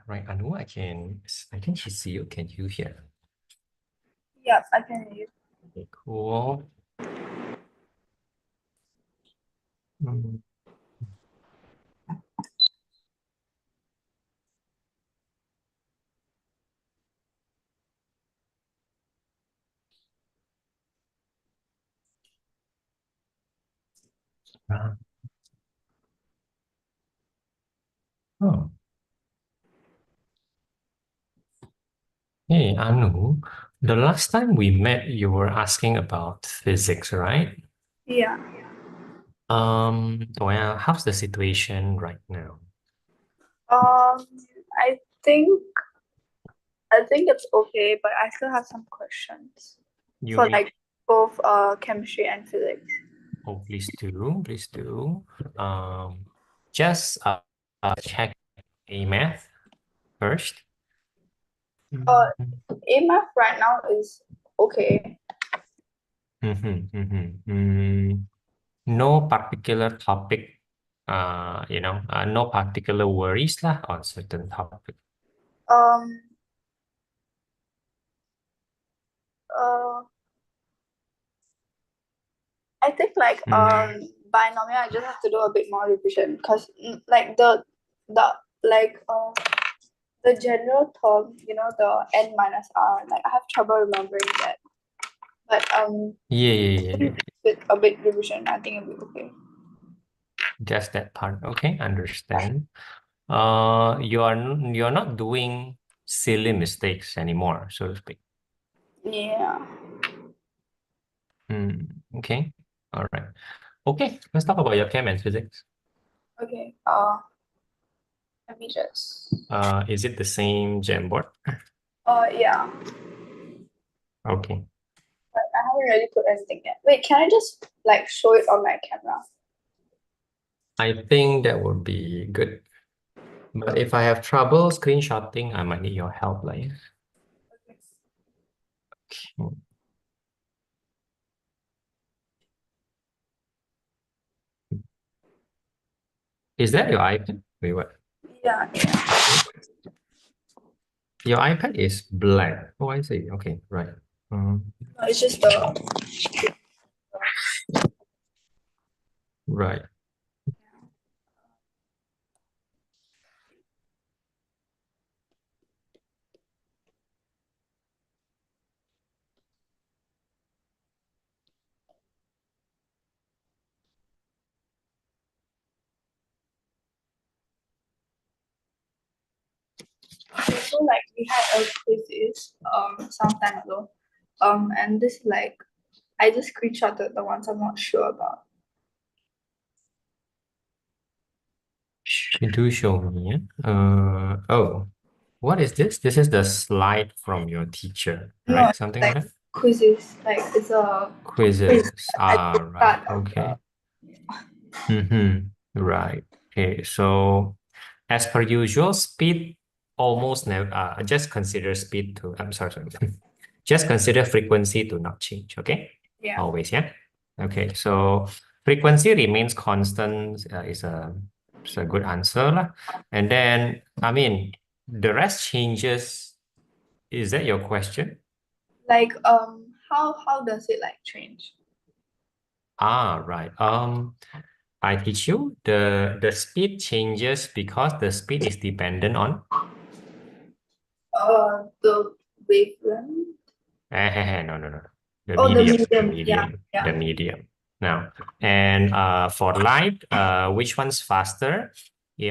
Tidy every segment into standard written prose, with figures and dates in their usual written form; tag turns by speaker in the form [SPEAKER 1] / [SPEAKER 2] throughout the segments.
[SPEAKER 1] Right, Anu, I can see you. Can you hear?
[SPEAKER 2] Yep, I can hear you.
[SPEAKER 1] Okay, cool. Mm, uh, oh, hey, Anu. The last time we met, you were asking about physics, right?
[SPEAKER 2] Yeah.
[SPEAKER 1] Well, how's the situation right now?
[SPEAKER 2] Um, I think I think it's okay, but I still have some questions
[SPEAKER 1] You
[SPEAKER 2] for
[SPEAKER 1] mean,
[SPEAKER 2] like both chemistry and physics.
[SPEAKER 1] oh, please do, please do. Just check a math first.
[SPEAKER 2] Uh,
[SPEAKER 1] Mhm,
[SPEAKER 2] AMAth right now is okay.
[SPEAKER 1] mhm. No particular topic, no particular worries lah on certain topic.
[SPEAKER 2] Um, uh, I think like
[SPEAKER 1] Mm.
[SPEAKER 2] binomial, I just have to do a bit more revision because like the like the general term, the n minus r, like I have trouble remembering that. But
[SPEAKER 1] Yeah.
[SPEAKER 2] with a bit revision, I think it'll be okay.
[SPEAKER 1] Just that part. Okay, understand. You're not doing silly mistakes anymore, so to speak.
[SPEAKER 2] Yeah.
[SPEAKER 1] Okay. All right. Okay, let's talk about your chem and physics.
[SPEAKER 2] Okay. Let me just.
[SPEAKER 1] Is it the same Jamboard?
[SPEAKER 2] Yeah.
[SPEAKER 1] Okay.
[SPEAKER 2] But I haven't really put anything yet. Wait, can I just like show it on my camera?
[SPEAKER 1] I think that would be good. But if I have trouble screenshotting, I might need your help, like. Okay. Is that your iPad? Wait, what?
[SPEAKER 2] Yeah, yeah.
[SPEAKER 1] Your iPad is black. Oh, I see. Okay, right.
[SPEAKER 2] No, it's just the.
[SPEAKER 1] Right.
[SPEAKER 2] Okay, so like we had a quizzes some time ago. And this like I just screenshotted the ones I'm not sure about.
[SPEAKER 1] Do show me. Oh, what is this? This is the slide from your teacher,
[SPEAKER 2] No,
[SPEAKER 1] right?
[SPEAKER 2] it's
[SPEAKER 1] Something like
[SPEAKER 2] like
[SPEAKER 1] that.
[SPEAKER 2] quizzes. Like it's a quiz.
[SPEAKER 1] Quizzes.
[SPEAKER 2] I
[SPEAKER 1] Ah,
[SPEAKER 2] did
[SPEAKER 1] right.
[SPEAKER 2] part of the.
[SPEAKER 1] Okay. Right. Okay. So, as per usual, speed almost never. Just consider speed to. I'm sorry. Just consider frequency to not change. Okay.
[SPEAKER 2] Yeah.
[SPEAKER 1] Always. Yeah. Okay. So frequency remains constant. Is a good answer lah. And then I mean the rest changes. Is that your question?
[SPEAKER 2] Like how does it like change?
[SPEAKER 1] Ah, right. I teach you the speed changes because the speed is dependent on
[SPEAKER 2] The wavelength.
[SPEAKER 1] no. The
[SPEAKER 2] Oh, the
[SPEAKER 1] medium, the
[SPEAKER 2] medium. Yeah,
[SPEAKER 1] medium,
[SPEAKER 2] yeah.
[SPEAKER 1] the medium. Now, and for light, which one's faster?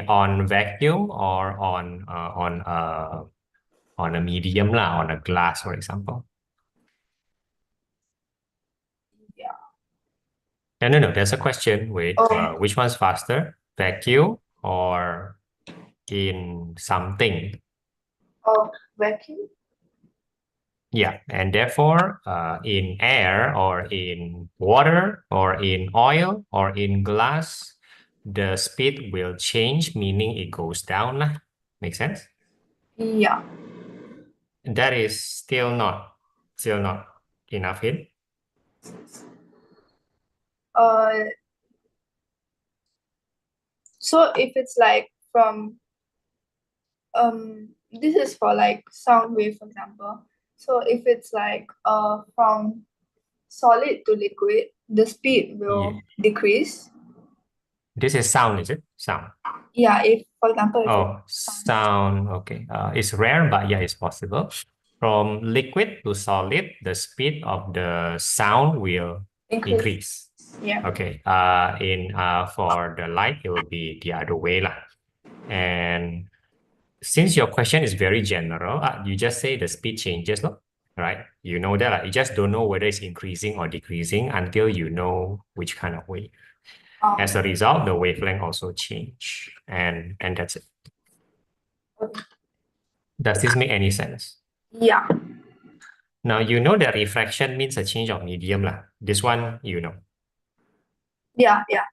[SPEAKER 1] On vacuum or on a medium lah, on a glass, for example.
[SPEAKER 2] Yeah.
[SPEAKER 1] No. There's a question. Wait,
[SPEAKER 2] Oh,
[SPEAKER 1] which one's faster? Vacuum or in something?
[SPEAKER 2] vacuum.
[SPEAKER 1] Yeah, and therefore, in air or in water or in oil or in glass, the speed will change, meaning it goes down lah. Make sense?
[SPEAKER 2] Yeah.
[SPEAKER 1] That is still not enough hint.
[SPEAKER 2] Uh, so if it's like from this is for like sound wave, for example. So if it's like from solid to liquid, the speed will
[SPEAKER 1] Yeah.
[SPEAKER 2] decrease.
[SPEAKER 1] This is sound, is it? Sound.
[SPEAKER 2] Yeah, if for example, if it's
[SPEAKER 1] Oh, sound. Okay. It's rare, but yeah, it's possible. From liquid to solid, the speed of the sound will
[SPEAKER 2] increase.
[SPEAKER 1] increase.
[SPEAKER 2] Yeah.
[SPEAKER 1] Okay. For the light, it will be the other way lah. And since your question is very general, you just say the speed changes, no? Right? You know that, like, you just don't know whether it's increasing or decreasing until you know which kind of wave. As a result, the wavelength also change, and that's it.
[SPEAKER 2] Okay.
[SPEAKER 1] Does this make any sense?
[SPEAKER 2] Yeah.
[SPEAKER 1] Now you know that refraction means a change of medium lah. This one you know.
[SPEAKER 2] Yeah. Yeah.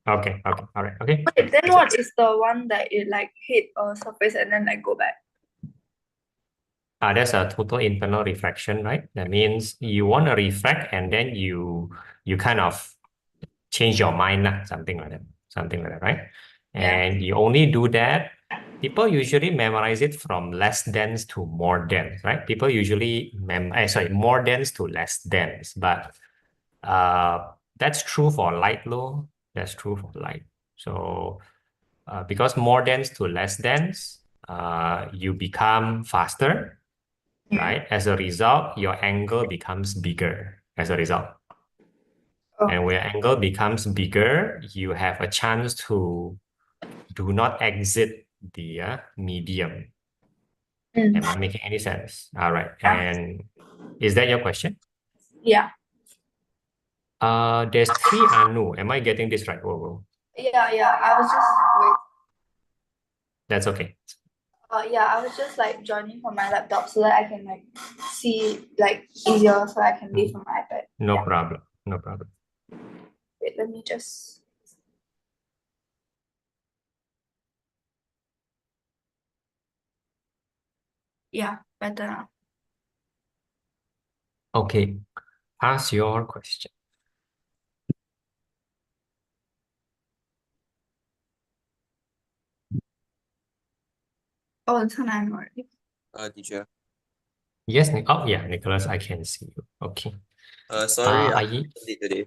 [SPEAKER 1] Okay, okay, all right, okay.
[SPEAKER 2] Wait, then
[SPEAKER 1] That's
[SPEAKER 2] what
[SPEAKER 1] it.
[SPEAKER 2] is the one that it like hit a surface and then like go back?
[SPEAKER 1] That's a total internal refraction, right? That means you want to refract and then you kind of change your mind, lah, something like that, right?
[SPEAKER 2] Yeah.
[SPEAKER 1] And you only do that. People usually memorize it from less dense to more dense, right? People usually more dense to less dense, but that's true for light law. That's true for light. So because more dense to less dense, you become faster,
[SPEAKER 2] Yeah.
[SPEAKER 1] right? As a result, your angle becomes bigger as a result. And when your angle becomes bigger, you have a chance to do not exit the medium. Am I making any sense? All right.
[SPEAKER 2] Yeah.
[SPEAKER 1] And is that your question?
[SPEAKER 2] Yeah.
[SPEAKER 1] There's three Anu. Am I getting this right? Whoa.
[SPEAKER 2] Yeah. Yeah. I was just wait.
[SPEAKER 1] That's okay.
[SPEAKER 2] Yeah, I was just like joining from my laptop so that I can like see like easier so I can leave from my iPad.
[SPEAKER 1] No
[SPEAKER 2] Yeah.
[SPEAKER 1] problem. No problem.
[SPEAKER 2] Wait, let me just. Yeah, better now.
[SPEAKER 1] Okay. Ask your question.
[SPEAKER 2] Oh, it's an I'm already.
[SPEAKER 3] Teacher.
[SPEAKER 1] Yes, oh yeah, Nicholas, I can see you. Okay.
[SPEAKER 3] Sorry,
[SPEAKER 1] Are
[SPEAKER 3] I'm
[SPEAKER 1] you,
[SPEAKER 3] late today.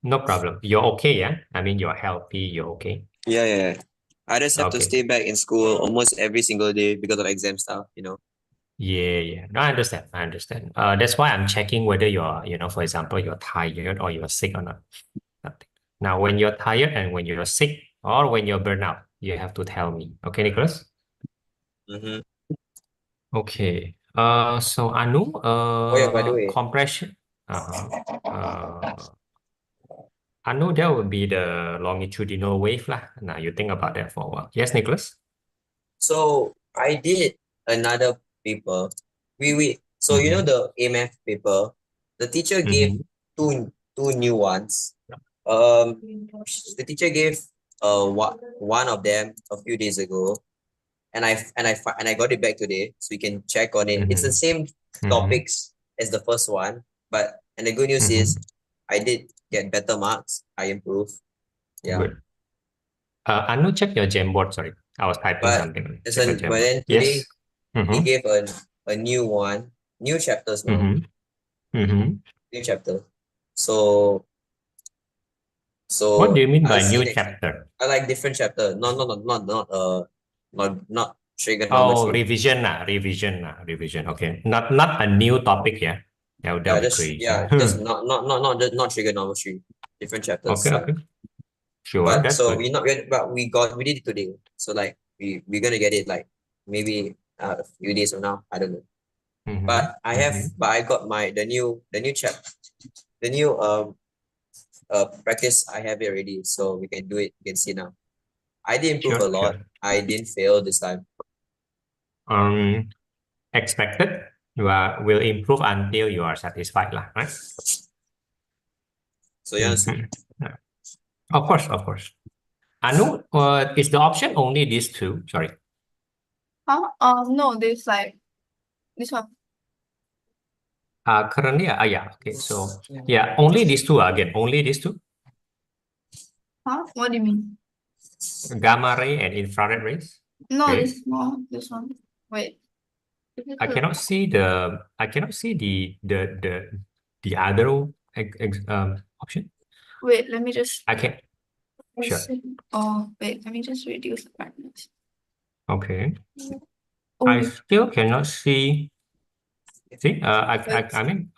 [SPEAKER 1] no problem. You're okay, yeah? I mean, you're healthy, you're okay.
[SPEAKER 3] Yeah. I just have to
[SPEAKER 1] Okay.
[SPEAKER 3] stay back in school almost every single day because of exam stuff, you know.
[SPEAKER 1] Yeah. No, I understand. That's why I'm checking whether you're, for example, you're tired or you're sick or not. Something. Now, when you're tired and when you're sick or when you're burnt out, you have to tell me. Okay, Nicholas?
[SPEAKER 3] Mm-hmm.
[SPEAKER 1] Okay. So Anu,
[SPEAKER 3] Oh yeah, by the way.
[SPEAKER 1] compression. Uh-huh. Anu, that would be the longitudinal wave lah. Now you think about that for a while. Yes, Nicholas?
[SPEAKER 3] So I did another paper. So you know the AMF paper, the teacher gave two new ones. The teacher gave one of them a few days ago, and I got it back today, so you can check on it. It's the same topics as the first one, and the good news is I did get better marks. I improved. Yeah.
[SPEAKER 1] Good. Anu, check your Jamboard. Sorry, I was typing
[SPEAKER 3] But
[SPEAKER 1] something.
[SPEAKER 3] but
[SPEAKER 1] Check your
[SPEAKER 3] then
[SPEAKER 1] Jamboard.
[SPEAKER 3] today
[SPEAKER 1] Yes.
[SPEAKER 3] he gave a new one, new chapters now, new chapter. So
[SPEAKER 1] What do you mean
[SPEAKER 3] I'll
[SPEAKER 1] by
[SPEAKER 3] see
[SPEAKER 1] new
[SPEAKER 3] next.
[SPEAKER 1] chapter?
[SPEAKER 3] I like different chapter. Not
[SPEAKER 1] Oh,
[SPEAKER 3] trigonometry.
[SPEAKER 1] revision. Okay, not a new topic. Yeah, that would be crazy.
[SPEAKER 3] Just not trigonometry. Different chapters.
[SPEAKER 1] Okay. Sure,
[SPEAKER 3] But
[SPEAKER 1] that's
[SPEAKER 3] so
[SPEAKER 1] good.
[SPEAKER 3] we did it today. So like we're gonna get it like maybe a few days from now. I don't know. But I got the new practice. I have it already, so we can do it. You can see now. I did improve a lot.
[SPEAKER 1] Sure.
[SPEAKER 3] I didn't fail this time.
[SPEAKER 1] Expected will improve until you are satisfied lah, right?
[SPEAKER 3] So yeah.
[SPEAKER 1] Of course. Anu, is the option only these two? Sorry.
[SPEAKER 2] Huh? No, there's like this one.
[SPEAKER 1] Currently, yeah. Okay, so yeah, only these two again. Only these two.
[SPEAKER 2] Huh? What do you mean?
[SPEAKER 1] Gamma ray and infrared rays.
[SPEAKER 2] No,
[SPEAKER 1] Okay.
[SPEAKER 2] this is more. This one. Wait.
[SPEAKER 1] I cannot see the other option.
[SPEAKER 2] Wait, let me just.
[SPEAKER 1] I can sure.
[SPEAKER 2] Oh, wait, let me just reduce the brightness.
[SPEAKER 1] Okay. I
[SPEAKER 2] Oh,
[SPEAKER 1] still cannot see. See, I mean,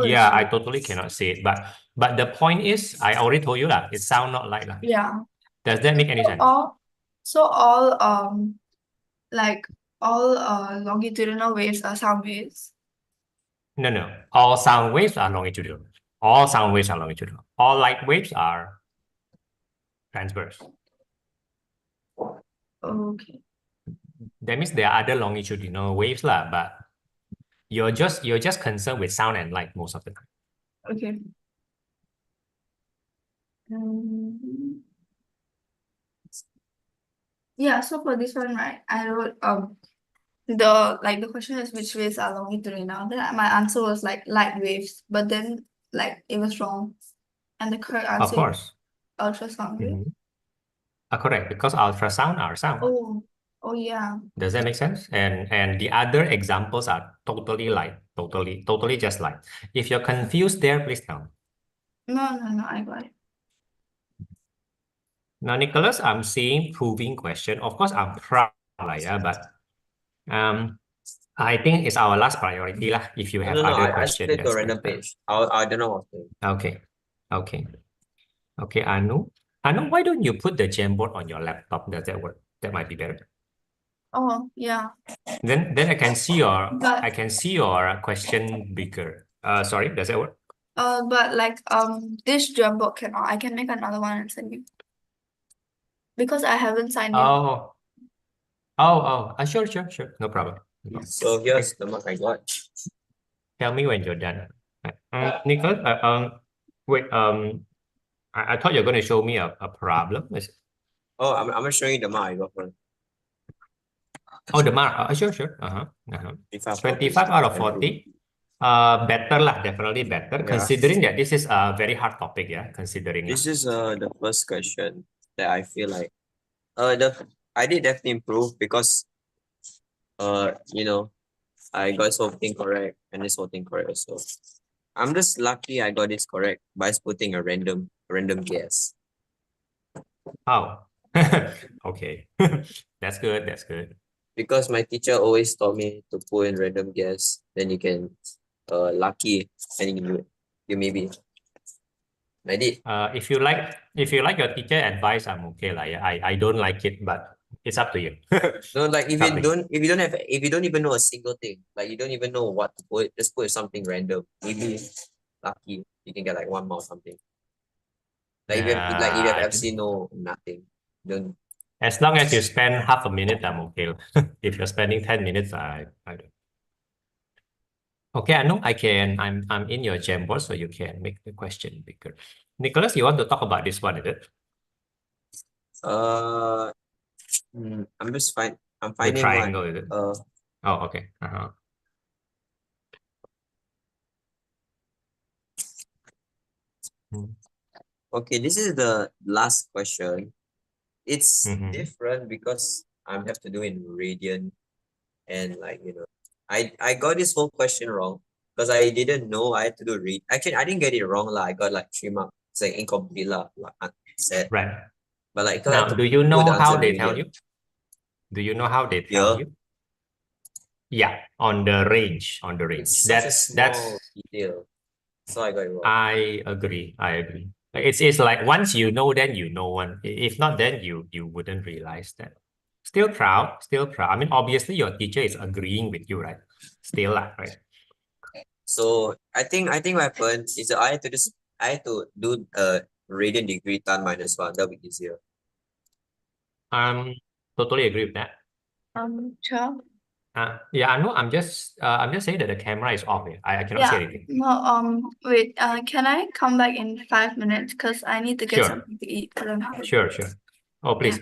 [SPEAKER 1] yeah, I totally cannot see it. But the point is, I already told you that it sound not like that.
[SPEAKER 2] yeah.
[SPEAKER 1] Does that make any sense?
[SPEAKER 2] All like all longitudinal waves are sound waves.
[SPEAKER 1] No. All sound waves are longitudinal. All sound waves are longitudinal. All light waves are transverse.
[SPEAKER 2] Okay.
[SPEAKER 1] That means there are other longitudinal waves lah, but you're just concerned with sound and light most of the time.
[SPEAKER 2] Okay. Yeah, so for this one, right, I wrote the question is which waves are longitudinal. Then my answer was like light waves, but then like it was wrong. And the correct
[SPEAKER 1] Of
[SPEAKER 2] answer is
[SPEAKER 1] course.
[SPEAKER 2] ultrasound wave.
[SPEAKER 1] Correct, because ultrasound are sound.
[SPEAKER 2] Oh yeah.
[SPEAKER 1] Does that make sense? And the other examples are totally light, totally just light. If you're confused there, please tell me.
[SPEAKER 2] No, I got it.
[SPEAKER 1] Now, Nicholas, I'm seeing proving question. Of course, I'm proud, but I think it's our last priority lah. If you have
[SPEAKER 3] No,
[SPEAKER 1] other
[SPEAKER 3] I
[SPEAKER 1] questions,
[SPEAKER 3] split to a
[SPEAKER 1] that's
[SPEAKER 3] random
[SPEAKER 1] better.
[SPEAKER 3] page. I don't know what to.
[SPEAKER 1] Okay, Anu, why don't you put the Jamboard on your laptop? Does that work? That might be better.
[SPEAKER 2] Oh yeah.
[SPEAKER 1] Then I can see
[SPEAKER 2] But
[SPEAKER 1] question bigger. Sorry, does that work?
[SPEAKER 2] but like this Jamboard cannot. I can make another one and send you. Because I haven't signed in.
[SPEAKER 1] Sure. No problem.
[SPEAKER 3] So here's the mark I got.
[SPEAKER 1] Tell me when you're done. Nicholas, wait, I thought you're going to show me a problem.
[SPEAKER 3] Oh, I'm gonna show you the mark I got first.
[SPEAKER 1] Oh, the mark. Sure. 25 out of 40. Better lah, definitely better.
[SPEAKER 3] Yeah.
[SPEAKER 1] Considering that this is a very hard topic, yeah. Considering
[SPEAKER 3] this is the first question that I feel like I did definitely improve because I got something correct and this whole thing correct. So I'm just lucky I got this correct by putting a random guess.
[SPEAKER 1] Oh, okay. That's good.
[SPEAKER 3] Because my teacher always told me to put in random guess, then you can lucky and you maybe. I did.
[SPEAKER 1] If you like your teacher advice, I'm okay lah. Yeah, I don't like it, but it's up to you.
[SPEAKER 3] No, like if
[SPEAKER 1] Up to you.
[SPEAKER 3] you don't even know a single thing, like you don't even know what to put, just put something random. Maybe lucky you can get like one more something. Like if you have absolutely nothing, don't.
[SPEAKER 1] As long as you spend half a minute, I'm okay. If you're spending 10 minutes, I don't. Okay, I know I'm in your Jamboard, so you can make the question bigger. Nicholas, you want to talk about this one, is it?
[SPEAKER 3] I'm just fine. I'm
[SPEAKER 1] The
[SPEAKER 3] finding
[SPEAKER 1] triangle,
[SPEAKER 3] one.
[SPEAKER 1] is it? Okay.
[SPEAKER 3] Okay, this is the last question. It's
[SPEAKER 1] Mhm.
[SPEAKER 3] different because I have to do in radian, and I got this whole question wrong because I didn't know I had to do read. Actually, I didn't get it wrong lah. I got like 3 marks. It's like incomplete lah, like unsaid.
[SPEAKER 1] Right.
[SPEAKER 3] But like, 'cause I
[SPEAKER 1] Now,
[SPEAKER 3] had to
[SPEAKER 1] do you
[SPEAKER 3] put
[SPEAKER 1] know
[SPEAKER 3] the
[SPEAKER 1] how
[SPEAKER 3] answer
[SPEAKER 1] they
[SPEAKER 3] in
[SPEAKER 1] tell
[SPEAKER 3] radian.
[SPEAKER 1] you? Do you know how they tell you? Yeah, on the range.
[SPEAKER 3] It's such a small detail. So I got it wrong.
[SPEAKER 1] I agree. It's like once you know, then you know one. If not, then you wouldn't realize that. Still proud. I mean, obviously your teacher is agreeing with you, right? Still lah, right?
[SPEAKER 3] So I think what happened is that I had to do radian degree tan minus 1. That'll be easier.
[SPEAKER 1] Totally agree with that.
[SPEAKER 2] Sure.
[SPEAKER 1] Yeah, I know. I'm just saying that the camera is off. I cannot see anything.
[SPEAKER 2] No, wait, can I come back in 5 minutes? Because I need to get something to eat. Because I'm hungry.
[SPEAKER 1] Sure. Oh, please.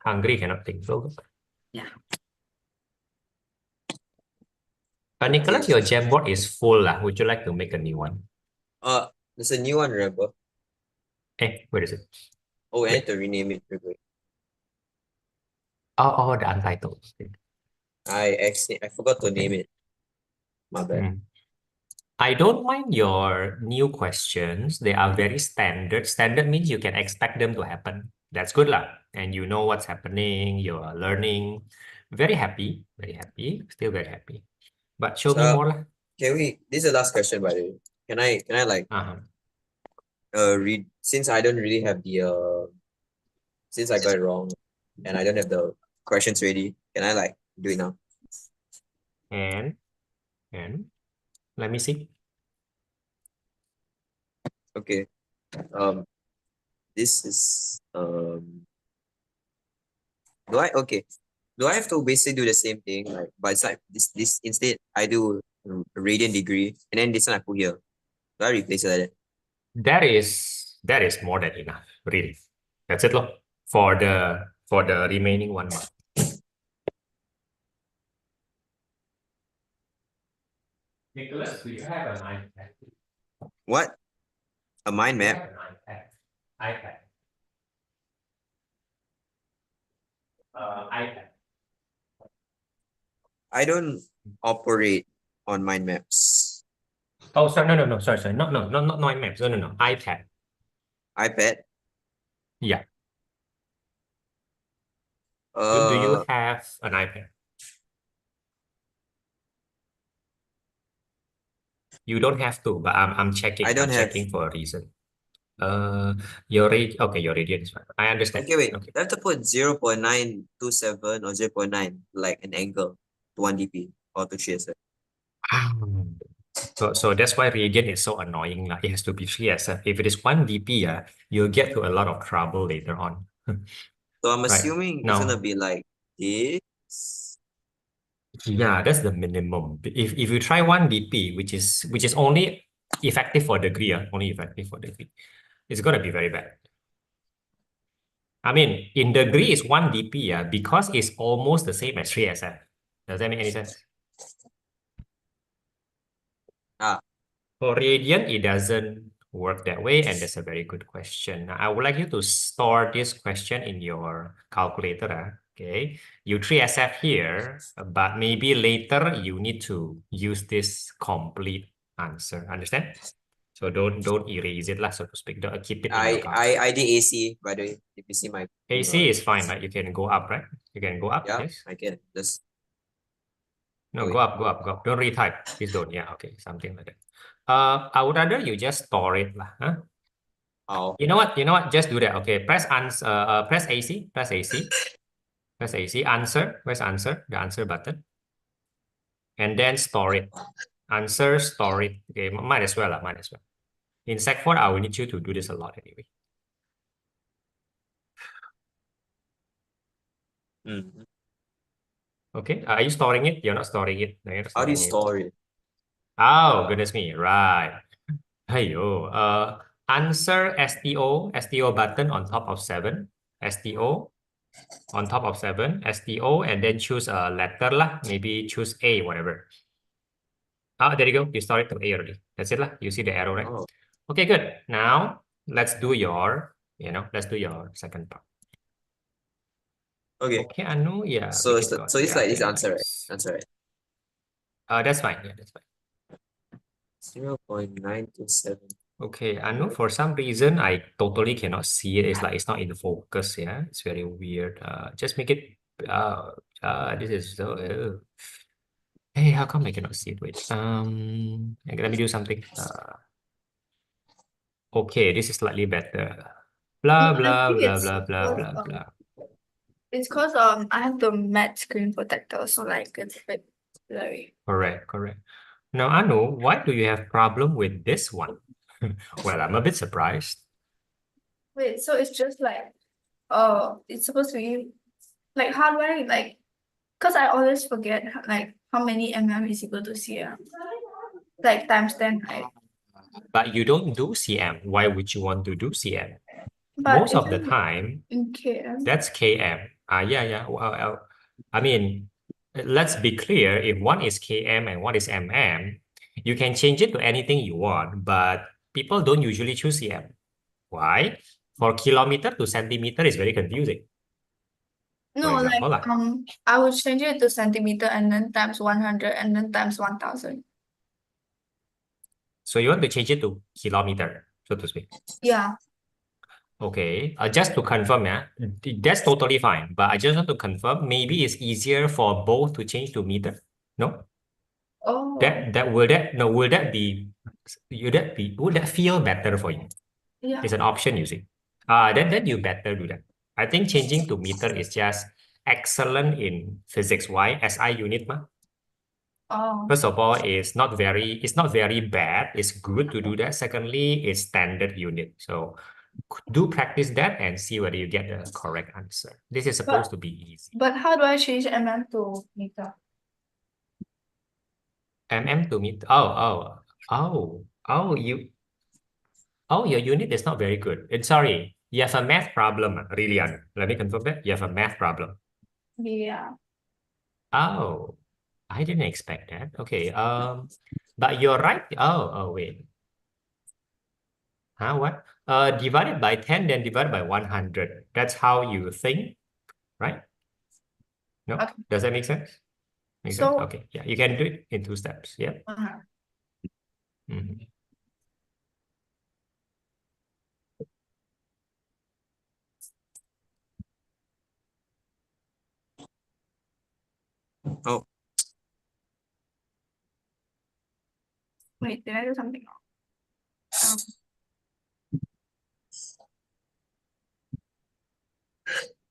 [SPEAKER 1] Hungry cannot think. So.
[SPEAKER 2] Yeah.
[SPEAKER 1] Nicholas, your Jamboard is full lah. Would you like to make a new one?
[SPEAKER 3] There's a new one, remember?
[SPEAKER 1] Where is it?
[SPEAKER 3] Oh, I need to rename it real quick.
[SPEAKER 1] Oh, the untitled.
[SPEAKER 3] I forgot to
[SPEAKER 1] Okay.
[SPEAKER 3] name it. My bad.
[SPEAKER 1] I don't mind your new questions. They are very standard. Standard means you can expect them to happen. That's good lah. And you know what's happening. You are learning. Very happy. Very happy. Still very happy. But show me
[SPEAKER 3] So
[SPEAKER 1] more lah.
[SPEAKER 3] this is the last question by the way. Can I like read, since I don't really have the since I got it wrong and I don't have the questions ready, can I like do it now?
[SPEAKER 1] And let me see.
[SPEAKER 3] Okay. This is do I have to basically do the same thing, like, but it's like this instead I do radian degree and then this one I put here. Do I replace it like that?
[SPEAKER 1] That is more than enough, really. That's it, loh, for the remaining 1 month. Nicholas, do you have an iPad?
[SPEAKER 3] What? A mind
[SPEAKER 1] Do you
[SPEAKER 3] map?
[SPEAKER 1] have an iPad? iPad. iPad.
[SPEAKER 3] I don't operate on mind maps.
[SPEAKER 1] Oh, sorry, no, sorry, not mind maps, no, iPad.
[SPEAKER 3] iPad?
[SPEAKER 1] Yeah. Do you
[SPEAKER 3] Uh,
[SPEAKER 1] have an iPad? You don't have to, but I'm checking.
[SPEAKER 3] I don't
[SPEAKER 1] I'm
[SPEAKER 3] have.
[SPEAKER 1] checking for a reason. Your radian is fine. I understand.
[SPEAKER 3] Okay, wait.
[SPEAKER 1] Okay.
[SPEAKER 3] I have to put 0.927 or 0.9, like an angle to 1 dp or to 3SF.
[SPEAKER 1] So that's why radian is so annoying. Like, it has to be 3SF. If it is 1 dp, you'll get to a lot of trouble later on.
[SPEAKER 3] So I'm
[SPEAKER 1] Right.
[SPEAKER 3] assuming it's gonna
[SPEAKER 1] Now,
[SPEAKER 3] be like this.
[SPEAKER 1] yeah, that's the minimum. If you try 1 dp, which is only effective for degree, only effective for degree, it's gonna be very bad. I mean, in degree is 1 dp, because it's almost the same as 3SF. Does that make any sense?
[SPEAKER 3] Ah,
[SPEAKER 1] For radian, it doesn't work that way, and that's a very good question. Now, I would like you to store this question in your calculator. Okay, you 3SF here, but maybe later you need to use this complete answer. Understand? So don't erase it lah, so to speak. Don't keep it in your calculator.
[SPEAKER 3] I did AC, by the way. If you see my
[SPEAKER 1] AC is fine, right? You can go up, right? You can go up,
[SPEAKER 3] yeah,
[SPEAKER 1] yes?
[SPEAKER 3] I can just
[SPEAKER 1] No,
[SPEAKER 3] wait.
[SPEAKER 1] go up, go up, go up. Don't retype. Please don't. Yeah, okay, something like that. I would rather you just store it lah. Huh?
[SPEAKER 3] How?
[SPEAKER 1] You know what? You know what? Just do that. Okay, press press AC, press AC, press AC. Answer. Where's answer? The answer button, and then store it. Answer, store it. Okay, might as well, might as well. In Sec 4, I will need you to do this a lot anyway.
[SPEAKER 3] Mm-hmm.
[SPEAKER 1] Okay, are you storing it? You're not storing it. No, you're not
[SPEAKER 3] How do you
[SPEAKER 1] storing it.
[SPEAKER 3] store it?
[SPEAKER 1] Oh, goodness me. Right. Hey, answer STO button on top of 7. STO on top of 7. STO, and then choose a letter lah. Maybe choose A, whatever. Ah, there you go. You start it to A already. That's it lah. You see the arrow, right?
[SPEAKER 3] Oh,
[SPEAKER 1] Okay, good. Now let's do your, let's do your second part.
[SPEAKER 3] okay.
[SPEAKER 1] Okay, Anu, yeah,
[SPEAKER 3] So
[SPEAKER 1] we
[SPEAKER 3] it's
[SPEAKER 1] got
[SPEAKER 3] so it's like this
[SPEAKER 1] very
[SPEAKER 3] answer, right?
[SPEAKER 1] nice.
[SPEAKER 3] Answer, right?
[SPEAKER 1] That's fine. Yeah, that's fine.
[SPEAKER 3] 0.927.
[SPEAKER 1] Okay, Anu, for some reason I totally cannot see it. It's like it's not in focus. Yeah, it's very weird. Just make it. This is so. Hey, how come I cannot see it? Wait. Okay, let me do something. Okay, this is slightly better. Blah
[SPEAKER 2] No, I
[SPEAKER 1] blah
[SPEAKER 2] think
[SPEAKER 1] blah
[SPEAKER 2] it's
[SPEAKER 1] blah blah
[SPEAKER 2] because,
[SPEAKER 1] blah blah.
[SPEAKER 2] It's because I have the matte screen protector, so like it's a bit blurry.
[SPEAKER 1] Correct. Now, Anu, why do you have problem with this one? Well, I'm a bit surprised.
[SPEAKER 2] Wait, so it's just like it's supposed to be like how do I like because I always forget like how many is equal to cm. Like times 10, right?
[SPEAKER 1] But you don't do CM. Why would you want to do CM?
[SPEAKER 2] But
[SPEAKER 1] Most of the
[SPEAKER 2] isn't it
[SPEAKER 1] time,
[SPEAKER 2] in km?
[SPEAKER 1] that's KM. Yeah. Well, I mean, let's be clear. If one is KM and one is MM, you can change it to anything you want, but people don't usually choose CM. Why? For kilometer to centimeter is very confusing.
[SPEAKER 2] No, like
[SPEAKER 1] example lah.
[SPEAKER 2] I would change it to centimeter and then times 100 and then times 1000.
[SPEAKER 1] So you want to change it to kilometer, so to speak.
[SPEAKER 2] Yeah.
[SPEAKER 1] Okay, just to confirm, yeah, that's totally fine. But I just want to confirm, maybe it's easier for both to change to meter. No,
[SPEAKER 2] Oh.
[SPEAKER 1] would that feel better for you?
[SPEAKER 2] Yeah.
[SPEAKER 1] It's an option, you see. Then you better do that. I think changing to meter is just excellent in physics. Why? SI unit, ma.
[SPEAKER 2] Oh.
[SPEAKER 1] First of all, it's not very bad. It's good to do that. Secondly, it's standard unit. So do practice that and see whether you get the correct answer. This is supposed to be easy.
[SPEAKER 2] But how do I change mm to meter?
[SPEAKER 1] Mm to meter. Your unit is not very good. Sorry, you have a math problem, really. Let me confirm that. You have a math problem.
[SPEAKER 2] Yeah.
[SPEAKER 1] Oh, I didn't expect that. Okay. But you're right. Wait. Huh? What? Divided by 10, then divided by 100. That's how you think, right? No?
[SPEAKER 2] Okay.
[SPEAKER 1] Does that make sense? Make sense? Okay. Yeah, you can do it in 2 steps. Yeah. Mhm.
[SPEAKER 3] Oh,
[SPEAKER 2] Wait, did I do something wrong?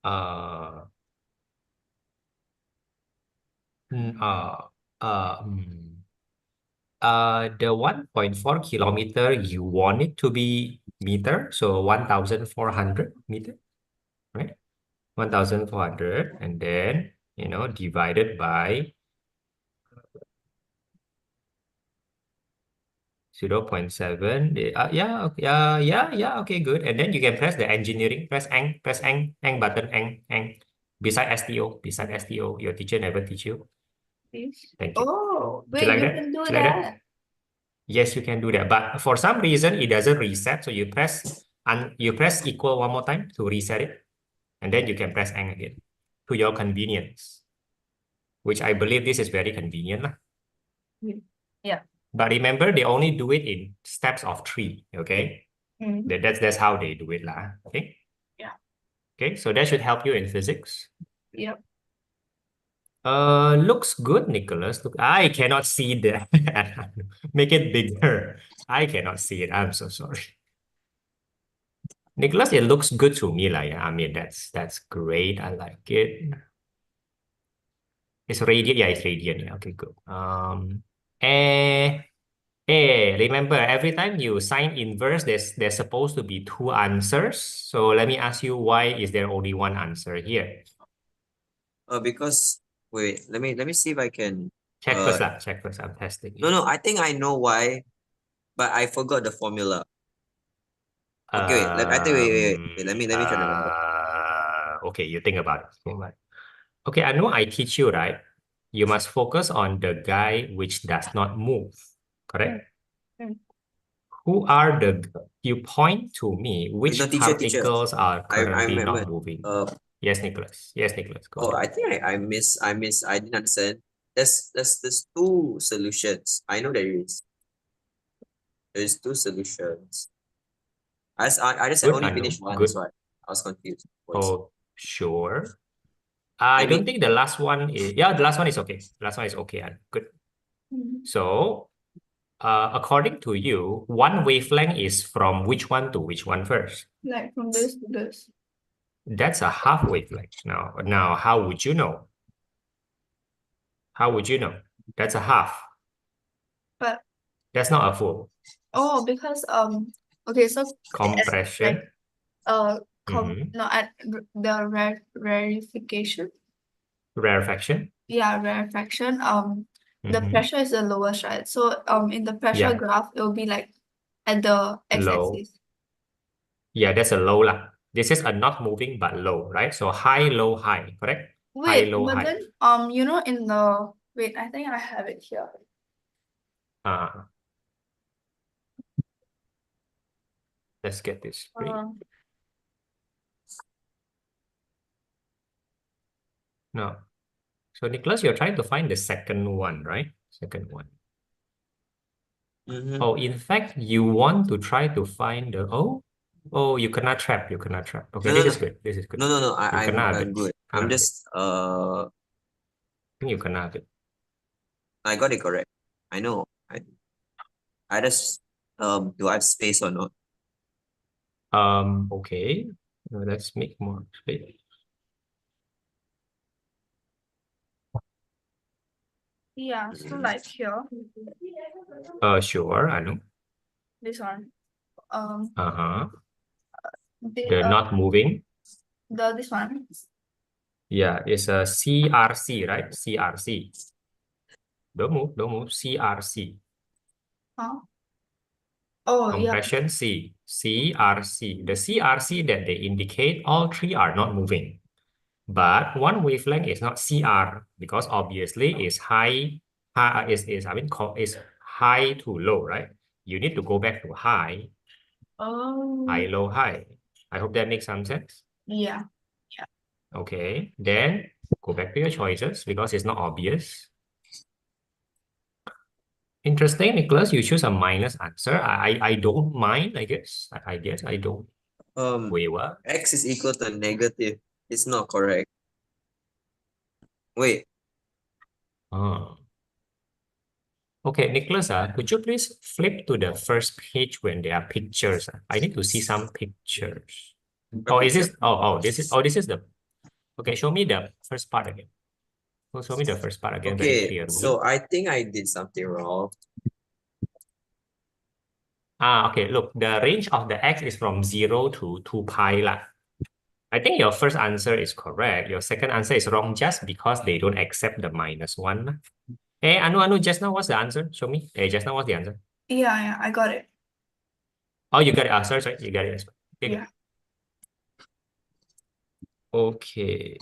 [SPEAKER 1] Uh, mm, uh, uh, mm, the 1.4 kilometer, you want it to be meter, so 1,400 meter, right? 1,400, and then, divided by 0.7. Okay, good. And then you can press the engineering, press ang button, ang. Beside STO, your teacher never teach you. Thank you.
[SPEAKER 2] Oh,
[SPEAKER 1] Did you
[SPEAKER 2] wait,
[SPEAKER 1] like
[SPEAKER 2] you
[SPEAKER 1] that?
[SPEAKER 2] can do
[SPEAKER 1] Did you like that?
[SPEAKER 2] that.
[SPEAKER 1] Yes, you can do that. But for some reason, it doesn't reset. So you press equal one more time to reset it. And then you can press ang again to your convenience, which I believe this is very convenient.
[SPEAKER 2] Yeah.
[SPEAKER 1] But remember, they only do it in steps of 3. Okay. That's how they do it lah. Okay.
[SPEAKER 2] Yeah.
[SPEAKER 1] Okay, so that should help you in physics.
[SPEAKER 2] Yep.
[SPEAKER 1] Looks good, Nicholas. Look, I cannot see that. Make it bigger. I cannot see it. I'm so sorry. Nicholas, it looks good to me. Like, I mean, that's great. I like it. It's radiant. Yeah, it's radiant. Yeah, okay, good. Eh, remember, every time you sign inverse, there's supposed to be 2 answers. So let me ask you, why is there only 1 answer here?
[SPEAKER 3] Because wait, let me see if I can
[SPEAKER 1] Check first lah. Check first. I'm testing it.
[SPEAKER 3] No, I think I know why, but I forgot the formula. Okay, wait, I think wait, let me try to remember.
[SPEAKER 1] Okay, you think about it. Okay, I know I teach you, right? You must focus on the guy which does not move. Correct? Who are you point to me, which
[SPEAKER 3] No, teacher.
[SPEAKER 1] particles are
[SPEAKER 3] I
[SPEAKER 1] currently
[SPEAKER 3] remember.
[SPEAKER 1] not moving? Yes, Nicholas. Go
[SPEAKER 3] I
[SPEAKER 1] ahead.
[SPEAKER 3] think I didn't understand. There's 2 solutions. I know there's 2 solutions. I just
[SPEAKER 1] Good,
[SPEAKER 3] only
[SPEAKER 1] Anu.
[SPEAKER 3] finished one,
[SPEAKER 1] Good.
[SPEAKER 3] that's why I was confused.
[SPEAKER 1] Oh, sure. I don't think the last one is, the last one is okay. The last one is okay, Anu. Good. So, according to you, one wavelength is from which one to which one first?
[SPEAKER 2] Like from this to this.
[SPEAKER 1] That's a half wavelength. Now, how would you know? How would you know? That's a half.
[SPEAKER 2] But
[SPEAKER 1] That's not a full.
[SPEAKER 2] oh, because okay, so
[SPEAKER 1] Compression.
[SPEAKER 2] at the rarefaction.
[SPEAKER 1] Rarefaction.
[SPEAKER 2] Yeah, rarefaction. The pressure is the lowest, right? So in the pressure graph, it will be like at the x-axis.
[SPEAKER 1] Yeah, that's a low lah. This is a not moving but low, right? So high, low, high, correct? High,
[SPEAKER 2] Wait,
[SPEAKER 1] low,
[SPEAKER 2] but
[SPEAKER 1] high.
[SPEAKER 2] then in the wait, I think I have it here.
[SPEAKER 1] Let's get this straight. No. So Nicholas, you're trying to find the second one, right? Second one.
[SPEAKER 3] Mm-hmm.
[SPEAKER 1] Oh, in fact, you want to try to find the you cannot trap. You cannot trap. Okay,
[SPEAKER 3] No,
[SPEAKER 1] this
[SPEAKER 3] no,
[SPEAKER 1] is
[SPEAKER 3] no.
[SPEAKER 1] good. This is good.
[SPEAKER 3] No.
[SPEAKER 1] You cannot
[SPEAKER 3] I'm good. I'm
[SPEAKER 1] Cannot good.
[SPEAKER 3] just
[SPEAKER 1] I think you cannot good.
[SPEAKER 3] I got it correct. I know. I just do I have space or not?
[SPEAKER 1] Okay. Let's make more space.
[SPEAKER 2] Yeah, so like here,
[SPEAKER 1] Sure, I know.
[SPEAKER 2] this one.
[SPEAKER 1] Uh-huh.
[SPEAKER 2] The
[SPEAKER 1] The not moving.
[SPEAKER 2] this one.
[SPEAKER 1] Yeah, it's a CRC, right? CRC. Don't move. CRC.
[SPEAKER 2] Huh? Oh yeah.
[SPEAKER 1] Compression C. CRC. The CRC that they indicate, all three are not moving. But one wavelength is not CR because obviously it's is high to low, right? You need to go back to high,
[SPEAKER 2] Oh
[SPEAKER 1] low, high. I hope that makes some sense.
[SPEAKER 2] yeah.
[SPEAKER 1] Okay, then go back to your choices because it's not obvious. Interesting, Nicholas. You choose a minus answer. I don't mind, I guess. I guess I don't. Wait, what?
[SPEAKER 3] X is equal to negative. It's not correct. Wait.
[SPEAKER 1] Oh. Okay, Nicholas, could you please flip to the first page when there are pictures? I need to see some pictures. Oh, is this? This is the. Okay, show me the first part again. So show me the first part again very
[SPEAKER 3] Okay,
[SPEAKER 1] clearly.
[SPEAKER 3] so I think I did something wrong.
[SPEAKER 1] Okay, look, the range of the x is from 0 to 2 pi lah. I think your first answer is correct. Your second answer is wrong just because they don't accept the -1 lah. Hey, Anu, just now what's the answer? Show me. Hey, just now what's the answer?
[SPEAKER 2] Yeah, I got it.
[SPEAKER 1] Oh, you got it. Sorry, you got it. Okay.
[SPEAKER 2] Yeah.
[SPEAKER 1] Okay.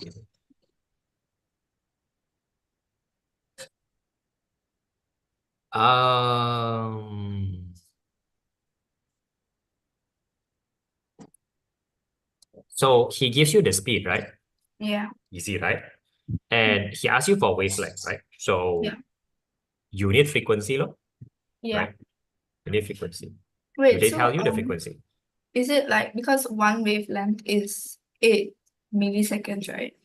[SPEAKER 1] So he gives you the speed, right?
[SPEAKER 2] Yeah.
[SPEAKER 1] Easy, right? And he asks you for wavelength, right? So
[SPEAKER 2] Yeah.
[SPEAKER 1] you need frequency,
[SPEAKER 2] Yeah.
[SPEAKER 1] right? You need frequency. Do
[SPEAKER 2] Wait,
[SPEAKER 1] they
[SPEAKER 2] so
[SPEAKER 1] tell you the frequency?
[SPEAKER 2] is it like because one wavelength is 8 milliseconds, right?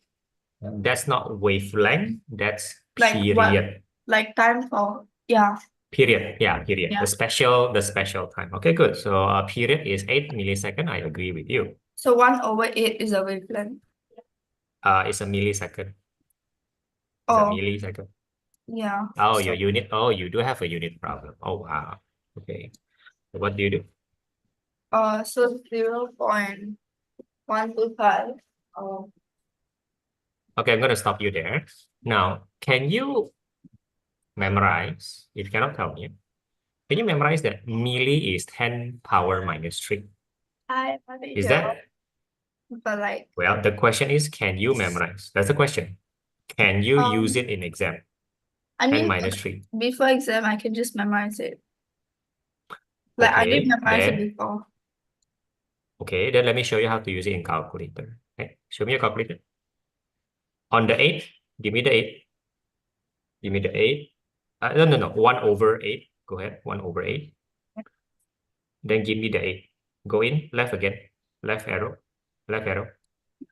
[SPEAKER 1] That's not wavelength, that's
[SPEAKER 2] Like what?
[SPEAKER 1] period.
[SPEAKER 2] Like time for period.
[SPEAKER 1] Period.
[SPEAKER 2] Yeah.
[SPEAKER 1] The special time. Okay, good. So a period is 8 milliseconds. I agree with you.
[SPEAKER 2] So 1/8 is a wavelength.
[SPEAKER 1] It's a millisecond. It's a
[SPEAKER 2] Oh,
[SPEAKER 1] millisecond.
[SPEAKER 2] yeah.
[SPEAKER 1] Oh, your unit. Oh, you do have a unit problem. Oh, wow. Okay. So what do you do?
[SPEAKER 2] So 0.125. Oh,
[SPEAKER 1] Okay, I'm going to stop you there. Now, can you memorize, if you cannot tell me, can you memorize that milli is 10 power minus 3?
[SPEAKER 2] I have it
[SPEAKER 1] Is
[SPEAKER 2] here,
[SPEAKER 1] that?
[SPEAKER 2] but like,
[SPEAKER 1] Well, the question is, can you memorize? That's the question. Can you use it in exam?
[SPEAKER 2] I
[SPEAKER 1] 10
[SPEAKER 2] mean,
[SPEAKER 1] minus 3.
[SPEAKER 2] before exam, I can just memorize it. Like I did
[SPEAKER 1] Okay,
[SPEAKER 2] memorize it
[SPEAKER 1] then,
[SPEAKER 2] before.
[SPEAKER 1] okay, then let me show you how to use it in calculator. Okay, show me your calculator. On the 8, give me the 8. Give me the 8. No. 1/8. Go ahead, 1/8. Then give me the 8. Go in, left again. Left arrow. Left arrow.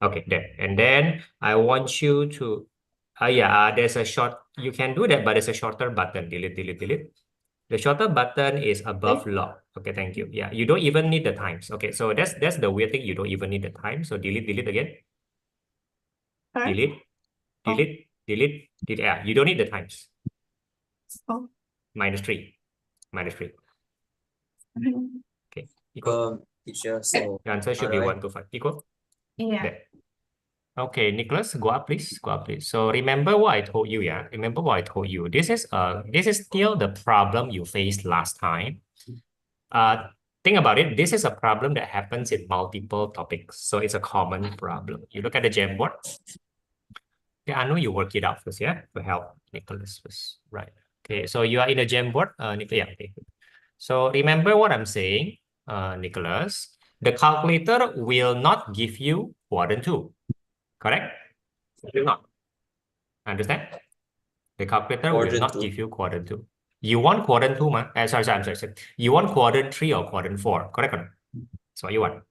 [SPEAKER 1] Okay, there. And then I want you to, there's a short, you can do that, but there's a shorter button. Delete. The shorter button is above
[SPEAKER 2] Okay.
[SPEAKER 1] log. Okay, thank you. Yeah, you don't even need the times. Okay, so that's the weird thing. You don't even need the time. So delete again.
[SPEAKER 2] Alright.
[SPEAKER 1] Delete. Yeah, you don't need the times.
[SPEAKER 2] Oh.
[SPEAKER 1] -3. -3.
[SPEAKER 2] Mhm.
[SPEAKER 1] Okay, equal.
[SPEAKER 3] Teacher, so
[SPEAKER 1] The answer should be 1 to 5. Equal.
[SPEAKER 2] Yeah.
[SPEAKER 1] There. Okay, Nicholas, go up, please. Go up, please. So remember what I told you, yeah? Remember what I told you. This is still the problem you faced last time. Think about it. This is a problem that happens in multiple topics. So it's a common problem. You look at the Jamboard. Yeah, I know you work it out first, yeah? To help Nicholas first. Right. Okay, so you are in the Jamboard, yeah, okay. So remember what I'm saying, Nicholas. The calculator will not give you quadrant 2. Correct? It will not. Understand? The calculator will
[SPEAKER 3] Quadrant
[SPEAKER 1] not
[SPEAKER 3] 2.
[SPEAKER 1] give you quadrant 2. You want quadrant 2, man? Sorry. You want quadrant 3 or quadrant 4, correct or not? That's what you want.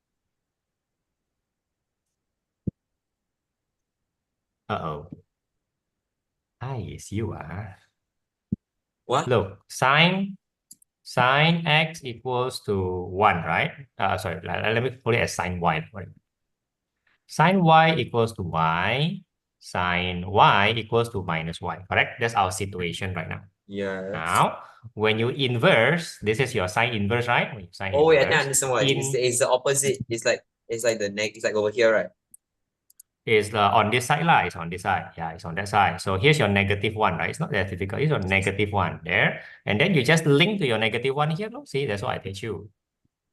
[SPEAKER 1] Uh-oh. Yes, you are.
[SPEAKER 3] What?
[SPEAKER 1] Look, sine x equals to 1, right? Sorry, let me put it as sine y. Sine y equals to y. Sine y equals to minus y, correct? That's our situation right now.
[SPEAKER 3] Yes.
[SPEAKER 1] Now, when you inverse, this is your sine inverse, right? When you sine
[SPEAKER 3] Oh wait, I think I
[SPEAKER 1] inverse,
[SPEAKER 3] understand what. It's the opposite. It's like the neck. It's like over here, right?
[SPEAKER 1] is on this side lah. It's on this side. Yeah, it's on that side. So here's your negative 1, right? It's not that difficult. It's your negative 1 there. And then you just link to your negative 1 here. No? See, that's what I teach you.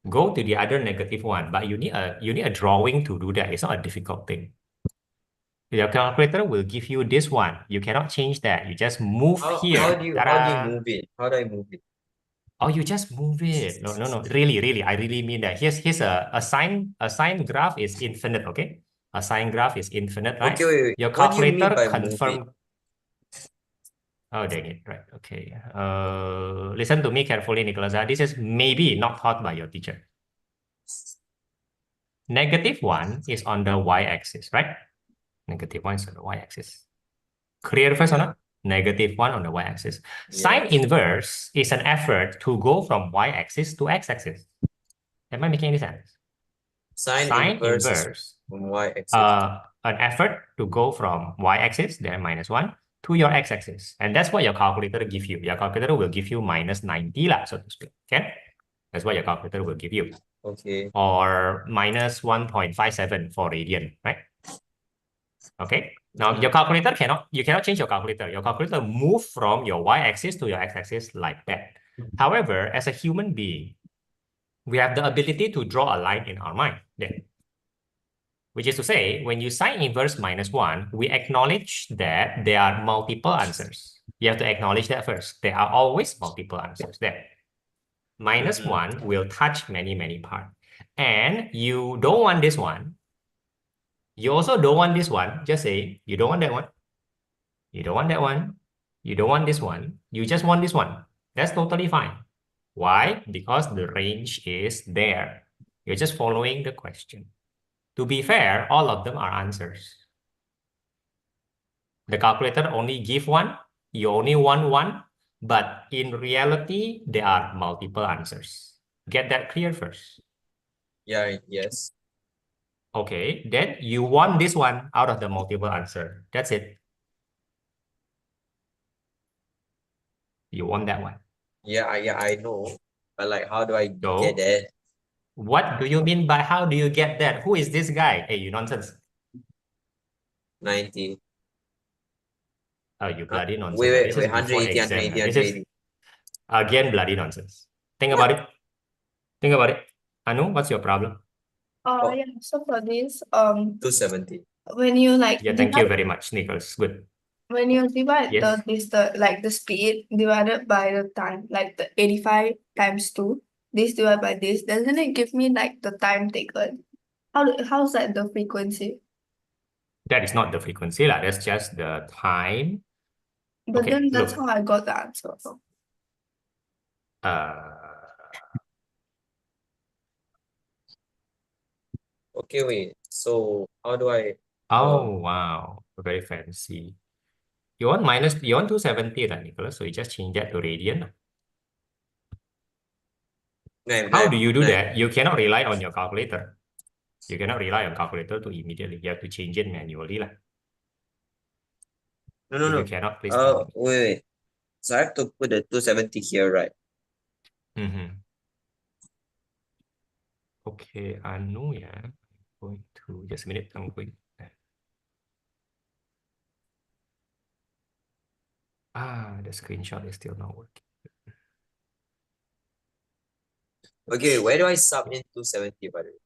[SPEAKER 1] Go to the other negative 1, but you need a drawing to do that. It's not a difficult thing. Your calculator will give you this one. You cannot change that. You just move here.
[SPEAKER 3] How do you move it? How do I move it?
[SPEAKER 1] Oh, you just move it. No. Really, I really mean that. Here's a sine graph is infinite, okay? A sine graph is infinite, right?
[SPEAKER 3] Okay, wait.
[SPEAKER 1] Your
[SPEAKER 3] What do you mean
[SPEAKER 1] calculator
[SPEAKER 3] by move it?
[SPEAKER 1] Oh, dang it. Right. Okay. Listen to me carefully, Nicholas. This is maybe not taught by your teacher. Negative 1 is on the y-axis, right? Negative 1 is on the y-axis. Clear first or not? Negative 1 on the y-axis. Sine inverse is an effort to go from y-axis to x-axis. Am I making any sense?
[SPEAKER 3] Sine inverse from y-axis.
[SPEAKER 1] An effort to go from y-axis, then minus 1, to your x-axis. And that's what your calculator give you. Your calculator will give you minus 90 lah, so to speak. Okay? That's what your calculator will give you.
[SPEAKER 3] Okay.
[SPEAKER 1] Or minus 1.57 for radian, right? Okay. Now your calculator you cannot change your calculator. Your calculator move from your y-axis to your x-axis like that. However, as a human being, we have the ability to draw a line in our mind there. Which is to say, when you sine inverse minus 1, we acknowledge that there are multiple answers. You have to acknowledge that first. There are always multiple answers there. Minus 1 will touch many parts. And you don't want this one. You also don't want this one. Just say, you don't want that one. You don't want that one. You don't want this one. You just want this one. That's totally fine. Why? Because the range is there. You're just following the question. To be fair, all of them are answers. The calculator only give one. You only want one. But in reality, there are multiple answers. Get that clear first.
[SPEAKER 3] Yeah, yes.
[SPEAKER 1] Okay, then you want this one out of the multiple answer. That's it. You want that one.
[SPEAKER 3] Yeah, I know. But like, how do I
[SPEAKER 1] So,
[SPEAKER 3] get that?
[SPEAKER 1] what do you mean by how do you get that? Who is this guy? Hey, you nonsense.
[SPEAKER 3] 90.
[SPEAKER 1] Oh, you bloody nonsense.
[SPEAKER 3] Wait,
[SPEAKER 1] This is before
[SPEAKER 3] 180,
[SPEAKER 1] exam.
[SPEAKER 3] 180,
[SPEAKER 1] This is, again, bloody nonsense. Think about it. Think about it. Anu, what's your problem?
[SPEAKER 2] Yeah, so for this,
[SPEAKER 3] 270.
[SPEAKER 2] when you like
[SPEAKER 1] Yeah, thank you very much, Nicholas. Good.
[SPEAKER 2] when you divide
[SPEAKER 1] Yes.
[SPEAKER 2] the speed divided by the time, like the 85 times 2, this divided by this, doesn't it give me like the time taken? How's that the frequency?
[SPEAKER 1] That is not the frequency, lah. That's just the time.
[SPEAKER 2] But
[SPEAKER 1] Okay,
[SPEAKER 2] then that's
[SPEAKER 1] look.
[SPEAKER 2] how I got the answer.
[SPEAKER 3] Okay, wait. So how do I?
[SPEAKER 1] Oh, wow. Very fancy. You want 270, right, Nicholas? So you just change that to radian. How do you do that? You cannot rely on your calculator. You cannot rely on calculator to immediately. You have to change it manually, lah.
[SPEAKER 3] No.
[SPEAKER 1] If you cannot, please tell me.
[SPEAKER 3] Wait. So I have to put the 270 here, right?
[SPEAKER 1] Okay, Anu, yeah. Going to just a minute. I'm going. The screenshot is still not working.
[SPEAKER 3] Okay, where do I sub in 270, by the way?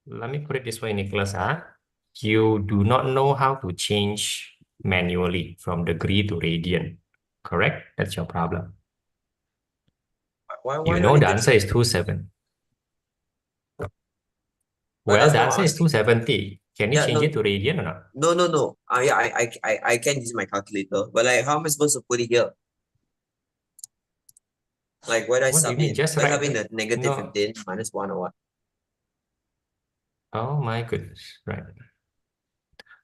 [SPEAKER 1] Let me put it this way, Nicholas. You do not know how to change manually from degree to radian, correct? That's your problem.
[SPEAKER 3] Why
[SPEAKER 1] You
[SPEAKER 3] not
[SPEAKER 1] know
[SPEAKER 3] in
[SPEAKER 1] the answer is 27.
[SPEAKER 3] But
[SPEAKER 1] Well,
[SPEAKER 3] that's
[SPEAKER 1] the
[SPEAKER 3] what
[SPEAKER 1] answer
[SPEAKER 3] I'm
[SPEAKER 1] is
[SPEAKER 3] asking.
[SPEAKER 1] 270. Can you
[SPEAKER 3] Yeah,
[SPEAKER 1] change
[SPEAKER 3] no,
[SPEAKER 1] it to radian or not?
[SPEAKER 3] no. Yeah, I can use my calculator, but like, how am I supposed to put it here? Like, where do I
[SPEAKER 1] What do you mean?
[SPEAKER 3] submit?
[SPEAKER 1] Just
[SPEAKER 3] Do I
[SPEAKER 1] write
[SPEAKER 3] submit
[SPEAKER 1] the...
[SPEAKER 3] the negative
[SPEAKER 1] No.
[SPEAKER 3] 15 minus 1 or what?
[SPEAKER 1] Oh my goodness. Right.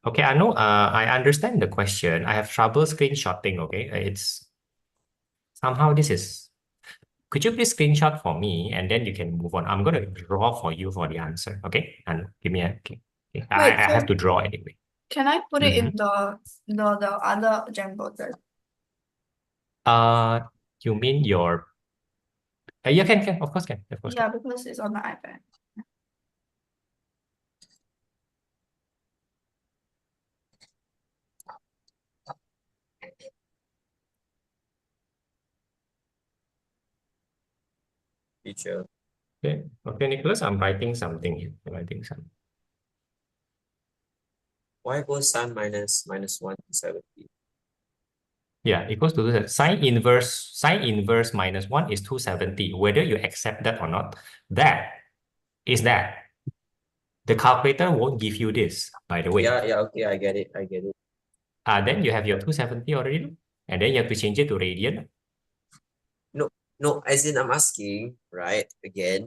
[SPEAKER 1] Okay, I know. I understand the question. I have trouble screenshotting. Okay, it's somehow this is. Could you please screenshot for me and then you can move on? I'm gonna draw for you for the answer. Okay, and give me a. Okay. Okay.
[SPEAKER 2] Wait,
[SPEAKER 1] I have
[SPEAKER 2] so
[SPEAKER 1] to draw anyway.
[SPEAKER 2] can I put it in
[SPEAKER 1] Mhm.
[SPEAKER 2] the other Jamboard then?
[SPEAKER 1] Uh, you mean your? Yeah, can of course can of course
[SPEAKER 2] Yeah,
[SPEAKER 1] can.
[SPEAKER 2] because it's on my iPad.
[SPEAKER 3] Teacher.
[SPEAKER 1] Okay, okay, Nicholas, I'm writing something here. I'm writing something.
[SPEAKER 3] Y equals sine minus 1 to 70.
[SPEAKER 1] Yeah, equals to sine inverse minus 1 is 270. Whether you accept that or not, that is that. The calculator won't give you this, by the way.
[SPEAKER 3] Yeah, okay, I get it.
[SPEAKER 1] Then you have your 270 already, and then you have to change it to radian.
[SPEAKER 3] No, as in I'm asking, right, again,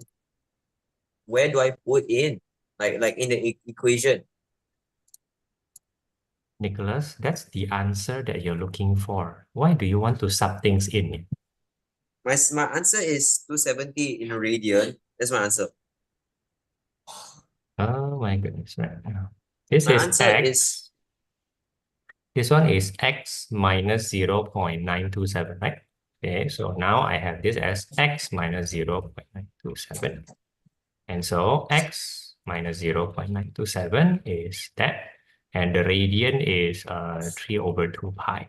[SPEAKER 3] where do I put in? Like in the equation.
[SPEAKER 1] Nicholas, that's the answer that you're looking for. Why do you want to sub things in?
[SPEAKER 3] My answer is 270 in radian. That's my answer.
[SPEAKER 1] Oh my goodness. Right. This
[SPEAKER 3] My
[SPEAKER 1] is
[SPEAKER 3] answer is
[SPEAKER 1] x. This one is x minus 0.927, right? Okay, so now I have this as x minus 0.927. And so x minus 0.927 is that. And the radian is 3 over 2 pi.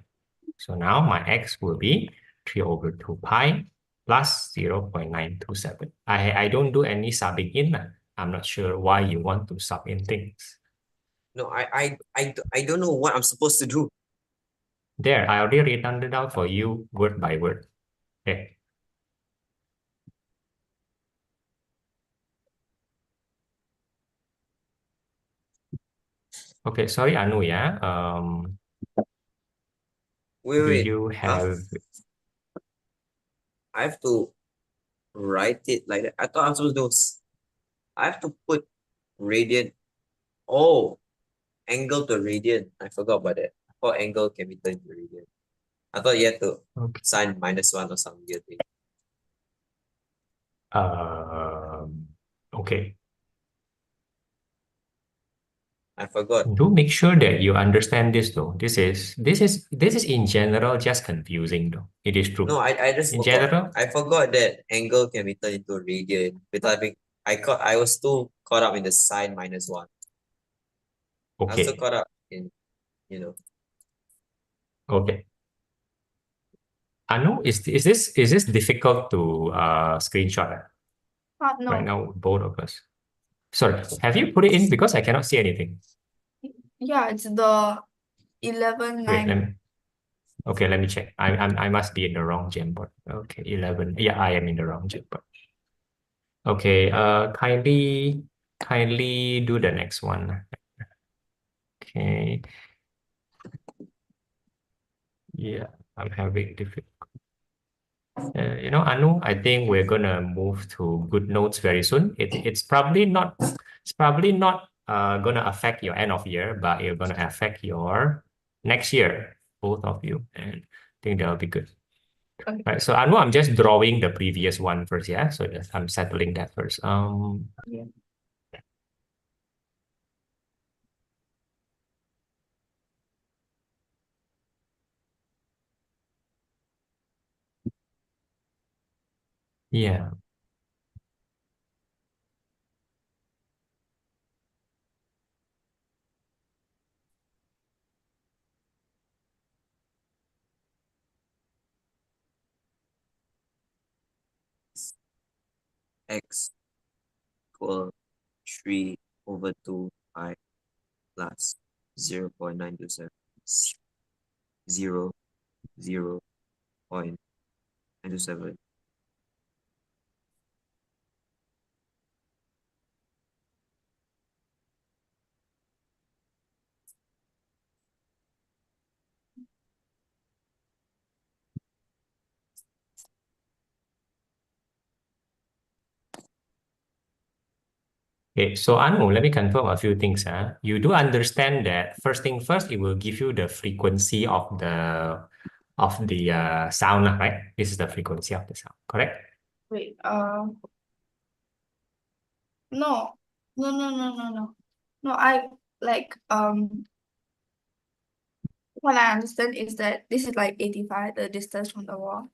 [SPEAKER 1] So now my x will be 3 over 2 pi plus 0.927. I don't do any subbing in. I'm not sure why you want to sub in things.
[SPEAKER 3] no, I don't know what I'm supposed to do.
[SPEAKER 1] There, I already written it out for you word by word. Okay. Okay, sorry, Anu, yeah. Do
[SPEAKER 3] Wait.
[SPEAKER 1] you have...
[SPEAKER 3] I have to write it like that. I thought I was supposed to do I have to put radian. Oh, angle to radian. I forgot about that. I thought angle can be turned to radian. I thought you had to
[SPEAKER 1] Okay.
[SPEAKER 3] sine minus 1 or some weird thing.
[SPEAKER 1] Okay.
[SPEAKER 3] I forgot.
[SPEAKER 1] Do make sure that you understand this though. This is in general just confusing though. It is true.
[SPEAKER 3] No, I just
[SPEAKER 1] In
[SPEAKER 3] forgot.
[SPEAKER 1] general,
[SPEAKER 3] I forgot that angle can be turned into radian. Because I was too caught up in the sine minus 1. I was too
[SPEAKER 1] okay.
[SPEAKER 3] caught up in, you know.
[SPEAKER 1] Okay. Anu, is this difficult to screenshot right
[SPEAKER 2] No.
[SPEAKER 1] now, both of us? Sorry, have you put it in because I cannot see anything?
[SPEAKER 2] Yeah, it's the 11
[SPEAKER 1] Wait,
[SPEAKER 2] 9.
[SPEAKER 1] let me check. I must be in the wrong Jamboard. Okay, 11. Yeah, I am in the wrong Jamboard. Okay, kindly do the next one. Okay. Yeah, I'm having difficult. Anu, I think we're gonna move to good notes very soon. It's probably not gonna affect your end of year, but it's gonna affect your next year, both of you. And I think that'll be good.
[SPEAKER 2] Okay.
[SPEAKER 1] Right. So Anu, I'm just drawing the previous one first, yeah. So I'm settling that first.
[SPEAKER 2] Yeah.
[SPEAKER 1] Yeah.
[SPEAKER 3] X equal 3 over 2 pi plus 0.927. 0.927.
[SPEAKER 1] Okay, so Anu, let me confirm a few things. You do understand that first thing first, it will give you the frequency of the sound, right? This is the frequency of the sound, correct?
[SPEAKER 2] Wait, no. No, I like what I understand is that this is like 85, the distance from the wall.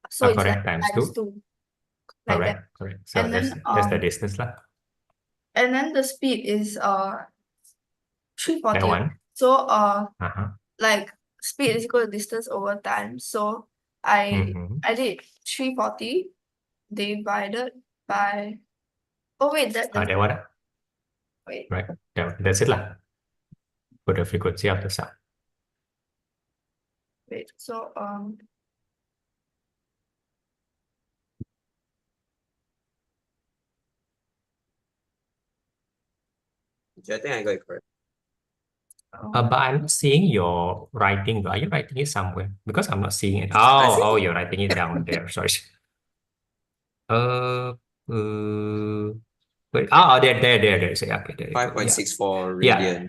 [SPEAKER 2] So it's like
[SPEAKER 1] Correct, times
[SPEAKER 2] times
[SPEAKER 1] 2.
[SPEAKER 2] 2, like that.
[SPEAKER 1] Correct. So
[SPEAKER 2] And
[SPEAKER 1] that's the distance lah.
[SPEAKER 2] and then the speed is
[SPEAKER 1] That
[SPEAKER 2] 340.
[SPEAKER 1] one.
[SPEAKER 2] So
[SPEAKER 1] Uh-huh.
[SPEAKER 2] speed is equal to distance over time. So I did 340 divided by that
[SPEAKER 1] That one.
[SPEAKER 2] wait.
[SPEAKER 1] Right. That's it lah. For the frequency of the sound.
[SPEAKER 2] Wait, so
[SPEAKER 3] I think I got it correct.
[SPEAKER 1] But I'm not seeing your writing. Are you writing it somewhere? Because I'm not seeing it.
[SPEAKER 3] I see.
[SPEAKER 1] Oh, you're writing it down there. Sorry. Uh, wait. There. So, okay, there you go.
[SPEAKER 3] 5.64
[SPEAKER 1] Yeah.
[SPEAKER 3] radian.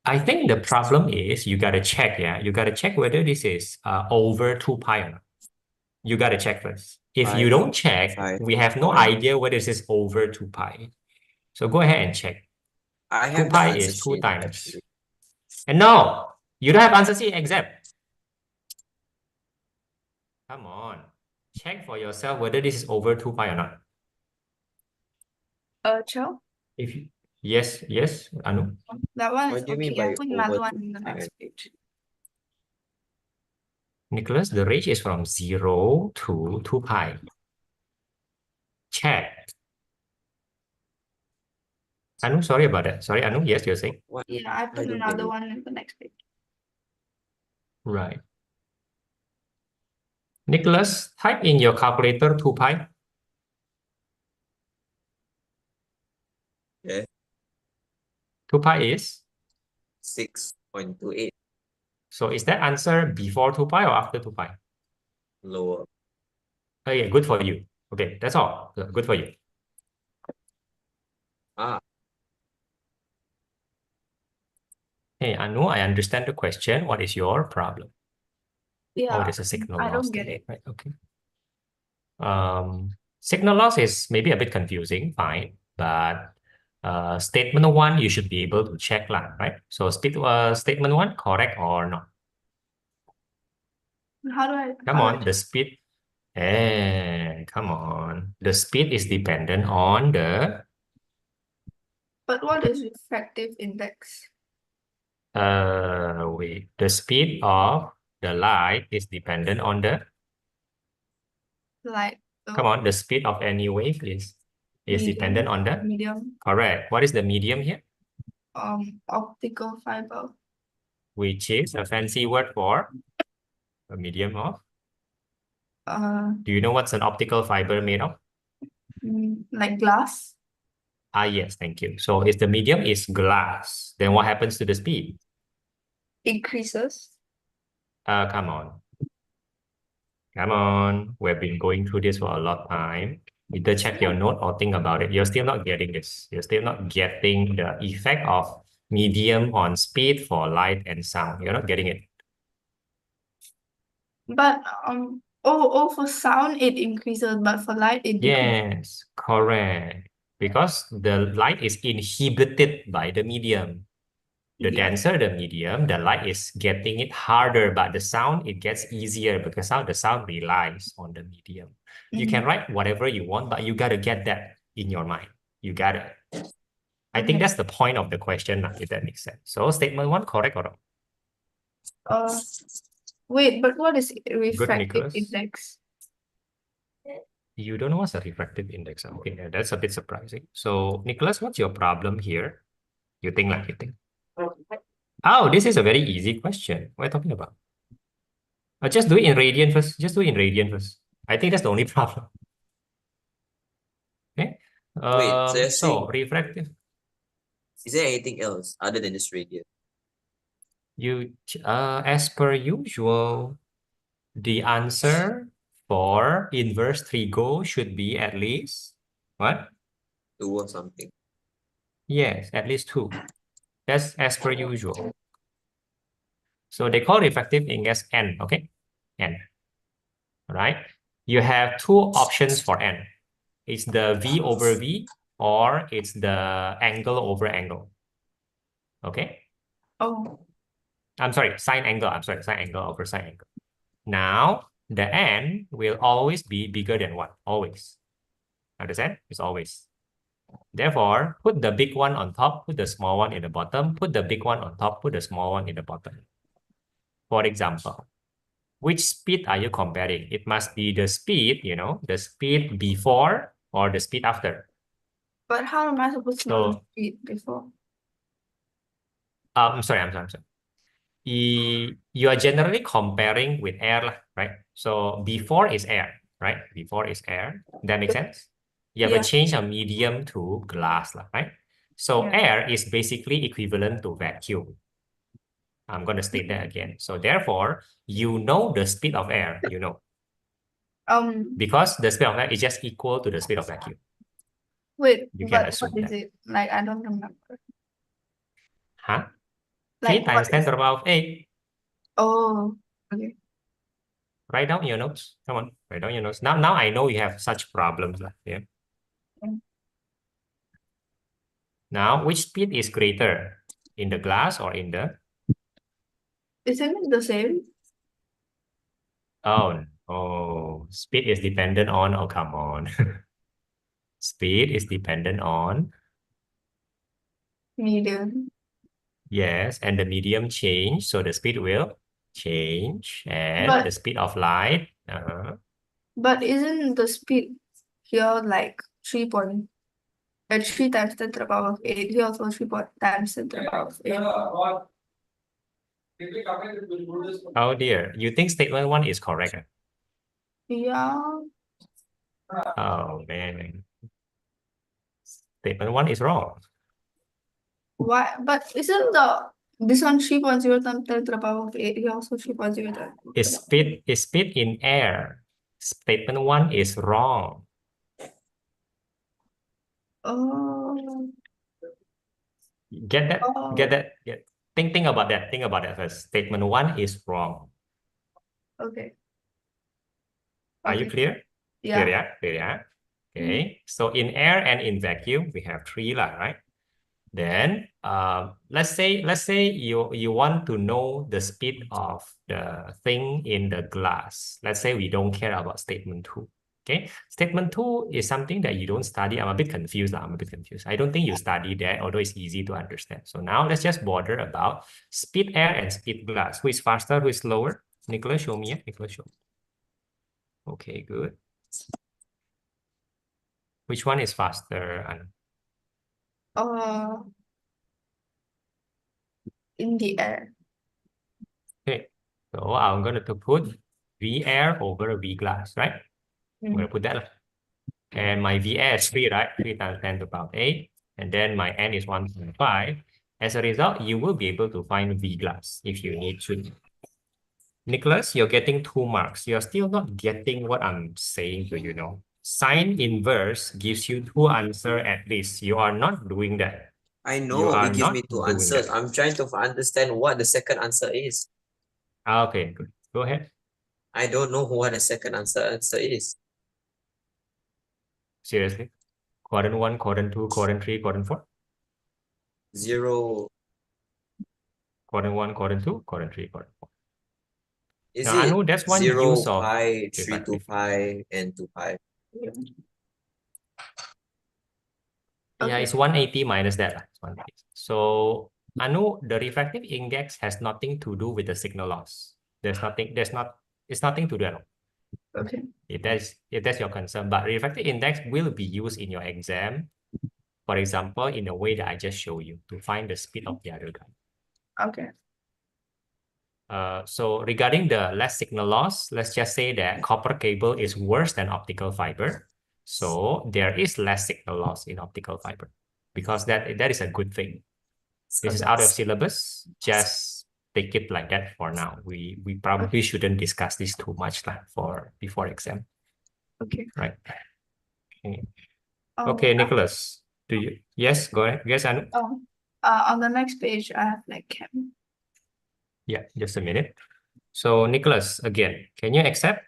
[SPEAKER 1] I think the problem is you gotta check. Yeah, you gotta check whether this is over 2 pi or not. You gotta check first. If you don't check, we have no idea whether this is over 2 pi. So go ahead and check.
[SPEAKER 3] I
[SPEAKER 1] 2
[SPEAKER 3] have the
[SPEAKER 1] pi
[SPEAKER 3] answer
[SPEAKER 1] is 2
[SPEAKER 3] sheet,
[SPEAKER 1] times.
[SPEAKER 3] actually.
[SPEAKER 1] And no, you don't have answer sheet exam. Come on. Check for yourself whether this is over 2 pi or not.
[SPEAKER 2] Chow?
[SPEAKER 1] If you, yes, Anu.
[SPEAKER 2] That one is
[SPEAKER 3] What do you
[SPEAKER 2] okay.
[SPEAKER 3] mean by
[SPEAKER 2] I put another
[SPEAKER 3] over
[SPEAKER 2] one in the next page.
[SPEAKER 1] Nicholas, the range is from 0 to 2 pi. Check. Anu, sorry about that. Sorry, Anu. Yes, you're saying?
[SPEAKER 3] What?
[SPEAKER 2] Yeah, I put another one in the next page.
[SPEAKER 1] Right. Nicholas, type in your calculator 2 pi.
[SPEAKER 3] Yeah.
[SPEAKER 1] 2 pi is?
[SPEAKER 3] 6.28.
[SPEAKER 1] So is that answer before 2 pi or after 2 pi?
[SPEAKER 3] Lower.
[SPEAKER 1] Oh, yeah, good for you. Okay, that's all. Good for you. Hey, Anu, I understand the question. What is your problem?
[SPEAKER 2] Yeah,
[SPEAKER 1] Oh, there's a signal
[SPEAKER 2] I
[SPEAKER 1] loss
[SPEAKER 2] don't get
[SPEAKER 1] there.
[SPEAKER 2] it.
[SPEAKER 1] Right, okay. Signal loss is maybe a bit confusing, fine, but statement 1, you should be able to check lah, right? So statement 1, correct or not?
[SPEAKER 2] How do I?
[SPEAKER 1] Come on, the speed. Come on. The speed is dependent on the.
[SPEAKER 2] But what is refractive index?
[SPEAKER 1] Wait. The speed of the light is dependent on the.
[SPEAKER 2] Like.
[SPEAKER 1] Come on, the speed of any wave is dependent on the.
[SPEAKER 2] Medium.
[SPEAKER 1] Correct. What is the medium here?
[SPEAKER 2] Optical fiber.
[SPEAKER 1] Which is a fancy word for a medium of. Do you know what's an optical fiber made of?
[SPEAKER 2] Like glass.
[SPEAKER 1] Yes, thank you. So if the medium is glass, then what happens to the speed?
[SPEAKER 2] Increases.
[SPEAKER 1] Come on. Come on. We've been going through this for a lot of time. Either check your note or think about it. You're still not getting this. You're still not getting the effect of medium on speed for light and sound. You're not getting it.
[SPEAKER 2] But for sound it increases, but for light it decreases.
[SPEAKER 1] Yes, correct. Because the light is inhibited by the medium. The denser the medium, the light is getting it harder, but the sound, it gets easier because now the sound relies on the medium. You can write whatever you want, but you got to get that in your mind. You got it. I think that's the point of the question, if that makes sense. So statement 1, correct or not?
[SPEAKER 2] Wait, but what is refractive
[SPEAKER 1] Nicholas.
[SPEAKER 2] index?
[SPEAKER 1] You don't know what's a refractive index. Okay, yeah, that's a bit surprising. So Nicholas, what's your problem here? You think. Oh, this is a very easy question. What are you talking about? Just do it in radian first. I think that's the only problem. Okay.
[SPEAKER 3] Wait,
[SPEAKER 1] so refractive.
[SPEAKER 3] Is there anything else other than this radian?
[SPEAKER 1] As per usual, the answer for inverse trigo should be at least what?
[SPEAKER 3] 2 or something.
[SPEAKER 1] Yes, at least two. That's as per usual. So they call refractive index N, okay? N, right? You have two options for N. It's the V over V or it's the angle over angle, okay?
[SPEAKER 2] Oh.
[SPEAKER 1] I'm sorry, sine angle. I'm sorry, sine angle over sine angle. Now, the N will always be bigger than 1, always. Understand? It's always. Therefore, put the big one on top, put the small one in the bottom, put the big one on top, put the small one in the bottom. For example, which speed are you comparing? It must be the speed, the speed before or the speed after.
[SPEAKER 2] But how am I supposed to know the
[SPEAKER 1] So,
[SPEAKER 2] speed before?
[SPEAKER 1] I'm sorry. You are generally comparing with air, right? So before is air, right? Before is air. That makes sense? You have a
[SPEAKER 2] Yeah.
[SPEAKER 1] change of medium to glass, right? So
[SPEAKER 2] Yeah.
[SPEAKER 1] air is basically equivalent to vacuum. I'm going to state that again. So therefore, you know the speed of air, because the speed of air is just equal to the speed of vacuum.
[SPEAKER 2] Wait,
[SPEAKER 1] You can
[SPEAKER 2] but what
[SPEAKER 1] assume
[SPEAKER 2] is
[SPEAKER 1] that.
[SPEAKER 2] it? Like, I don't remember.
[SPEAKER 1] Huh? 3
[SPEAKER 2] Like,
[SPEAKER 1] times
[SPEAKER 2] what
[SPEAKER 1] 10
[SPEAKER 2] is
[SPEAKER 1] to the power of 8.
[SPEAKER 2] Oh, okay.
[SPEAKER 1] Write down your notes. Come on, write down your notes. Now I know you have such problems. Yeah.
[SPEAKER 2] Mm.
[SPEAKER 1] Now, which speed is greater? In the glass or in the...
[SPEAKER 2] Isn't it the same?
[SPEAKER 1] Oh, speed is dependent on... Oh, come on. Speed is dependent on...
[SPEAKER 2] Medium.
[SPEAKER 1] Yes, and the medium change, so the speed will change. And the
[SPEAKER 2] But
[SPEAKER 1] speed of light...
[SPEAKER 2] but isn't the speed here like 3 times 10 to the power of 8? Here also 3 times 10 to the power of 8.
[SPEAKER 1] Oh dear, you think statement 1 is correct?
[SPEAKER 2] Yeah.
[SPEAKER 1] Oh man. Statement 1 is wrong.
[SPEAKER 2] Why? But isn't this one 3.0 times 10 to the power of 8? Here also 3.0 times.
[SPEAKER 1] Is speed in air. Statement 1 is wrong.
[SPEAKER 2] Oh.
[SPEAKER 1] Get that?
[SPEAKER 2] Oh.
[SPEAKER 1] Get that? Think about that. Think about that first. Statement 1 is wrong.
[SPEAKER 2] Okay.
[SPEAKER 1] Are you
[SPEAKER 2] Okay.
[SPEAKER 1] clear?
[SPEAKER 2] Yeah.
[SPEAKER 1] Clear, yeah? Okay. So in air and in vacuum, we have 3 lah, right? Then let's say you want to know the speed of the thing in the glass. Let's say we don't care about statement 2. Okay, statement 2 is something that you don't study. I'm a bit confused. I don't think you study that, although it's easy to understand. So now let's just bother about speed air and speed glass. Who is faster, who is slower? Nicholas, show me. Nicholas, show me. Okay, good. Which one is faster?
[SPEAKER 2] In the air.
[SPEAKER 1] Okay, so I'm going to put V air over V glass, right? I'm going to put that. And my V air is 3, right? 3 times 10 to the power 8. And then my N is 1.5. As a result, you will be able to find V glass if you need to. Nicholas, you're getting 2 marks. You're still not getting what I'm saying to you, Sine inverse gives you 2 answers at least. You are not doing that.
[SPEAKER 3] I
[SPEAKER 1] You
[SPEAKER 3] know
[SPEAKER 1] are
[SPEAKER 3] it gives me
[SPEAKER 1] not
[SPEAKER 3] 2
[SPEAKER 1] doing
[SPEAKER 3] answers.
[SPEAKER 1] that.
[SPEAKER 3] I'm trying to understand what the second answer is.
[SPEAKER 1] Okay, good. Go ahead.
[SPEAKER 3] I don't know what the second answer is.
[SPEAKER 1] Seriously? Quadrant 1, quadrant 2, quadrant 3, quadrant 4?
[SPEAKER 3] 0.
[SPEAKER 1] Quadrant 1, quadrant 2, quadrant 3, quadrant 4.
[SPEAKER 3] Is
[SPEAKER 1] Now,
[SPEAKER 3] it
[SPEAKER 1] Anu, that's one
[SPEAKER 3] 0,
[SPEAKER 1] use of...
[SPEAKER 3] pi,
[SPEAKER 1] Okay,
[SPEAKER 3] 3
[SPEAKER 1] fine.
[SPEAKER 3] to pi, and 2 pi?
[SPEAKER 1] Yeah,
[SPEAKER 2] Okay.
[SPEAKER 1] it's 180 minus that. It's 180. So, Anu, the refractive index has nothing to do with the signal loss. It's nothing to do at all.
[SPEAKER 2] Okay.
[SPEAKER 1] If that's your concern. But refractive index will be used in your exam, for example, in the way that I just showed you, to find the speed of the other guy.
[SPEAKER 2] Okay.
[SPEAKER 1] So regarding the less signal loss, let's just say that copper cable is worse than optical fiber. So there is less signal loss in optical fiber because that is a good thing. This is out of syllabus. Just take it like that for now. We probably shouldn't discuss this too much before exam.
[SPEAKER 2] Okay.
[SPEAKER 1] Right. Okay, Nicholas. Do you? Yes, go ahead. Yes, Anu.
[SPEAKER 2] On the next page, I have like chem.
[SPEAKER 1] Yeah, just a minute. So Nicholas, again, can you accept?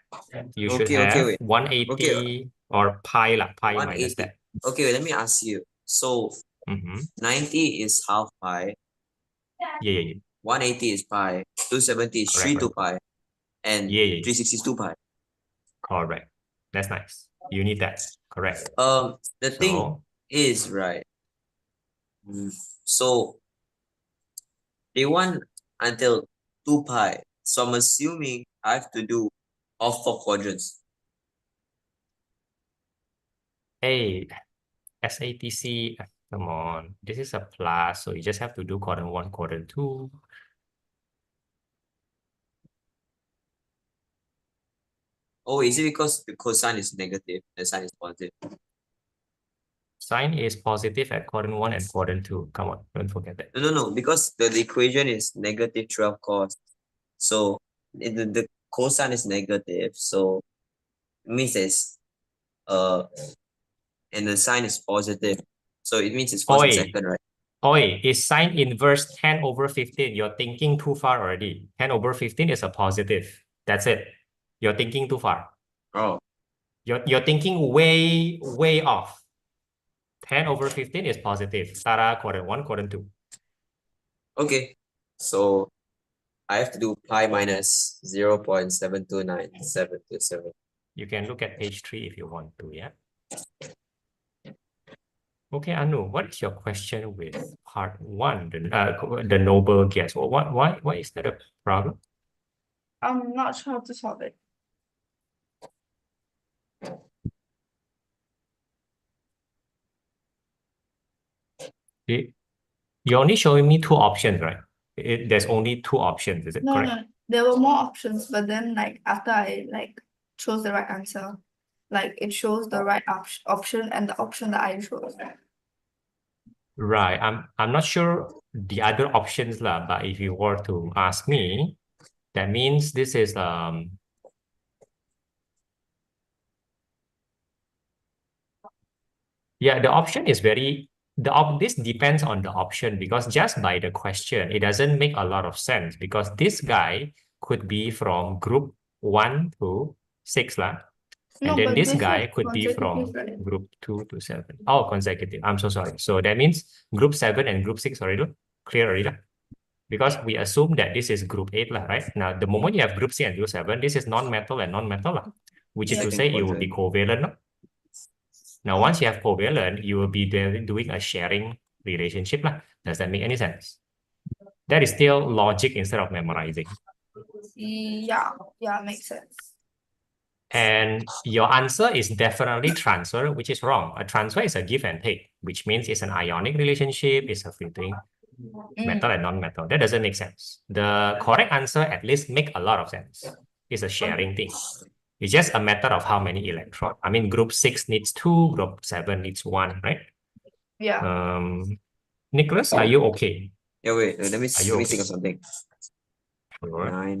[SPEAKER 1] You should
[SPEAKER 3] Okay,
[SPEAKER 1] have
[SPEAKER 3] wait.
[SPEAKER 1] 180
[SPEAKER 3] Okay.
[SPEAKER 1] or pi lah, pi minus
[SPEAKER 3] 180.
[SPEAKER 1] that.
[SPEAKER 3] Okay, let me ask you. So 90 is half pi,
[SPEAKER 1] Yeah.
[SPEAKER 3] 180 is pi, 270 is 3 to pi, and
[SPEAKER 1] Yeah.
[SPEAKER 3] 360 is 2 pi.
[SPEAKER 1] Correct. That's nice. You need that. Correct.
[SPEAKER 3] The thing is, right, so they want until 2 pi. So I'm assuming I have to do all 4 quadrants.
[SPEAKER 1] Hey, SATC, come on. This is a plus, so you just have to do quadrant 1, quadrant 2.
[SPEAKER 3] Oh, is it because the cosine is negative and sine is positive?
[SPEAKER 1] Sine is positive at quadrant 1 and quadrant 2. Come on, don't forget that.
[SPEAKER 3] No, because the equation is negative 12 cos. So the cosine is negative, so it means it's and the sine is positive. So it means it's first and second, right?
[SPEAKER 1] Oi, is sine inverse 10 over 15? You're thinking too far already. 10 over 15 is a positive. That's it. You're thinking too far.
[SPEAKER 3] Oh.
[SPEAKER 1] You're thinking way off. 10 over 15 is positive. Tara, quadrant 1, quadrant 2.
[SPEAKER 3] Okay. So I have to do pi minus 0.729727.
[SPEAKER 1] You can look at page 3 if you want to, yeah? Okay, Anu, what is your question with part 1, the noble guess? Well, why is that a problem?
[SPEAKER 2] I'm not sure how to solve it.
[SPEAKER 1] You're only showing me 2 options, right? There's only 2 options, is it correct?
[SPEAKER 2] No, there were more options, but then like after I like chose the right answer, like it shows the right option and the option that I chose.
[SPEAKER 1] Right. I'm not sure the other options lah, but if you were to ask me, that means this is yeah, the option is this depends on the option, because just by the question, it doesn't make a lot of sense, because this guy could be from group 1 to 6 lah. And then this guy could be from group 2 to 7. Oh, consecutive. I'm so sorry. So that means group 7 and group 6 already clear already lah. Because we assume that this is group 8 lah, right? Now, the moment you have group 6 and group 7, this is non-metal and non-metal lah, which is to say it will be covalent. No? Now, once you have covalent, you will be doing a sharing relationship lah. Does that make any sense? That is still logic instead of memorizing.
[SPEAKER 2] Yeah, makes sense.
[SPEAKER 1] And your answer is definitely transfer, which is wrong. A transfer is a give and take, which means it's an ionic relationship, it's a between metal and non-metal. That doesn't make sense. The correct answer at least make a lot of sense. It's a sharing thing. It's just a matter of how many electrons. I mean, group 6 needs 2, group 7 needs 1, right?
[SPEAKER 2] Yeah.
[SPEAKER 1] Nicholas, are you okay?
[SPEAKER 3] Yeah, wait, let me think of something.
[SPEAKER 1] Sure.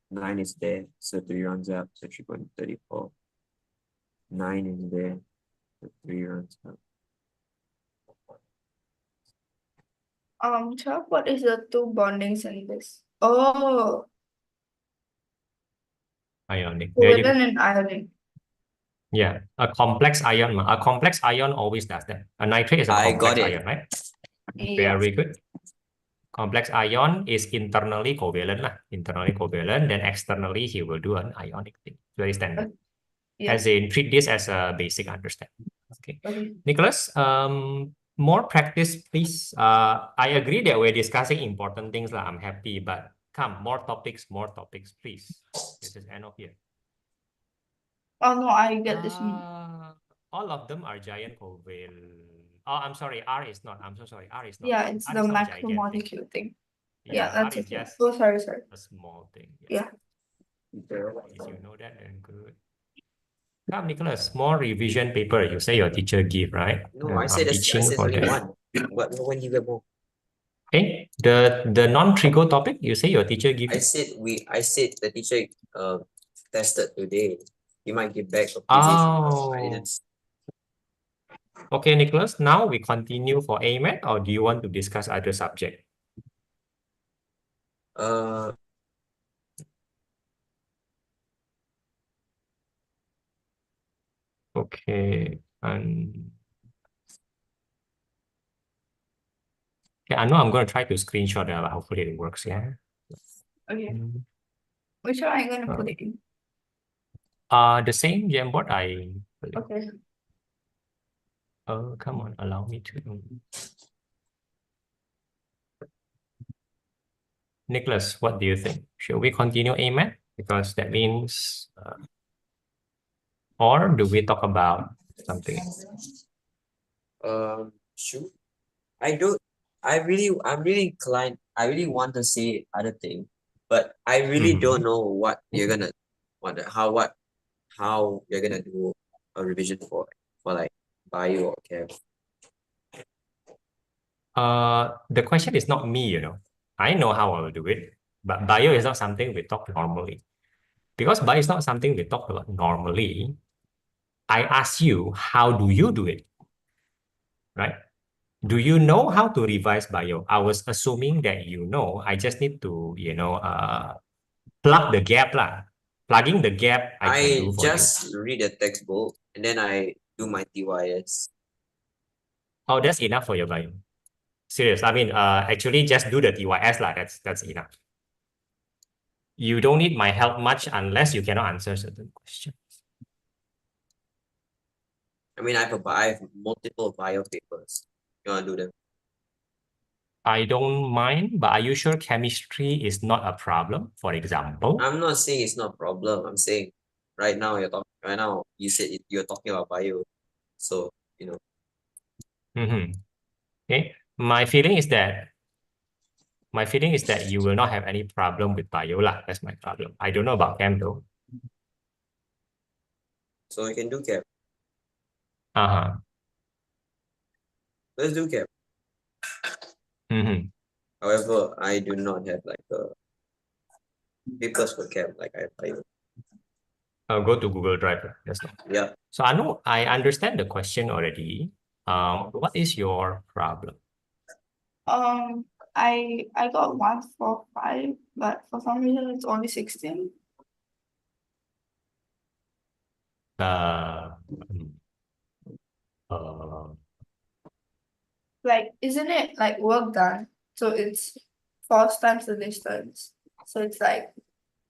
[SPEAKER 3] 9 is there, so 3 runs up, so 3.34. 9 is there, so 3 runs up.
[SPEAKER 2] Chuck, what is the 2 bondings in this? Oh.
[SPEAKER 1] Ionic.
[SPEAKER 2] Covalent and ionic.
[SPEAKER 1] Yeah, a complex ion. A complex ion always does that. A nitrate is a complex ion, right?
[SPEAKER 2] Yes.
[SPEAKER 1] Very good. Complex ion is internally covalent lah. Internally covalent, then externally he will do an ionic thing. Very standard. As in, treat this as a basic understanding. Okay. Nicholas, more practice, please. I agree that we're discussing important things lah. I'm happy, but come, more topics, please. This is end of here.
[SPEAKER 2] Oh no, I get this one.
[SPEAKER 1] All of them are giant covalent. Oh, I'm sorry, R is not. I'm so sorry, R is not.
[SPEAKER 2] Yeah, it's the macromolecule thing. Yeah, that's
[SPEAKER 1] R is
[SPEAKER 2] okay.
[SPEAKER 1] just
[SPEAKER 2] sorry.
[SPEAKER 1] a small thing.
[SPEAKER 2] Yeah.
[SPEAKER 1] If you know that, then good. Come, Nicholas, more revision paper. You say your teacher give, right?
[SPEAKER 3] No, I said only one. When you get more?
[SPEAKER 1] Okay, the non-trigo topic, you say your teacher give.
[SPEAKER 3] I said the teacher tested today. He might give back a previous.
[SPEAKER 1] Oh. Okay, Nicholas, now we continue for AMAT, or do you want to discuss other subject?
[SPEAKER 3] Uh,
[SPEAKER 1] Okay, and okay, I know I'm going to try to screenshot it, but hopefully it works, yeah?
[SPEAKER 2] Okay.
[SPEAKER 1] Mm.
[SPEAKER 2] Which one are you gonna put it in?
[SPEAKER 1] The same Jamboard I believe.
[SPEAKER 2] Okay.
[SPEAKER 1] Oh, come on, allow me to. Nicholas, what do you think? Should we continue AMAT? Because that means, or do we talk about something else?
[SPEAKER 3] shoot. I'm really inclined. I really want to say other thing, but I really don't know what you're gonna, how you're gonna do a revision for like bio or chem.
[SPEAKER 1] The question is not me, you know. I know how I will do it, but bio is not something we talk normally. Because bio is not something we talk about normally, I ask you, how do you do it? Right? Do you know how to revise bio? I was assuming that you know. I just need to, plug the gap lah. Plugging the gap I can do
[SPEAKER 3] I
[SPEAKER 1] for you.
[SPEAKER 3] just read the textbook and then I do my TYS.
[SPEAKER 1] Oh, that's enough for your bio. Serious. I mean, actually just do the TYS lah. That's enough. You don't need my help much unless you cannot answer certain questions.
[SPEAKER 3] I mean, I have multiple bio papers. You wanna do them?
[SPEAKER 1] I don't mind, but are you sure chemistry is not a problem? For example,
[SPEAKER 3] I'm not saying it's not a problem. I'm saying right now you said you're talking about bio, so you know.
[SPEAKER 1] Okay. My feeling is that you will not have any problem with bio lah. That's my problem. I don't know about chem though.
[SPEAKER 3] So you can do chem.
[SPEAKER 1] Uh-huh.
[SPEAKER 3] Let's do chem. However, I do not have like a papers for chem like I have bio.
[SPEAKER 1] I'll go to Google Drive. That's all.
[SPEAKER 3] Yeah.
[SPEAKER 1] So Anu, I understand the question already. What is your problem?
[SPEAKER 2] I got 145, but for some reason it's only 16.
[SPEAKER 1] Uh, uh,
[SPEAKER 2] Like, isn't it like work done? So it's force times the distance. So it's like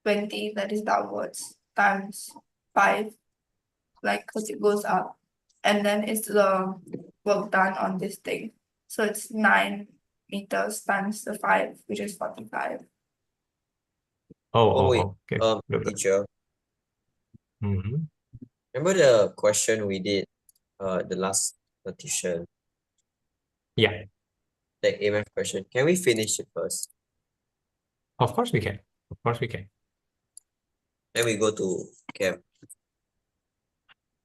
[SPEAKER 2] 20 that is downwards times 5, like because it goes up. And then it's the work done on this thing. So it's 9 meters times the 5, which is 45.
[SPEAKER 3] Oh wait,
[SPEAKER 1] okay. Good.
[SPEAKER 3] teacher. Remember the question we did the last tuition?
[SPEAKER 1] Yeah.
[SPEAKER 3] The AMF question. Can we finish it first?
[SPEAKER 1] Of course we can. Of course we can.
[SPEAKER 3] Then we go to chem.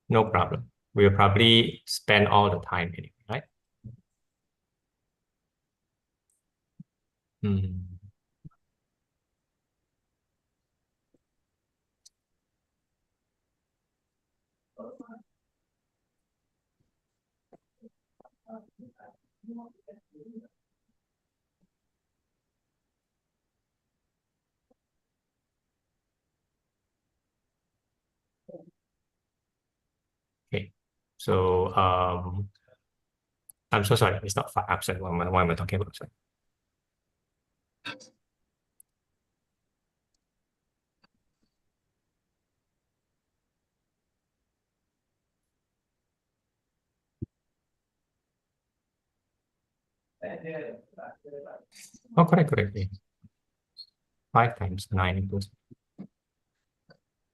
[SPEAKER 1] No problem. We'll probably spend all the time anyway, right? Okay. So I'm so sorry. It's not 5. I'm sorry. What am I talking about? Sorry. Oh, correct. 5 times 9 equals.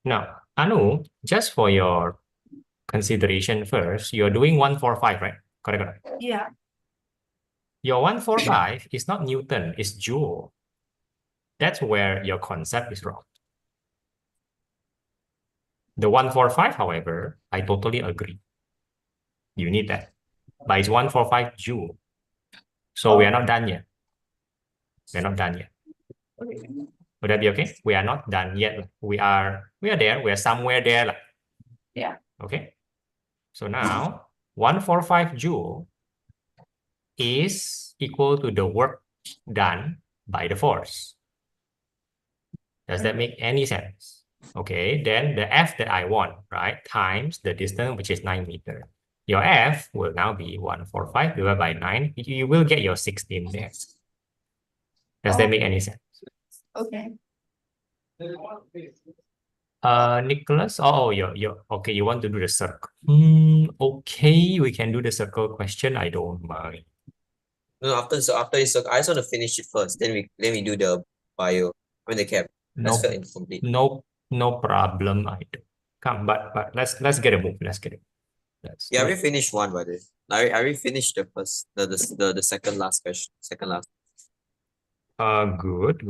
[SPEAKER 1] Now, Anu, just for your consideration first, you're doing 145, right? Correct.
[SPEAKER 2] Yeah.
[SPEAKER 1] Your 145 is not Newton, it's Joule. That's where your concept is wrong. The 145, however, I totally agree. You need that. But it's 145 Joule. So we are not done yet. We're not done yet. Would that be okay? We are not done yet. We are there. We are somewhere there.
[SPEAKER 2] Yeah.
[SPEAKER 1] Okay. So now 145 joule is equal to the work done by the force. Does that make any sense? Okay, then the F that I want, right, times the distance, which is 9 meters. Your F will now be 145 divided by 9. You will get your 16 there. Does that make any sense?
[SPEAKER 2] Okay.
[SPEAKER 1] Nicholas, you're okay. You want to do the circle? Okay, we can do the circle question. I don't mind.
[SPEAKER 3] No, after this, I just want to finish it first. Then we do the bio when the cap. That's
[SPEAKER 1] No,
[SPEAKER 3] felt incomplete.
[SPEAKER 1] no problem. I do. Come, but let's get a move. Let's get it. Let's
[SPEAKER 3] Yeah,
[SPEAKER 1] do
[SPEAKER 3] we
[SPEAKER 1] it.
[SPEAKER 3] finished one by the way. I already finished the first the second last question. Second last.
[SPEAKER 1] Good.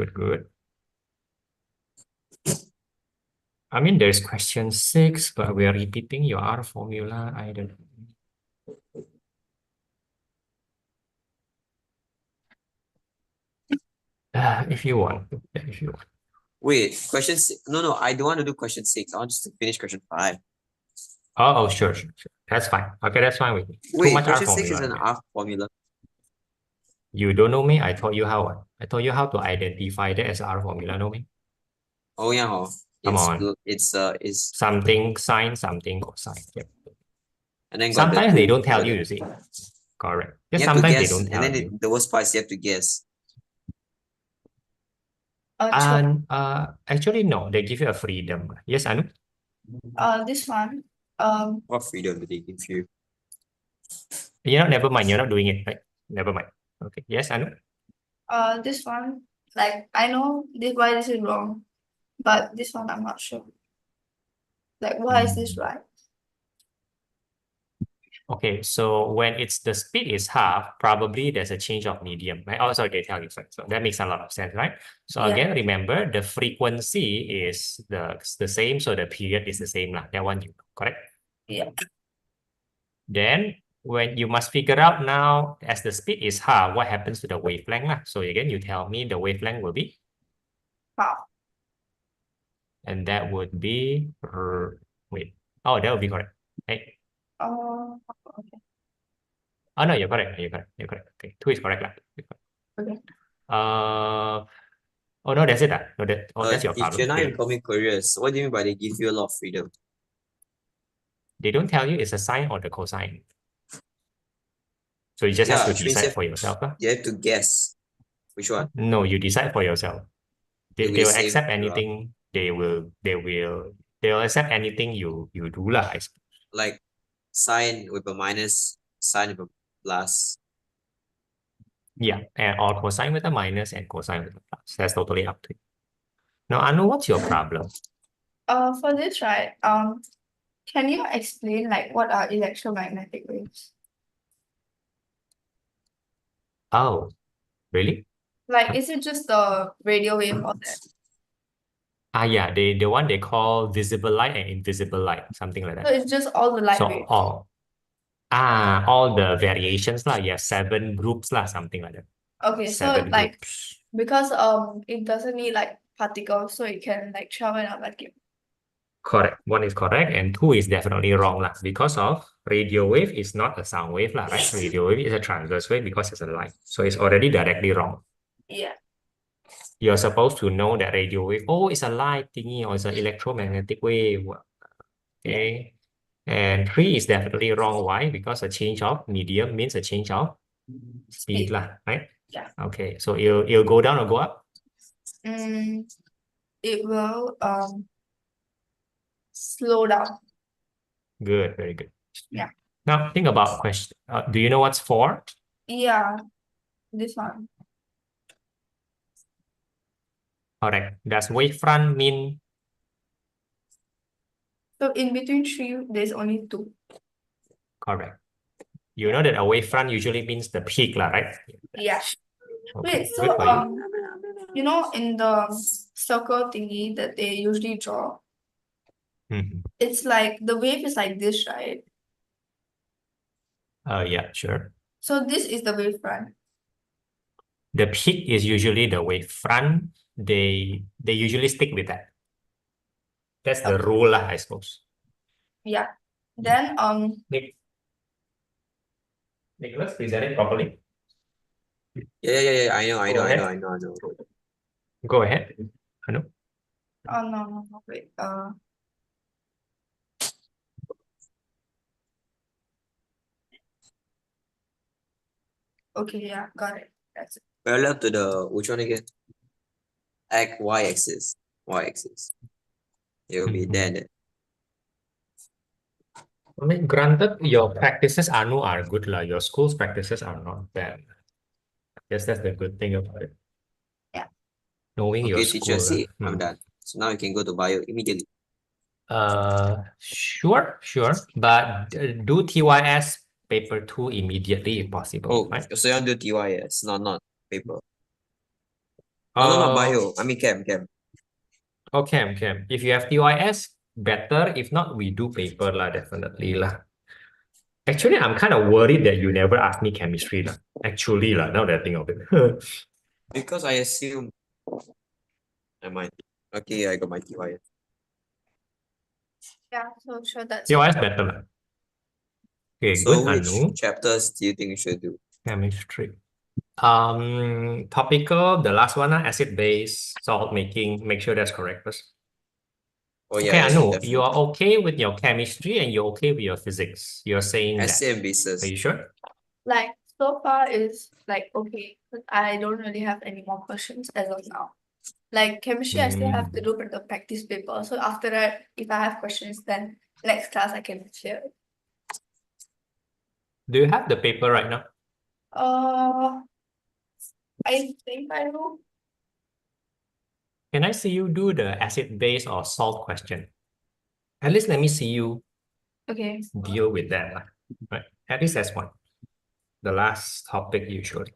[SPEAKER 1] I mean, there's question 6, but we are repeating your R formula. I don't. If you want, if you want.
[SPEAKER 3] Wait, question 6. No, I don't want to do question 6. I want just to finish question 5.
[SPEAKER 1] Oh, sure. That's fine. Okay, that's fine with me. Too
[SPEAKER 3] Wait,
[SPEAKER 1] much R
[SPEAKER 3] question 6 is
[SPEAKER 1] formula
[SPEAKER 3] an
[SPEAKER 1] again.
[SPEAKER 3] R formula.
[SPEAKER 1] You don't know me? I taught you how. I taught you how to identify that as R formula. Know me?
[SPEAKER 3] Oh yeah,
[SPEAKER 1] Come on.
[SPEAKER 3] it's
[SPEAKER 1] Something sine, something cosine. Yep.
[SPEAKER 3] and then got the
[SPEAKER 1] Sometimes they don't
[SPEAKER 3] you
[SPEAKER 1] tell
[SPEAKER 3] got
[SPEAKER 1] you.
[SPEAKER 3] the-
[SPEAKER 1] You see. Correct.
[SPEAKER 3] you
[SPEAKER 1] Yes,
[SPEAKER 3] have to
[SPEAKER 1] sometimes they
[SPEAKER 3] guess,
[SPEAKER 1] don't
[SPEAKER 3] and
[SPEAKER 1] tell
[SPEAKER 3] then
[SPEAKER 1] you.
[SPEAKER 3] the worst part is you have to guess.
[SPEAKER 2] Sure.
[SPEAKER 1] And actually no, they give you a freedom. Yes, Anu.
[SPEAKER 2] This one.
[SPEAKER 3] What freedom do they give you?
[SPEAKER 1] Never mind. You're not doing it, right? Never mind. Okay. Yes, Anu.
[SPEAKER 2] This one. Like I know why this is wrong, but this one I'm not sure. Like why is this right?
[SPEAKER 1] Okay, so when it's the speed is half, probably there's a change of medium, right? Oh, sorry, they tell you first. So that makes a lot of sense, right? So
[SPEAKER 2] Yeah.
[SPEAKER 1] again, remember the frequency is the same, so the period is the same lah. That one you know, correct?
[SPEAKER 2] Yeah.
[SPEAKER 1] Then when you must figure out now, as the speed is half, what happens to the wavelength lah? So again, you tell me the wavelength will be,
[SPEAKER 2] Wow.
[SPEAKER 1] and that would be wait. Oh, that would be correct. Hey.
[SPEAKER 2] Okay.
[SPEAKER 1] Oh no, you're correct. Okay, 2 is correct lah.
[SPEAKER 2] Okay.
[SPEAKER 1] Oh no, that's it. No, that's your
[SPEAKER 3] If
[SPEAKER 1] problem.
[SPEAKER 3] you're not in common careers, what do you mean by they give you a lot of freedom?
[SPEAKER 1] They don't tell you it's a sine or the cosine. So you just have to
[SPEAKER 3] which means
[SPEAKER 1] decide for yourself.
[SPEAKER 3] you have to guess which one.
[SPEAKER 1] No, you decide for yourself. They
[SPEAKER 3] It'll be
[SPEAKER 1] will
[SPEAKER 3] the same
[SPEAKER 1] accept
[SPEAKER 3] throughout.
[SPEAKER 1] anything. They'll accept anything you do lah.
[SPEAKER 3] Like sine with a minus, sine with a plus.
[SPEAKER 1] Yeah, or cosine with a minus and cosine with a plus. That's totally up to you. Now, Anu, what's your problem?
[SPEAKER 2] For this, right? Can you explain like what are electromagnetic waves?
[SPEAKER 1] Oh, really?
[SPEAKER 2] Like, is it just the radio wave or that?
[SPEAKER 1] Yeah, the one they call visible light and invisible light, something like
[SPEAKER 2] So
[SPEAKER 1] that.
[SPEAKER 2] it's just all the light
[SPEAKER 1] So
[SPEAKER 2] waves.
[SPEAKER 1] all the variations lah. Yeah, 7 groups lah, something like that.
[SPEAKER 2] Okay, so
[SPEAKER 1] 7
[SPEAKER 2] like
[SPEAKER 1] groups.
[SPEAKER 2] because it doesn't need like particles, so it can like travel in a vacuum.
[SPEAKER 1] Correct. 1 is correct, and 2 is definitely wrong lah. Because of radio wave is not a sound wave lah, right? Radio wave is a transverse wave because it's a light, so it's already directly wrong.
[SPEAKER 2] Yeah.
[SPEAKER 1] You're supposed to know that radio wave. Oh, it's a light thingy or it's an electromagnetic wave. Okay. And 3 is definitely wrong. Why? Because a change of medium means a change of speed
[SPEAKER 2] Speed.
[SPEAKER 1] lah, right?
[SPEAKER 2] Yeah.
[SPEAKER 1] Okay. So it'll go down or go up?
[SPEAKER 2] It will slow down.
[SPEAKER 1] Good. Very good.
[SPEAKER 2] Yeah.
[SPEAKER 1] Now think about question. Do you know what's 4?
[SPEAKER 2] Yeah. This one.
[SPEAKER 1] Correct. Does wavefront mean?
[SPEAKER 2] So in between 3, there's only 2.
[SPEAKER 1] Correct. You know that a wavefront usually means the peak lah, right?
[SPEAKER 2] Yeah.
[SPEAKER 1] Okay.
[SPEAKER 2] Wait,
[SPEAKER 1] Good
[SPEAKER 2] so
[SPEAKER 1] for you.
[SPEAKER 2] in the circle thingy that they usually draw,
[SPEAKER 1] Mhm.
[SPEAKER 2] it's like the wave is like this, right?
[SPEAKER 1] Yeah, sure.
[SPEAKER 2] So this is the wavefront.
[SPEAKER 1] The peak is usually the wavefront. They usually stick with that. That's the rule lah, I suppose.
[SPEAKER 2] Yeah. Then
[SPEAKER 1] Nick, Nicholas, present it properly.
[SPEAKER 3] Yeah. I
[SPEAKER 1] Go
[SPEAKER 3] know.
[SPEAKER 1] ahead. Go ahead. Anu.
[SPEAKER 2] Oh no, wait. Okay, yeah, got it. That's it.
[SPEAKER 3] Parallel to the which one again? Y-axis. It will be there.
[SPEAKER 1] I mean, granted, your practices, Anu, are good. Your school's practices are not bad. I guess that's the good thing about it.
[SPEAKER 2] Yeah.
[SPEAKER 1] Knowing your
[SPEAKER 3] Okay, teacher,
[SPEAKER 1] school.
[SPEAKER 3] see, I'm done. So now we can go to bio immediately.
[SPEAKER 1] Sure. But do TYS paper 2 immediately if possible.
[SPEAKER 3] Oh,
[SPEAKER 1] right?
[SPEAKER 3] so you want to do TYS, not paper. No, not bio. I mean chem.
[SPEAKER 1] Oh, chem. If you have TYS, better. If not, we do paper lah, definitely lah. Actually, I'm kind of worried that you never asked me chemistry lah. Actually lah, now that I think of it.
[SPEAKER 3] Because I assume I might. Okay, I got my TYS.
[SPEAKER 2] Yeah, so sure that's
[SPEAKER 1] TYS better lah. Okay,
[SPEAKER 3] So
[SPEAKER 1] good,
[SPEAKER 3] which
[SPEAKER 1] Anu.
[SPEAKER 3] chapters do you think we should do?
[SPEAKER 1] Chemistry. Topical, the last one, acid base, salt making. Make sure that's correct first.
[SPEAKER 3] Oh
[SPEAKER 1] Okay,
[SPEAKER 3] yeah,
[SPEAKER 1] Anu,
[SPEAKER 3] definitely.
[SPEAKER 1] you are okay with your chemistry and you're okay with your physics. You're saying that.
[SPEAKER 3] Acid and bases.
[SPEAKER 1] Are you sure?
[SPEAKER 2] like so far is like okay, but I don't really have any more questions as of now. Like chemistry, I still have to do the practice paper. So after that, if I have questions, then next class I can clear it.
[SPEAKER 1] Do you have the paper right now?
[SPEAKER 2] I think I do.
[SPEAKER 1] Can I see you do the acid base or salt question? At least let me see you
[SPEAKER 2] Okay.
[SPEAKER 1] deal with that. Right? At least that's one. The last topic usually.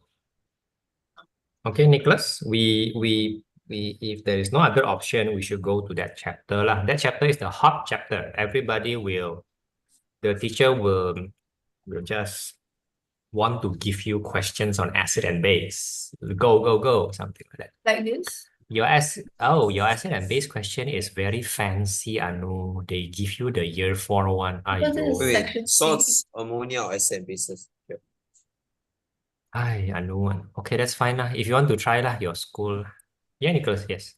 [SPEAKER 1] Okay, Nicholas, we if there is no other option, we should go to that chapter lah. That chapter is the hot chapter. The teacher will just want to give you questions on acid and base. Go, something like that.
[SPEAKER 2] Like this?
[SPEAKER 1] Your acid and base question is very fancy, Anu. They give you the year 4 one.
[SPEAKER 2] Because it's
[SPEAKER 1] Aiyo.
[SPEAKER 2] section
[SPEAKER 3] Salts, ammonia, or acid and bases. Yeah.
[SPEAKER 1] Ay, Anu. Okay, that's fine lah. If you want to try lah, your school. Yeah, Nicholas, yes.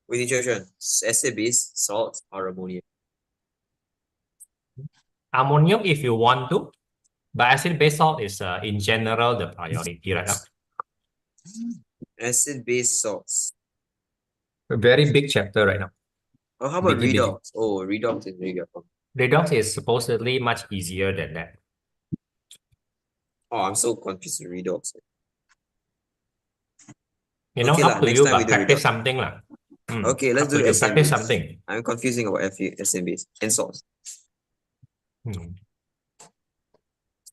[SPEAKER 3] With teacher, acid base, salt, or ammonia.
[SPEAKER 1] Ammonium if you want to, but acid base salt is in general the priority right now.
[SPEAKER 3] Acid base salts.
[SPEAKER 1] A very big chapter right now.
[SPEAKER 3] Oh, how about
[SPEAKER 1] Biggie.
[SPEAKER 3] redox? Oh, redox is really good.
[SPEAKER 1] Redox is supposedly much easier than that.
[SPEAKER 3] Oh, I'm so confused with redox.
[SPEAKER 1] You know,
[SPEAKER 3] Okay
[SPEAKER 1] up
[SPEAKER 3] lah,
[SPEAKER 1] to
[SPEAKER 3] next
[SPEAKER 1] you,
[SPEAKER 3] time we
[SPEAKER 1] but
[SPEAKER 3] do
[SPEAKER 1] practice
[SPEAKER 3] redox.
[SPEAKER 1] something lah.
[SPEAKER 3] Okay, let's
[SPEAKER 1] Up
[SPEAKER 3] do
[SPEAKER 1] to you.
[SPEAKER 3] acid
[SPEAKER 1] Practice
[SPEAKER 3] base.
[SPEAKER 1] something.
[SPEAKER 3] I'm confusing about acid base and salts.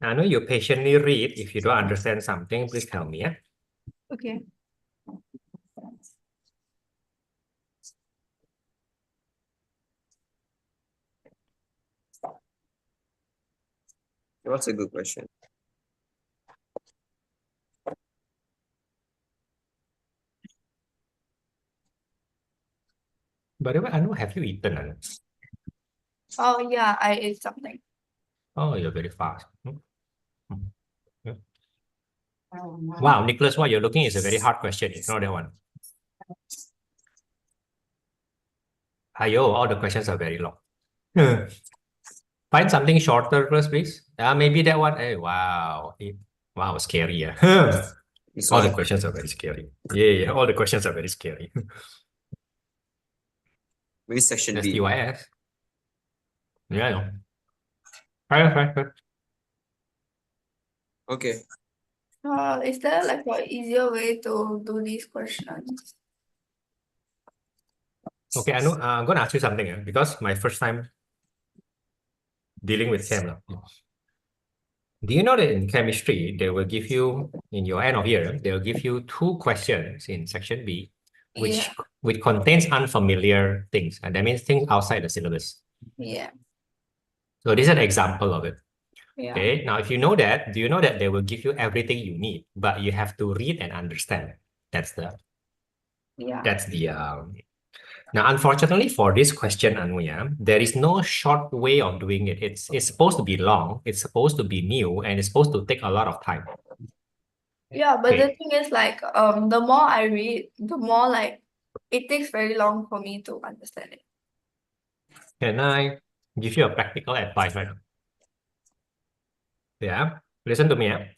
[SPEAKER 1] I know you patiently read. If you don't understand something, please tell me. Yeah.
[SPEAKER 2] Okay.
[SPEAKER 3] What's a good question?
[SPEAKER 1] By the way, Anu, have you eaten, Anu?
[SPEAKER 2] Oh yeah, I ate something.
[SPEAKER 1] Oh, you're very fast. Wow, Nicholas, what you're looking is a very hard question. Ignore that one. Ayo, all the questions are very long. Find something shorter first, please. Maybe that one. Hey, wow. Wow, scary. Yeah. All the questions are very scary. Yeah, all the questions are very scary.
[SPEAKER 3] Maybe section B.
[SPEAKER 1] STYS. Yeah, I know. Right.
[SPEAKER 3] Okay.
[SPEAKER 2] Is there like an easier way to do these questions?
[SPEAKER 1] Okay, Anu, I'm going to ask you something because my first time dealing with chem. Do you know that in chemistry, they will give you, in your end of year, they will give you 2 questions in section B, which contains unfamiliar things. And that means things outside the syllabus.
[SPEAKER 2] Yeah.
[SPEAKER 1] So this is an example of it.
[SPEAKER 2] Yeah.
[SPEAKER 1] Okay, now if you know that, do you know that they will give you everything you need, but you have to read and understand. That's the Now, unfortunately for this question, Anuya, there is no short way of doing it. It's supposed to be long, it's supposed to be new, and it's supposed to take a lot of time.
[SPEAKER 2] Yeah, but the
[SPEAKER 1] Okay.
[SPEAKER 2] thing is like the more I read, the more like it takes very long for me to understand it.
[SPEAKER 1] Can I give you a practical advice right now? Yeah, listen to me. Yeah.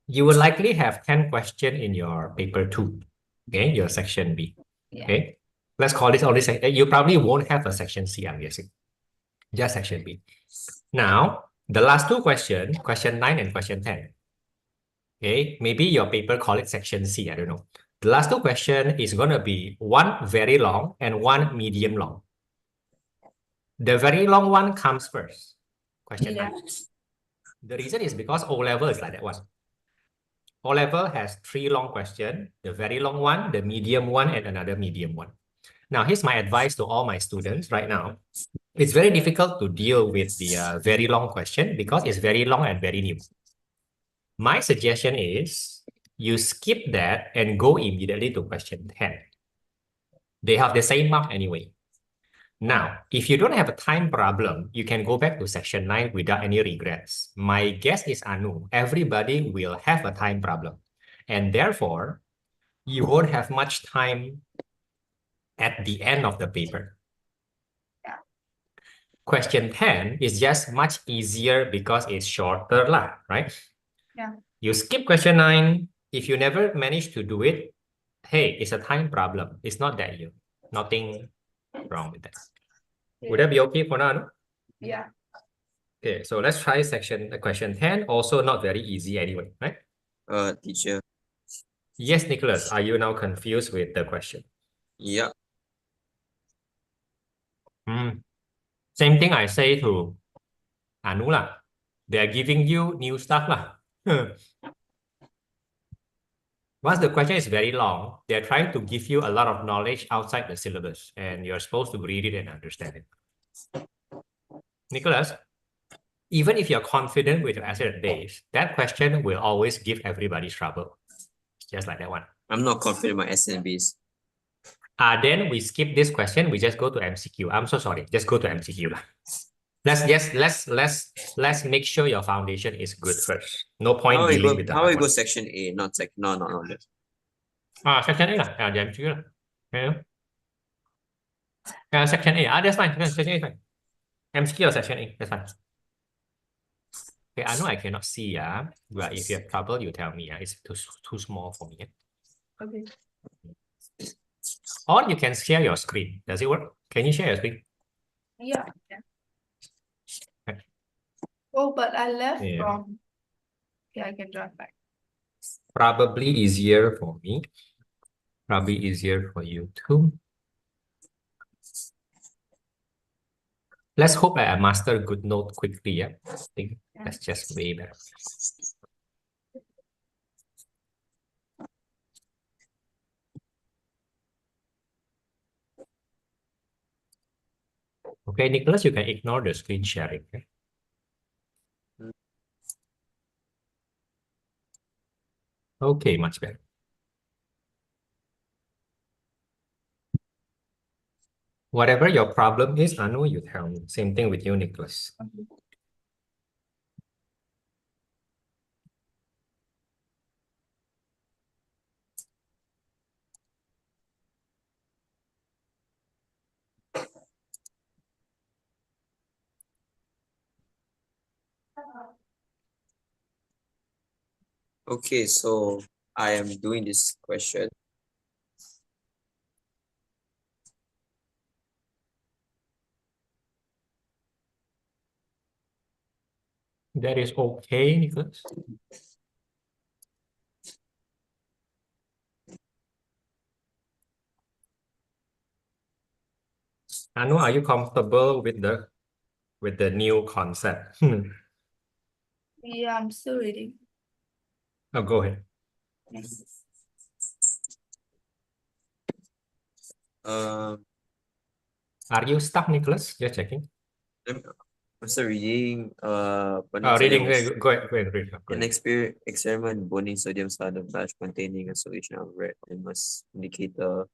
[SPEAKER 1] You will likely have 10 questions in your paper 2, okay, your section B.
[SPEAKER 2] Yeah.
[SPEAKER 1] Okay, let's call this only you probably won't have a section C, I'm guessing. Just section B. Now, the last two questions, question 9 and question 10. Okay, maybe your paper call it section C, I don't know. The last two questions is going to be one very long and one medium long. The very long one comes first, question 9. The reason is because O-level is like that one. O-level has 3 long questions, the very long one, the medium one, and another medium one. Now, here's my advice to all my students right now. It's very difficult to deal with the very long question because it's very long and very new. My suggestion is you skip that and go immediately to question 10. They have the same mark anyway. Now, if you don't have a time problem, you can go back to section 9 without any regrets. My guess is, Anu, everybody will have a time problem. And therefore, you won't have much time at the end of the paper.
[SPEAKER 2] Yeah.
[SPEAKER 1] Question 10 is just much easier because it's shorter, right?
[SPEAKER 2] Yeah.
[SPEAKER 1] You skip question 9. If you never manage to do it, hey, it's a time problem. It's not that you. Nothing wrong with that.
[SPEAKER 2] Yeah.
[SPEAKER 1] Would that be okay for now? No?
[SPEAKER 2] Yeah.
[SPEAKER 1] Okay, so let's try question 10. Also not very easy anyway, right?
[SPEAKER 3] Teacher.
[SPEAKER 1] Yes, Nicholas, are you now confused with the question?
[SPEAKER 3] Yeah.
[SPEAKER 1] Same thing I say to Anu lah. They're giving you new stuff lah. Once the question is very long, they're trying to give you a lot of knowledge outside the syllabus, and you're supposed to read it and understand it. Nicholas, even if you're confident with your answer days, that question will always give everybody trouble. Just like that one.
[SPEAKER 3] I'm not confident in my SNBs.
[SPEAKER 1] Then we skip this question. We just go to MCQ. I'm so sorry. Just go to MCQ lah. Let's make sure your foundation is good first. No point dealing with the
[SPEAKER 3] how
[SPEAKER 1] hard
[SPEAKER 3] we go
[SPEAKER 1] one.
[SPEAKER 3] section A, not sec no.
[SPEAKER 1] Section A lah. The MCQ lah. Section A. That's fine. Section A is fine. MCQ or section A. That's fine. Okay, I know I cannot see, but if you have trouble, you tell me. It's too small for me.
[SPEAKER 2] Okay.
[SPEAKER 1] Or you can share your screen. Does it work? Can you share your screen?
[SPEAKER 2] Yeah.
[SPEAKER 1] Okay.
[SPEAKER 2] Oh, but I left
[SPEAKER 1] Yeah.
[SPEAKER 2] from. Yeah, I can join back.
[SPEAKER 1] Probably easier for me. Probably easier for you too. Let's hope I master good note quickly. Yeah, I think that's just way better. Okay, Nicholas, you can ignore the screen sharing. Okay? Okay, much better. Whatever your problem is, Anu, you tell me. Same thing with you, Nicholas.
[SPEAKER 3] Okay, so I am doing this question.
[SPEAKER 1] That is okay, Nicholas. Anu, are you comfortable with the new concept?
[SPEAKER 2] Yeah, I'm still reading.
[SPEAKER 1] Oh, go ahead.
[SPEAKER 3] Um,
[SPEAKER 1] Are you stuck, Nicholas? Just checking.
[SPEAKER 3] I'm still reading. Burning
[SPEAKER 1] Oh, reading.
[SPEAKER 3] sodium is
[SPEAKER 1] Go ahead, read. Go
[SPEAKER 3] an
[SPEAKER 1] ahead.
[SPEAKER 3] experiment burning sodium solid of batch containing a solution of red litmus indicator.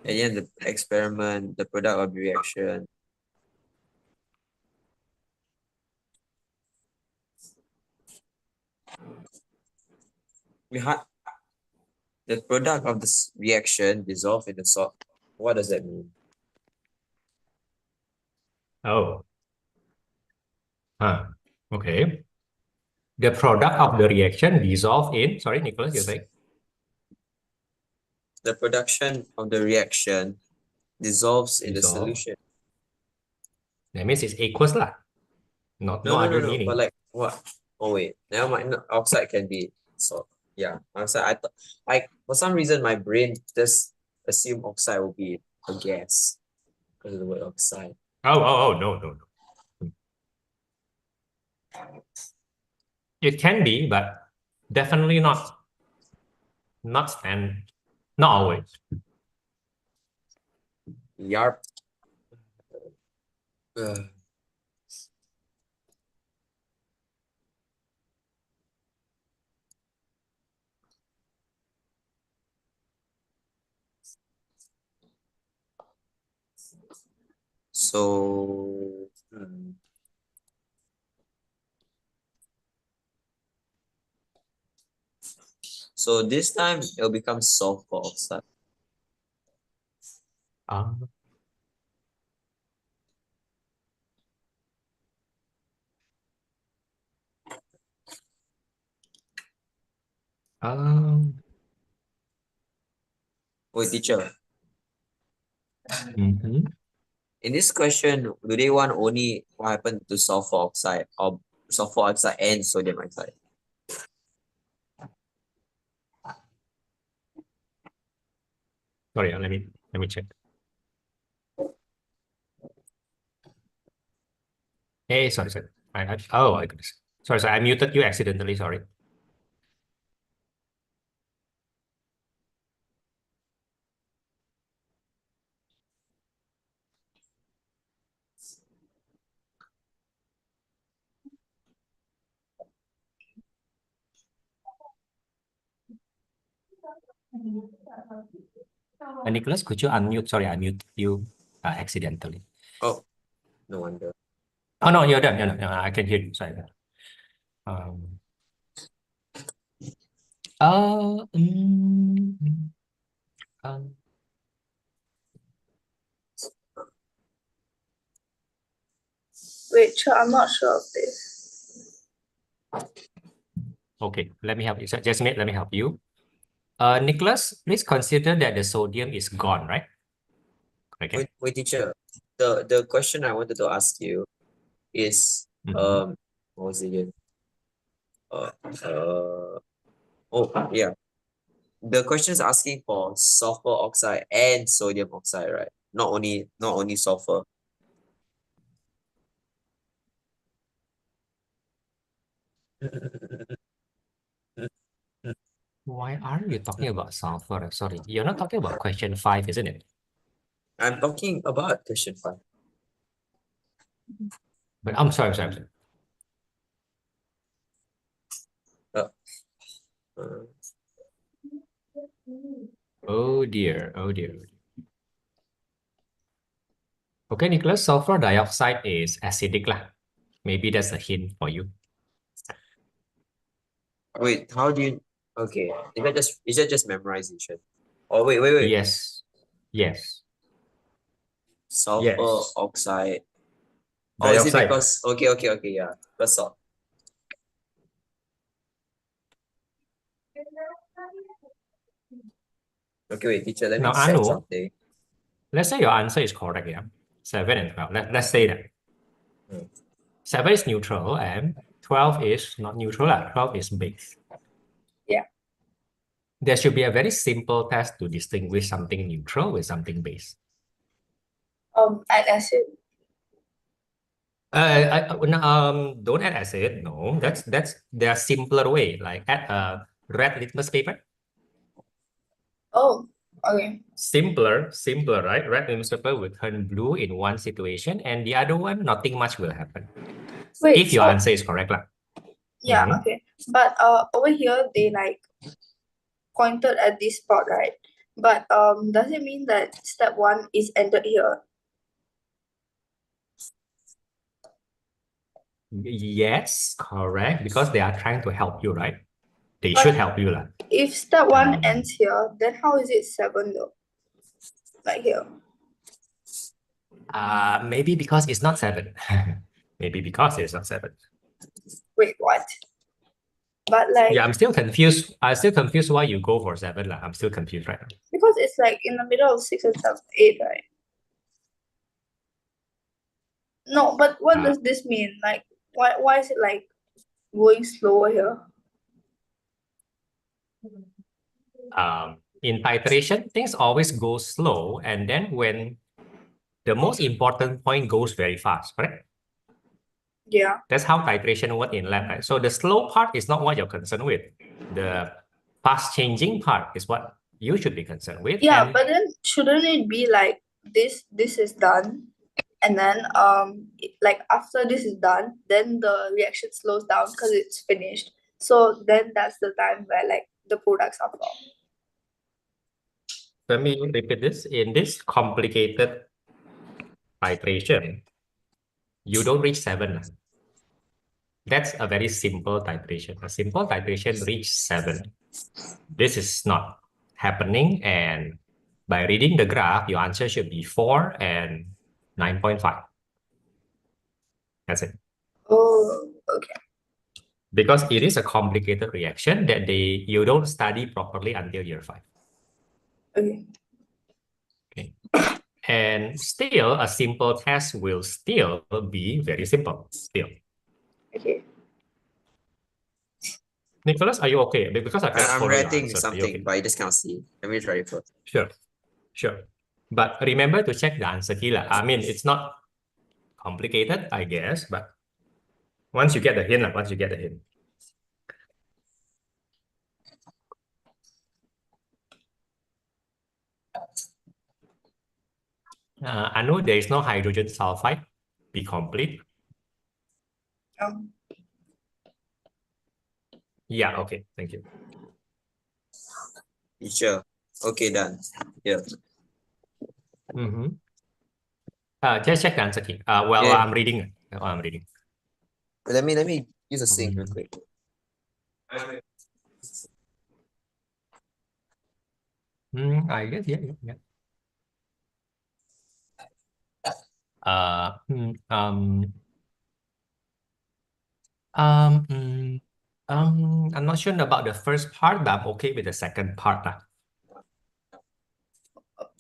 [SPEAKER 3] At the end of the experiment, the product of the reaction. The product of this reaction dissolve in the salt. What does that mean?
[SPEAKER 1] Oh. Okay. The product of the reaction dissolve in, sorry, Nicholas, you're saying?
[SPEAKER 3] The production of the reaction dissolves in the
[SPEAKER 1] Dissolve.
[SPEAKER 3] solution.
[SPEAKER 1] That means it's aqueous lah. No
[SPEAKER 3] No,
[SPEAKER 1] other
[SPEAKER 3] But
[SPEAKER 1] meaning.
[SPEAKER 3] like what? Oh wait, never mind. No, oxide can be salt. Yeah, oxide. I thought like for some reason my brain just assumed oxide will be a gas because of the word oxide.
[SPEAKER 1] Oh, no. It can be, but definitely not and not always.
[SPEAKER 3] Yarp. Ugh. So so this time it'll become sulfur oxide.
[SPEAKER 1] Uh,
[SPEAKER 3] Wait, teacher.
[SPEAKER 1] mhm.
[SPEAKER 3] In this question, do they want only what happened to sulfur oxide or sulfur oxide and sodium oxide?
[SPEAKER 1] Sorry, let me check. Hey, sorry. Oh my goodness. Sorry, I muted you accidentally. Sorry. Nicholas, could you unmute? Sorry, I muted you accidentally.
[SPEAKER 3] Oh, no wonder.
[SPEAKER 1] Oh no, you're done. No, I can hear you. Sorry. Um. Uh. mm, um,
[SPEAKER 2] Wait, I'm not sure of this.
[SPEAKER 1] okay, let me help you. So, Jasmine, let me help you. Nicholas, please consider that the sodium is gone, right? Okay.
[SPEAKER 3] Wait, teacher. The question I wanted to ask you is
[SPEAKER 1] Mhm.
[SPEAKER 3] what was it again? Oh yeah. The question is asking for sulfur oxide and sodium oxide, right? Not only sulfur.
[SPEAKER 1] Why are you talking about sulfur? Sorry, you're not talking about question 5, isn't it?
[SPEAKER 3] I'm talking about question 5.
[SPEAKER 1] But I'm sorry.
[SPEAKER 3] Uh, uh,
[SPEAKER 1] Oh dear. Okay, Nicholas, sulfur dioxide is acidic lah. Maybe that's a hint for you.
[SPEAKER 3] wait, how do you? Okay, is that just memorization? Oh wait.
[SPEAKER 1] Yes.
[SPEAKER 3] Sulfur oxide. Oh, is it
[SPEAKER 1] Dioxide.
[SPEAKER 3] because okay, yeah. Because salt. Okay, wait, teacher, let me
[SPEAKER 1] Now,
[SPEAKER 3] check
[SPEAKER 1] Anu,
[SPEAKER 3] something.
[SPEAKER 1] let's say your answer is correct, yeah. 7 and 12. Let's say that.
[SPEAKER 3] Hmm.
[SPEAKER 1] 7 is neutral and 12 is not neutral. 12 is base.
[SPEAKER 2] Yeah.
[SPEAKER 1] There should be a very simple test to distinguish something neutral with something base.
[SPEAKER 2] Add acid.
[SPEAKER 1] Don't add acid. No, that's there are simpler way, like add a red litmus paper.
[SPEAKER 2] Oh. Okay.
[SPEAKER 1] Simpler, right? Red litmus paper will turn blue in one situation, and the other one, nothing much will happen.
[SPEAKER 2] Wait,
[SPEAKER 1] If your
[SPEAKER 2] so
[SPEAKER 1] answer is correct, lah.
[SPEAKER 2] yeah,
[SPEAKER 1] Mhm.
[SPEAKER 2] okay. But over here they like pointed at this spot, right? But does it mean that step 1 is ended here?
[SPEAKER 1] Yes, correct. Because they are trying to help you, right? They
[SPEAKER 2] But
[SPEAKER 1] should help you, lah.
[SPEAKER 2] if step 1
[SPEAKER 1] Um,
[SPEAKER 2] ends here, then how is it 7 though? Like here.
[SPEAKER 1] Maybe because it's not 7. Maybe because it's not 7.
[SPEAKER 2] Wait, what? But like
[SPEAKER 1] Yeah, I'm still confused. I'm still confused why you go for 7, lah. I'm still confused right now.
[SPEAKER 2] because it's like in the middle of 6 and 7, 8, right? No, but what does this mean? Like why is it like going slower here?
[SPEAKER 1] In titration, things always go slow, and then when the most important point goes very fast, correct?
[SPEAKER 2] Yeah.
[SPEAKER 1] That's how titration works in lab, right? So the slow part is not what you're concerned with. The fast changing part is what you should be concerned with.
[SPEAKER 2] Yeah,
[SPEAKER 1] And
[SPEAKER 2] but then shouldn't it be like this is done, and then like after this is done, then the reaction slows down because it's finished. So then that's the time where like the products are formed.
[SPEAKER 1] let me repeat this. In this complicated titration, you don't reach 7. That's a very simple titration. A simple titration reach 7. This is not happening, and by reading the graph, your answer should be 4 and 9.5. That's it.
[SPEAKER 2] Oh, okay.
[SPEAKER 1] Because it is a complicated reaction that you don't study properly until year 5.
[SPEAKER 2] Okay.
[SPEAKER 1] Okay. And still, a simple test will still be very simple. Still.
[SPEAKER 2] Okay.
[SPEAKER 1] Nicholas, are you okay? Because I cannot
[SPEAKER 3] I'm
[SPEAKER 1] follow your
[SPEAKER 3] writing
[SPEAKER 1] answers. Are you
[SPEAKER 3] something,
[SPEAKER 1] okay?
[SPEAKER 3] but I just cannot see. Let me try it first.
[SPEAKER 1] Sure. But remember to check the answer key. I mean, it's not complicated, I guess, but once you get the hint. I know there is no hydrogen sulfide. Be complete. Yeah, okay. Thank you.
[SPEAKER 3] Sure. Okay, done. Yeah.
[SPEAKER 1] Just check the answer key.
[SPEAKER 3] Yeah.
[SPEAKER 1] I'm reading.
[SPEAKER 3] Let me use a sink real quick.
[SPEAKER 1] I guess, yeah. I'm not sure about the first part, but I'm okay with the second part.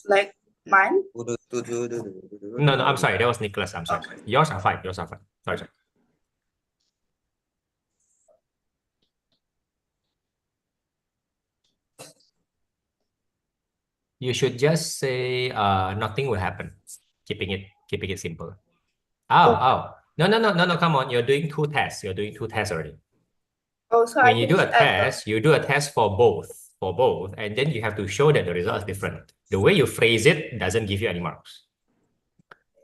[SPEAKER 2] Like mine?
[SPEAKER 1] No, I'm sorry. That was Nicholas. I'm sorry. Yours are fine. Sorry. You should just say nothing will happen. Keeping it simple. Oh. No, come on. You're doing 2 tests. Already.
[SPEAKER 2] Oh, so
[SPEAKER 1] When
[SPEAKER 2] I
[SPEAKER 1] you
[SPEAKER 2] can
[SPEAKER 1] do a
[SPEAKER 2] just add
[SPEAKER 1] test, you do a test for both, and then you have to show that the result is different. The way you phrase it doesn't give you any marks.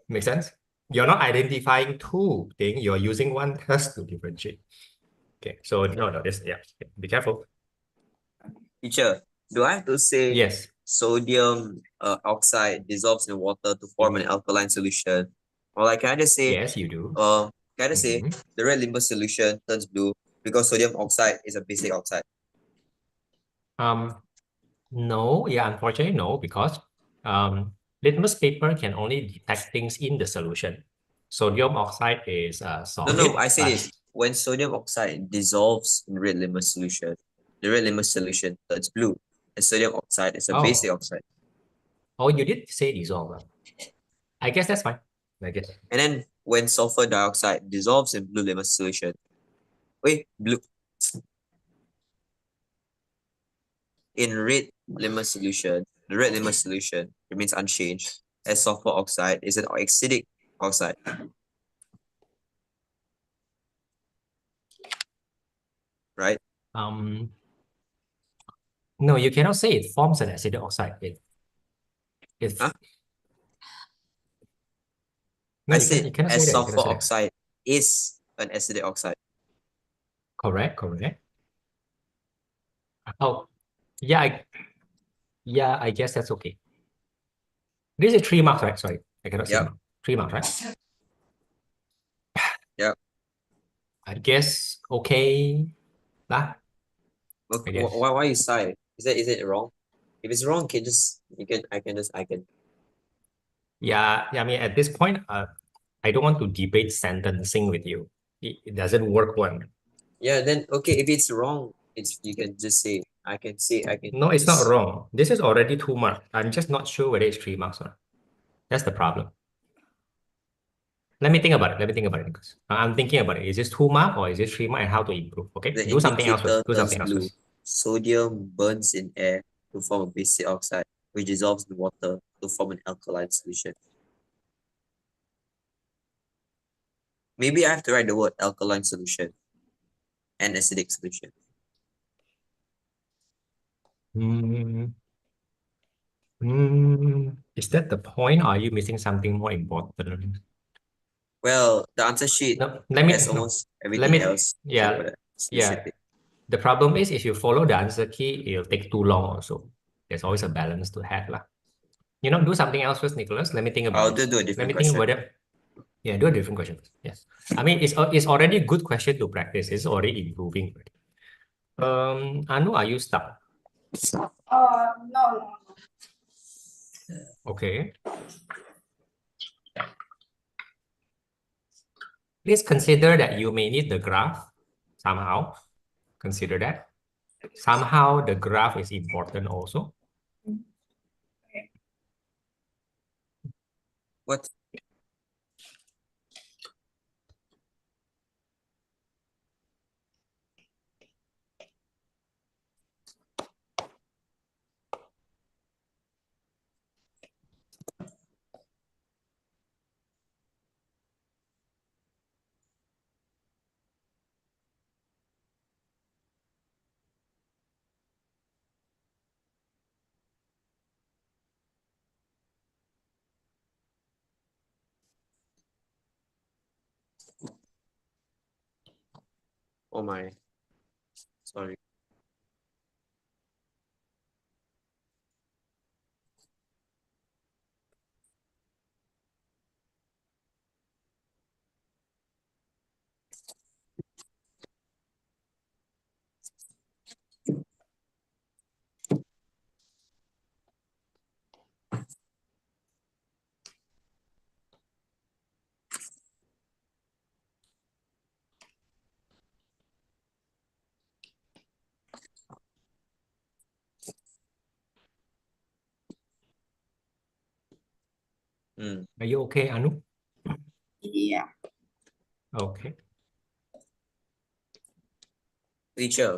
[SPEAKER 1] Make sense? You're not identifying 2 things. You're using one test to differentiate. Okay, so no, this, yeah. Be careful.
[SPEAKER 3] Teacher, do I have to say
[SPEAKER 1] Yes.
[SPEAKER 3] sodium oxide dissolves in water to form an alkaline solution? Or like, can I just say,
[SPEAKER 1] Yes, you do.
[SPEAKER 3] can I just say the red litmus solution turns blue because sodium oxide is a basic oxide?
[SPEAKER 1] No, unfortunately, no, because litmus paper can only detect things in the solution. Sodium oxide is solid.
[SPEAKER 3] No, I say this. When sodium oxide dissolves in red litmus solution, the red litmus solution turns blue. And sodium oxide is a basic oxide.
[SPEAKER 1] Oh, you did say dissolve. I guess that's fine. I guess.
[SPEAKER 3] And then when sulfur dioxide dissolves in blue litmus solution, in red litmus solution, the red litmus solution remains unchanged as sulfur oxide is an acidic oxide. Right?
[SPEAKER 1] No, you cannot say it forms an acidic oxide. It If
[SPEAKER 3] Huh?
[SPEAKER 1] no,
[SPEAKER 3] I
[SPEAKER 1] you
[SPEAKER 3] said
[SPEAKER 1] cannot say
[SPEAKER 3] as
[SPEAKER 1] that. You
[SPEAKER 3] sulfur
[SPEAKER 1] cannot say that.
[SPEAKER 3] oxide is an acidic oxide.
[SPEAKER 1] Correct, correct. Oh, yeah, I guess that's okay. This is 3 marks, right? Sorry, I cannot say
[SPEAKER 3] Yep.
[SPEAKER 1] mark. 3 marks, right?
[SPEAKER 3] Yep.
[SPEAKER 1] I guess okay. Lah, I guess.
[SPEAKER 3] Why you sigh? Is it wrong? If it's wrong, I can.
[SPEAKER 1] Yeah, I mean, at this point, I don't want to debate sentencing with you. It doesn't work well.
[SPEAKER 3] Yeah, then okay, if it's wrong, you can just say I can
[SPEAKER 1] No, it's not
[SPEAKER 3] just-
[SPEAKER 1] wrong. This is already 2 marks. I'm just not sure whether it's 3 marks or not. That's the problem. Let me think about it. Because I'm thinking about it. Is this 2 mark or is this 3 mark, and how to improve? Okay,
[SPEAKER 3] The
[SPEAKER 1] do something else
[SPEAKER 3] indicator
[SPEAKER 1] first. Do
[SPEAKER 3] turns
[SPEAKER 1] something else
[SPEAKER 3] blue.
[SPEAKER 1] first.
[SPEAKER 3] Sodium burns in air to form a basic oxide, which dissolves in water to form an alkaline solution. Maybe I have to write the word alkaline solution and acidic solution.
[SPEAKER 1] Is that the point, or are you missing something more important?
[SPEAKER 3] Well, the answer sheet
[SPEAKER 1] No,
[SPEAKER 3] has almost everything else except for the specific.
[SPEAKER 1] The problem is if you follow the answer key, it'll take too long also. There's always a balance to have. Do something else first, Nicholas. Let me think about it.
[SPEAKER 3] Do a different question.
[SPEAKER 1] Do a different question first. Yes. I mean, it's already a good question to practice. It's already improving. Anu, are you stuck?
[SPEAKER 2] No.
[SPEAKER 1] Okay. Please consider that you may need the graph somehow. Consider that. Somehow the graph is important also.
[SPEAKER 3] What? Oh my. Sorry.
[SPEAKER 1] Are you okay, Anu?
[SPEAKER 2] Yeah.
[SPEAKER 1] Okay.
[SPEAKER 3] Teacher,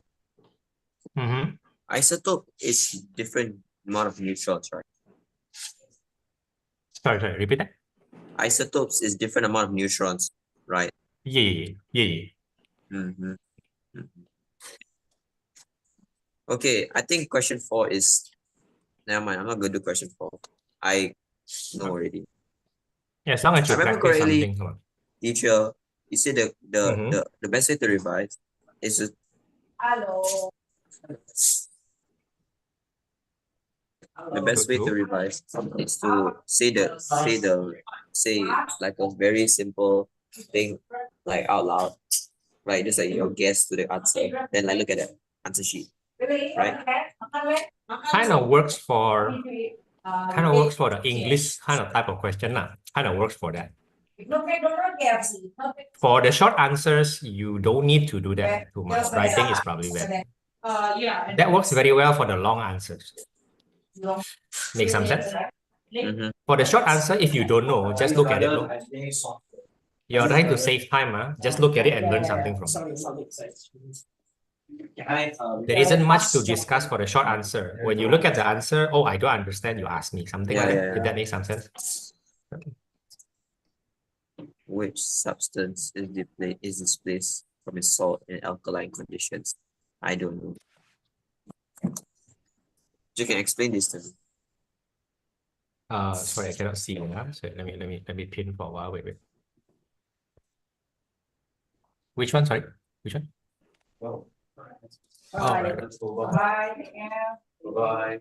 [SPEAKER 1] Mm-hmm.
[SPEAKER 3] isotope is different amount of neutrons, right?
[SPEAKER 1] Sorry, repeat that.
[SPEAKER 3] Isotopes is different amount of neutrons, right?
[SPEAKER 1] Yeah.
[SPEAKER 3] Mm-hmm. Okay, I think question 4 is never mind. I'm not gonna do question 4. I know already.
[SPEAKER 1] Yeah, as long as you
[SPEAKER 3] I remember
[SPEAKER 1] practice
[SPEAKER 3] correctly,
[SPEAKER 1] something.
[SPEAKER 3] teacher, you said
[SPEAKER 1] Mhm.
[SPEAKER 3] the best way to revise is to
[SPEAKER 2] Hello.
[SPEAKER 3] the best way to revise is to say like a very simple thing like out loud, right? Just like your guess to the answer. Then like look at the answer sheet, right?
[SPEAKER 1] Kind of works for the English kind of type of question. Kind of works for that. For the short answers, you don't need to do that too much. Writing is probably better. That works very well for the long answers. Make some sense?
[SPEAKER 3] Mm-hmm.
[SPEAKER 1] For the short answer, if you don't know, just look at it. No? You're trying to save time. Just look at it and learn something from it. There isn't much to discuss for the short answer. When you look at the answer, oh, I don't understand, you ask me something like that, if that makes some sense.
[SPEAKER 3] Which substance is displaced from a salt in alkaline conditions? I don't know. You can explain this to me.
[SPEAKER 1] Sorry, I cannot see now. So let me pin for a while. Wait. Which one? Sorry, which one? Oh, right.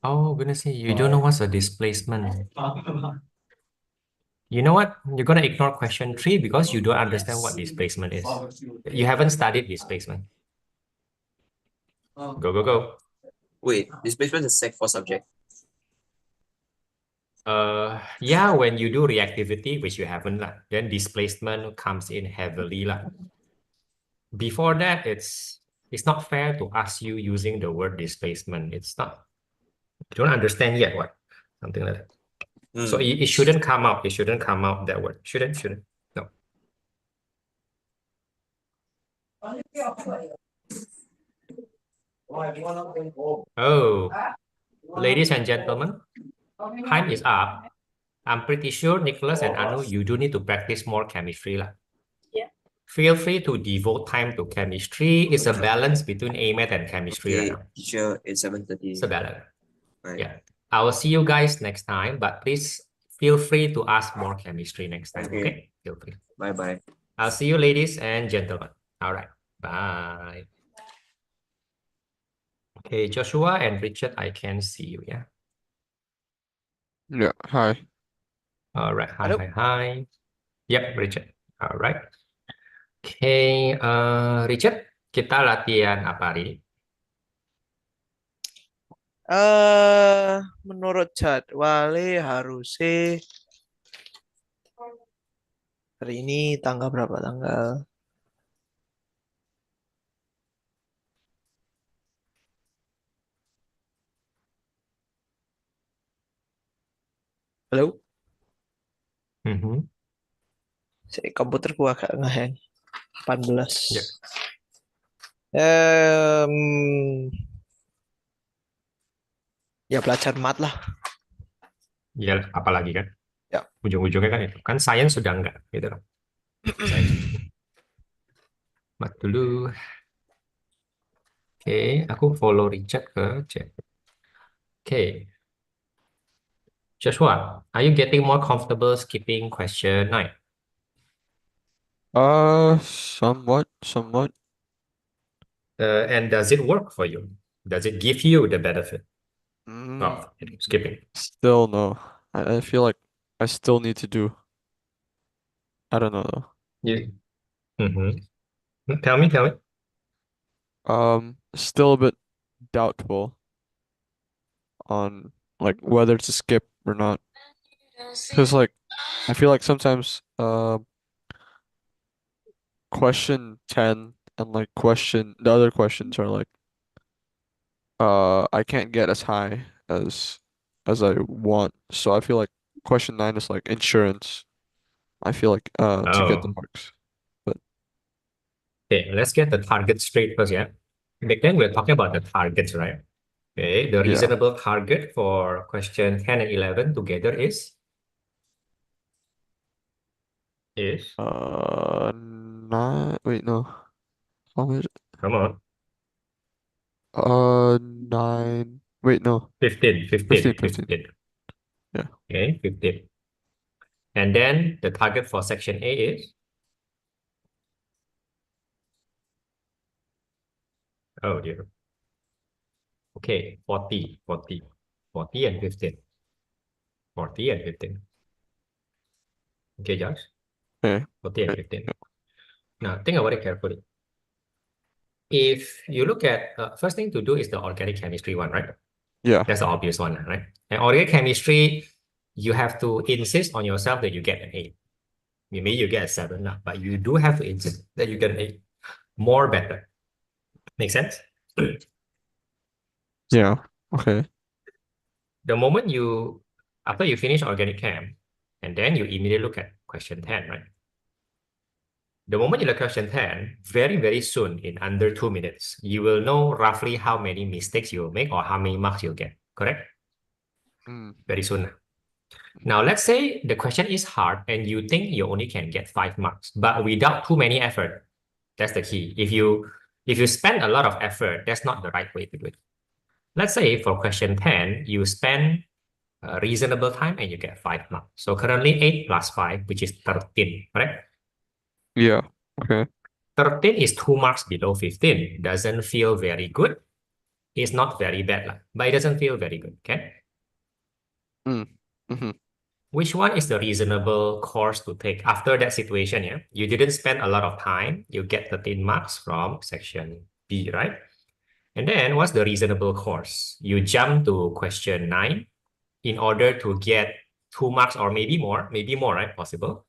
[SPEAKER 1] Oh, goodness me, you don't know what's a displacement. You know what? You're gonna ignore question 3 because you don't understand what displacement is. You haven't studied displacement. Go.
[SPEAKER 3] Wait, displacement is Sec 4 subject.
[SPEAKER 1] Yeah, when you do reactivity, which you haven't lah, then displacement comes in heavily lah. Before that, it's not fair to ask you using the word displacement. It's not. You don't understand yet what? Something like that. So it shouldn't come out. It shouldn't come out that word. Shouldn't. No. Oh, ladies and gentlemen, time is up. I'm pretty sure Nicholas and Anu, you do need to practice more chemistry lah.
[SPEAKER 2] Yeah.
[SPEAKER 1] Feel free to devote time to chemistry. It's a balance between AMAT and chemistry right now.
[SPEAKER 3] Teacher, it's 7:30.
[SPEAKER 1] It's a balance.
[SPEAKER 3] Right.
[SPEAKER 1] Yeah. I will see you guys next time, but please feel free to ask more chemistry next time. Okay? Feel free.
[SPEAKER 3] Bye.
[SPEAKER 1] I'll see you, ladies and gentlemen. All right. Bye. Okay, Joshua and Richard, I can see you. Yeah.
[SPEAKER 4] Yeah, hi.
[SPEAKER 1] All right.
[SPEAKER 5] Hello.
[SPEAKER 1] Hi. Yep, Richard. All right. Okay, Richard, kita latihan apa hari ini?
[SPEAKER 5] Menurut jadwalnya harusnya hari ini tanggal berapa tanggal? Halo? Komputer gua agak ngehang. 18.
[SPEAKER 1] Ya.
[SPEAKER 5] Ya belajar mat lah.
[SPEAKER 1] Ya, apalagi kan?
[SPEAKER 5] Ya.
[SPEAKER 1] Ujung-ujungnya kan itu. Kan sains sudah enggak, gitu loh. Mat dulu. Oke, aku follow Richard ke chat. Okay. Joshua, are you getting more comfortable skipping question 9?
[SPEAKER 4] Somewhat.
[SPEAKER 1] And does it work for you? Does it give you the benefit
[SPEAKER 4] Mm,
[SPEAKER 1] of skipping?
[SPEAKER 4] Still no. I feel like I still need to do. I don't know though.
[SPEAKER 1] Yeah. Tell me.
[SPEAKER 4] Still a bit doubtful on like whether to skip or not. Because like I feel like sometimes question 10 and like the other questions are like I can't get as high as I want. So I feel like question 9 is like insurance. I feel like to get the marks. But
[SPEAKER 1] okay, let's get the target straight first, yeah. Back then we're talking about the targets, right? Okay, the reasonable target for question 10 and 11 together is
[SPEAKER 4] 9, wait, no. How much?
[SPEAKER 1] come on.
[SPEAKER 4] 9, wait, no.
[SPEAKER 1] 15.
[SPEAKER 4] 15. Yeah.
[SPEAKER 1] Okay, 15. And then the target for section A is? Oh dear. Okay, 40 and 15. 40 and 15. Okay, Josh?
[SPEAKER 4] Okay.
[SPEAKER 1] 40 and 15. Now, think about it carefully. If you look at, first thing to do is the organic chemistry one, right?
[SPEAKER 4] Yeah.
[SPEAKER 1] That's the obvious one, right? And organic chemistry, you have to insist on yourself that you get an 8. Maybe you get a 7 now, but you do have to insist that you get an 8. More better. Make sense?
[SPEAKER 4] Yeah. Okay.
[SPEAKER 1] The moment after you finish organic chem, and then you immediately look at question 10, right? The moment you look at question 10, very, very soon, in under 2 minutes, you will know roughly how many mistakes you will make or how many marks you'll get, correct? Very soon. Now, let's say the question is hard and you think you only can get 5 marks, but without too many effort. That's the key. If you spend a lot of effort, that's not the right way to do it. Let's say for question 10, you spend a reasonable time and you get 5 marks. So currently 8 plus 5, which is 13, right?
[SPEAKER 4] Yeah. Okay.
[SPEAKER 1] 13 is 2 marks below 15. Doesn't feel very good. It's not very bad, but it doesn't feel very good, okay?
[SPEAKER 4] Mm. Mm-hmm.
[SPEAKER 1] Which one is the reasonable course to take after that situation? Yeah, you didn't spend a lot of time. You get 13 marks from section B, right? And then what's the reasonable course? You jump to question 9 in order to get 2 marks or maybe more, right? Possible.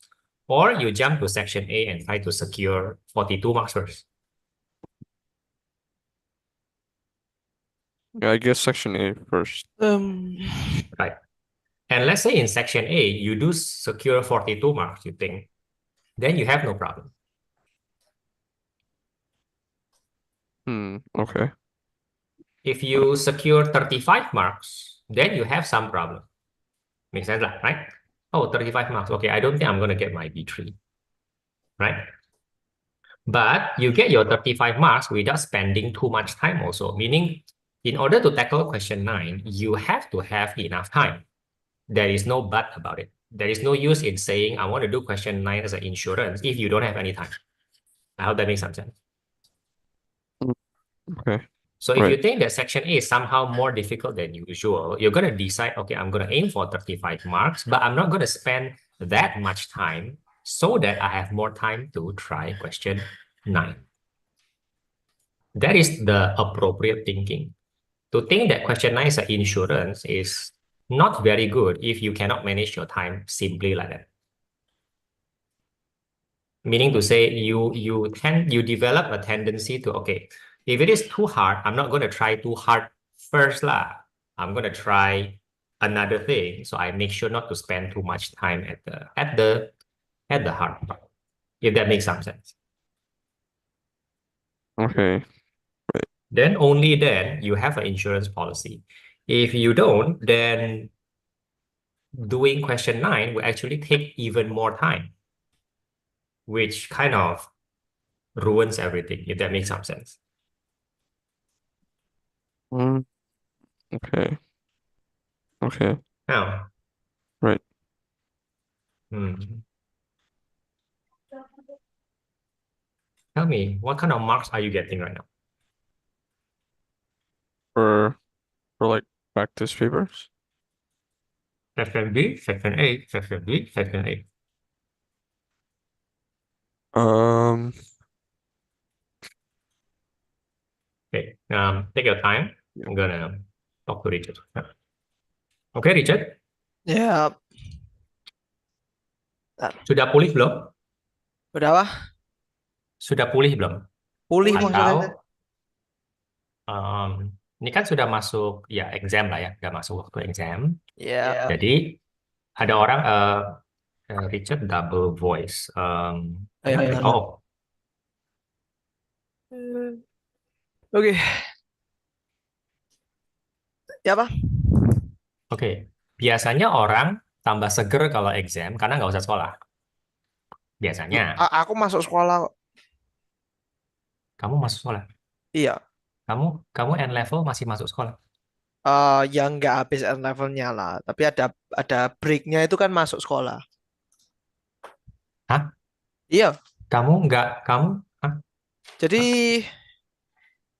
[SPEAKER 1] Or you jump to section A and try to secure 42 marks first.
[SPEAKER 4] Yeah, I guess section A first.
[SPEAKER 1] Right. And let's say in section A, you do secure 42 marks, you think, then you have no problem.
[SPEAKER 4] Okay.
[SPEAKER 1] If you secure 35 marks, then you have some problem. Makes sense, right? Oh, 35 marks. Okay, I don't think I'm going to get my B3, right? But you get your 35 marks without spending too much time also, meaning in order to tackle question 9, you have to have enough time. There is no but about it. There is no use in saying, I want to do question 9 as an insurance if you don't have any time. I hope that makes some sense.
[SPEAKER 4] Mm, Okay.
[SPEAKER 1] So if you
[SPEAKER 4] Right.
[SPEAKER 1] think that section A is somehow more difficult than usual, you're going to decide, okay, I'm going to aim for 35 marks, but I'm not going to spend that much time so that I have more time to try question 9. That is the appropriate thinking. To think that question 9 is an insurance is not very good if you cannot manage your time simply like that. Meaning to say you develop a tendency to, okay, if it is too hard, I'm not going to try too hard first lah. I'm going to try another thing, so I make sure not to spend too much time at the hard part, if that makes some sense.
[SPEAKER 4] Okay. Right.
[SPEAKER 1] Then only then you have an insurance policy. If you don't, then doing question 9 will actually take even more time, which kind of ruins everything, if that makes some sense.
[SPEAKER 4] Mm, okay. Okay.
[SPEAKER 1] Now,
[SPEAKER 4] Right.
[SPEAKER 1] tell me, what kind of marks are you getting right now?
[SPEAKER 4] For like practice papers.
[SPEAKER 1] Section B, Section A, Section B, Section A.
[SPEAKER 4] Um.
[SPEAKER 1] Okay, take your time. I'm gonna talk to Richard. Okay, Richard,
[SPEAKER 5] Ya, bentar.
[SPEAKER 1] sudah pulih belum?
[SPEAKER 5] Udah apa?
[SPEAKER 1] Sudah pulih belum?
[SPEAKER 5] Pulih maksudnya?
[SPEAKER 1] Atau ini kan sudah masuk ya exam lah ya, udah masuk waktu exam.
[SPEAKER 5] Ya.
[SPEAKER 1] Jadi ada orang Richard double voice.
[SPEAKER 5] Ayo,
[SPEAKER 1] Kenapa?
[SPEAKER 5] benar.
[SPEAKER 1] Oh,
[SPEAKER 5] Oke. Ya apa?
[SPEAKER 1] oke. Biasanya orang tambah seger kalau exam karena nggak usah sekolah. Biasanya.
[SPEAKER 5] Aku masuk sekolah kok.
[SPEAKER 1] Kamu masuk sekolah.
[SPEAKER 5] Iya.
[SPEAKER 1] Kamu N level masih masuk sekolah.
[SPEAKER 5] Yang nggak habis N levelnya lah. Tapi ada breaknya itu kan masuk sekolah.
[SPEAKER 1] Hah?
[SPEAKER 5] Iya.
[SPEAKER 1] Kamu? Hah?
[SPEAKER 5] Jadi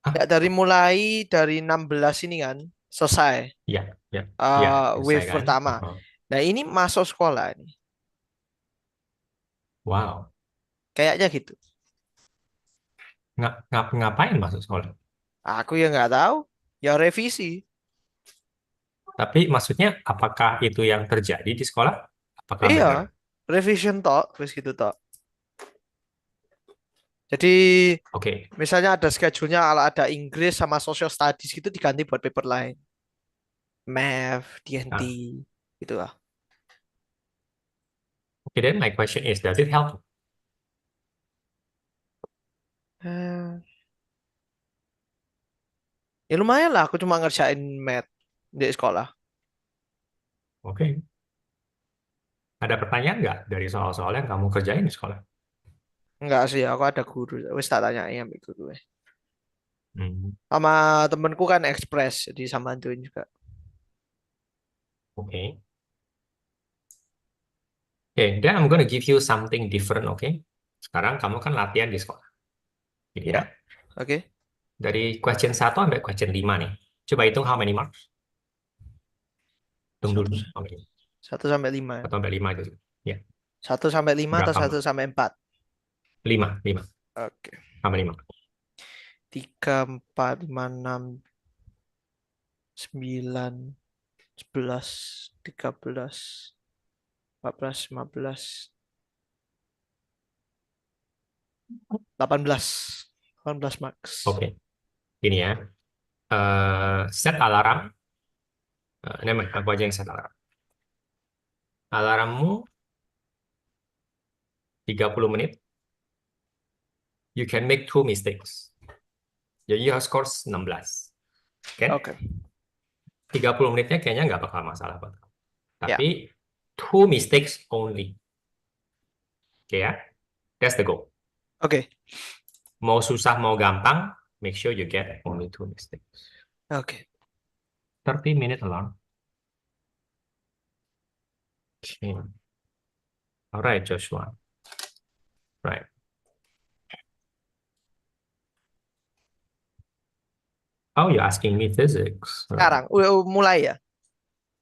[SPEAKER 1] Hah?
[SPEAKER 5] ya dari 16 ini kan selesai
[SPEAKER 1] Ya, ya, ya, selesai
[SPEAKER 5] wave
[SPEAKER 1] kan?
[SPEAKER 5] pertama. Nah ini masuk sekolah nih.
[SPEAKER 1] Wow.
[SPEAKER 5] Kayaknya gitu.
[SPEAKER 1] Ngapain masuk sekolah?
[SPEAKER 5] Aku ya nggak tahu. Ya revisi.
[SPEAKER 1] Tapi maksudnya apakah itu yang terjadi di sekolah? Apakah
[SPEAKER 5] Iya.
[SPEAKER 1] benar?
[SPEAKER 5] Revision tok, wis gitu tok. Jadi
[SPEAKER 1] Oke.
[SPEAKER 5] misalnya ada schedule-nya ala ada Inggris sama social studies gitu diganti buat paper lain. Math, D&T, gitu lah.
[SPEAKER 1] Okay, then my question is, does it help?
[SPEAKER 5] Eh, Ya lumayan lah, aku cuma ngerjain math di sekolah.
[SPEAKER 1] Oke. Ada pertanyaan nggak dari soal-soal yang kamu kerjain di sekolah?
[SPEAKER 5] Enggak sih, aku ada guru. Wis tak tanya ambil guru.
[SPEAKER 1] Hmm.
[SPEAKER 5] Sama temenku kan ekspres, jadi sama bantuin juga.
[SPEAKER 1] Okay. Okay, then I'm gonna give you something different, okay? Sekarang kamu kan latihan di sekolah. Jadi ya,
[SPEAKER 5] Ya, oke.
[SPEAKER 1] dari question 1 sampai question 5 nih. Coba hitung how many marks? Hitung
[SPEAKER 5] Satu,
[SPEAKER 1] dulu. Oke.
[SPEAKER 5] 1 sampai 5.
[SPEAKER 1] 1 sampai 5 itu. Ya,
[SPEAKER 5] 1 sampai 5 atau
[SPEAKER 1] berapa
[SPEAKER 5] satu
[SPEAKER 1] marks?
[SPEAKER 5] sampai empat?
[SPEAKER 1] 5, 5.
[SPEAKER 5] Oke.
[SPEAKER 1] How many marks?
[SPEAKER 5] 3, 4, 5, 6, 9, 11, 13, 14, 15, 18. 18 max.
[SPEAKER 1] Oke. Ini ya. Set alarm. Ini aku aja yang set alarm. Alarmmu 30 menit. You can make 2 mistakes. Jadi you have scores 16. Oke?
[SPEAKER 5] Oke.
[SPEAKER 1] 30 menitnya kayaknya nggak bakal masalah buat kamu.
[SPEAKER 5] Ya.
[SPEAKER 1] Tapi 2 mistakes only. Oke ya? That's the goal.
[SPEAKER 5] Oke.
[SPEAKER 1] Mau susah, mau gampang, make sure you get only 2 mistakes.
[SPEAKER 5] Oke.
[SPEAKER 1] 30 minute alarm. Okay. All right, Joshua. Right. Oh, you're asking me physics. Right.
[SPEAKER 5] Sekarang udah mulai ya?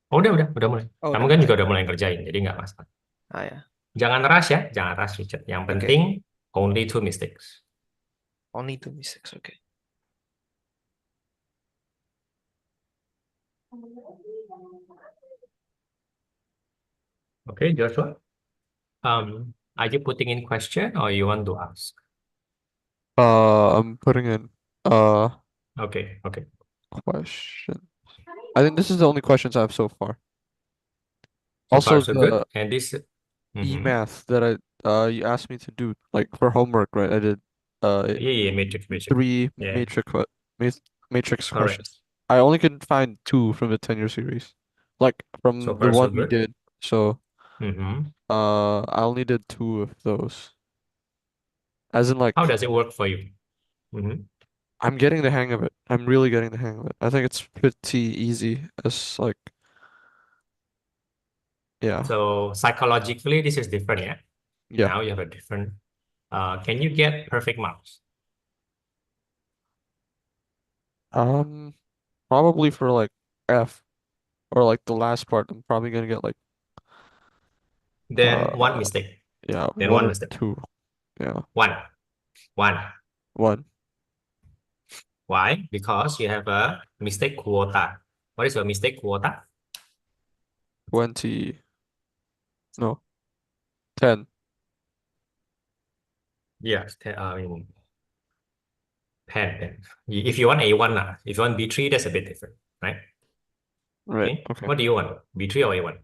[SPEAKER 1] Oh, udah mulai.
[SPEAKER 5] Oh,
[SPEAKER 1] Kamu
[SPEAKER 5] udah
[SPEAKER 1] kan
[SPEAKER 5] mulai.
[SPEAKER 1] juga udah mulai ngerjain, jadi nggak masalah.
[SPEAKER 5] Ah ya.
[SPEAKER 1] Jangan rush ya, jangan rush, Richard. Yang
[SPEAKER 5] Oke.
[SPEAKER 1] penting only 2 mistakes.
[SPEAKER 5] Only 2 mistakes. Oke.
[SPEAKER 1] Okay, Joshua. Are you putting in question or you want to ask?
[SPEAKER 4] I'm putting in
[SPEAKER 1] Okay.
[SPEAKER 4] question. I think this is the only questions I have so far.
[SPEAKER 1] So
[SPEAKER 4] Also,
[SPEAKER 1] far, so good.
[SPEAKER 4] the
[SPEAKER 1] And this,
[SPEAKER 4] e-math that you asked me to do, like for homework, right? I did
[SPEAKER 1] matrix.
[SPEAKER 4] 3
[SPEAKER 1] Yeah,
[SPEAKER 4] matrix
[SPEAKER 1] correct.
[SPEAKER 4] questions. I only can find 2 from the 10-year series, like
[SPEAKER 1] So
[SPEAKER 4] from the
[SPEAKER 1] far, so
[SPEAKER 4] one we
[SPEAKER 1] good.
[SPEAKER 4] did. So
[SPEAKER 1] Mm-hmm.
[SPEAKER 4] I only did 2 of those. As in, like,
[SPEAKER 1] How does it work for you? Mm-hmm.
[SPEAKER 4] I'm getting the hang of it. I'm really getting the hang of it. I think it's pretty easy. As like, yeah,
[SPEAKER 1] So psychologically, this is different, yeah?
[SPEAKER 4] yeah.
[SPEAKER 1] Now you have a different. Can you get perfect marks?
[SPEAKER 4] Um, Probably for like F or like the last part, I'm probably gonna get like
[SPEAKER 1] Then one
[SPEAKER 4] uh
[SPEAKER 1] mistake.
[SPEAKER 4] yeah,
[SPEAKER 1] Then
[SPEAKER 4] 1
[SPEAKER 1] one
[SPEAKER 4] or
[SPEAKER 1] mistake.
[SPEAKER 4] 2. Yeah,
[SPEAKER 1] One.
[SPEAKER 4] 1.
[SPEAKER 1] Why? Because you have a mistake quota. What is your mistake quota?
[SPEAKER 4] 20. No, 10.
[SPEAKER 1] Yes, I mean 10. If you want A1, if you want B3, that's a bit different, right?
[SPEAKER 4] Right.
[SPEAKER 1] Okay.
[SPEAKER 4] Okay.
[SPEAKER 1] What do you want? B3 or A1?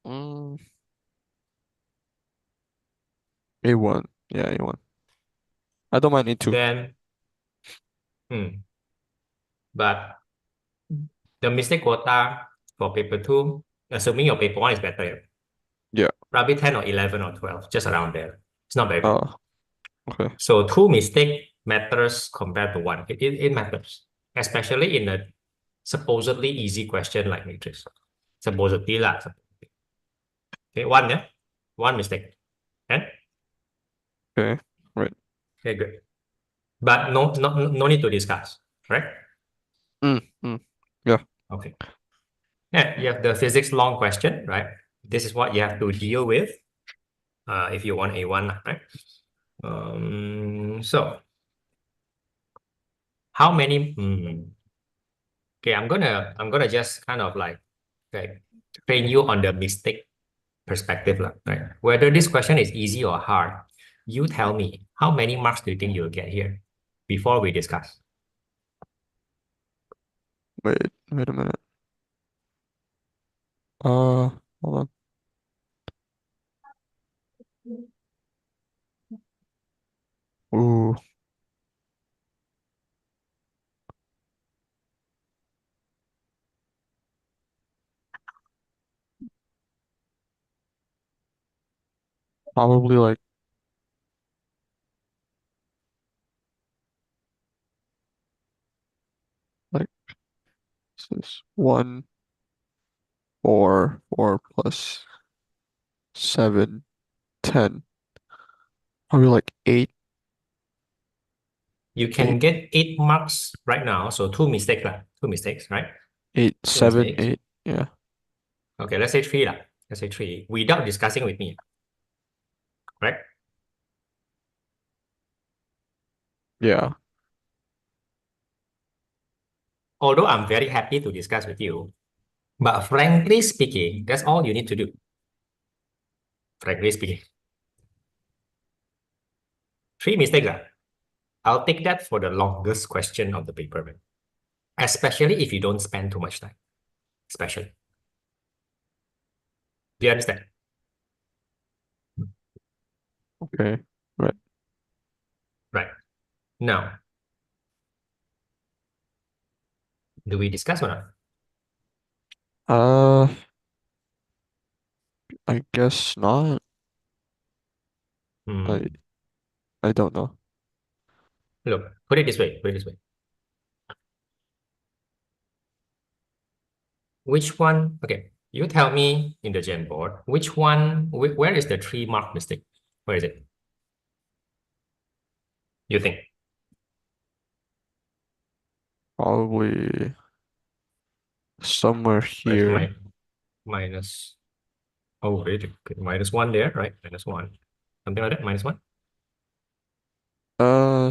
[SPEAKER 4] Mm, A1. Yeah, A1. I don't mind A2.
[SPEAKER 1] Then, but the mistake quota for paper 2, assuming your paper 1 is better,
[SPEAKER 4] Yeah.
[SPEAKER 1] probably 10 or 11 or 12, just around there. It's not very good.
[SPEAKER 4] Okay.
[SPEAKER 1] So 2 mistake matters compared to 1. It matters, especially in a supposedly easy question like matrix. Supposedly lah. Okay, 1, yeah? 1 mistake. And
[SPEAKER 4] Okay. Right.
[SPEAKER 1] okay, good. But no need to discuss, right?
[SPEAKER 4] Mm. Yeah.
[SPEAKER 1] Okay. Yeah, you have the physics long question, right? This is what you have to deal with if you want A1, right? So how many? Okay, I'm gonna just kind of like train you on the mistake perspective, lah, right? Whether this question is easy or hard, you tell me how many marks do you think you'll get here before we discuss?
[SPEAKER 4] Wait a minute. Hold on. Ooh, probably like This is 1, 4, 4 plus 7, 10. Probably like 8,
[SPEAKER 1] You
[SPEAKER 4] 8,
[SPEAKER 1] can get 8 marks right now. So two mistakes, lah. Two mistakes, right?
[SPEAKER 4] 8,
[SPEAKER 1] Two
[SPEAKER 4] 7,
[SPEAKER 1] mistakes.
[SPEAKER 4] 8. Yeah.
[SPEAKER 1] Okay, let's say three, lah. Let's say three without discussing with me, correct?
[SPEAKER 4] Yeah.
[SPEAKER 1] Although I'm very happy to discuss with you, but frankly speaking, that's all you need to do. Frankly speaking, three mistakes. I'll take that for the longest question of the paper, man. Especially if you don't spend too much time. Especially. Do you understand?
[SPEAKER 4] Okay. Right.
[SPEAKER 1] Right. Now, do we discuss or not?
[SPEAKER 4] Uh, I guess not.
[SPEAKER 1] Hmm.
[SPEAKER 4] I don't know.
[SPEAKER 1] Look, put it this way. Put it this way. Which one? Okay, you tell me in the Jamboard, which one, where is the 3 mark mistake? Where is it? You think?
[SPEAKER 4] Probably somewhere
[SPEAKER 1] Where's
[SPEAKER 4] here.
[SPEAKER 1] my minus? Oh, really? Okay, -1 there, right? -1. Something like that, -1.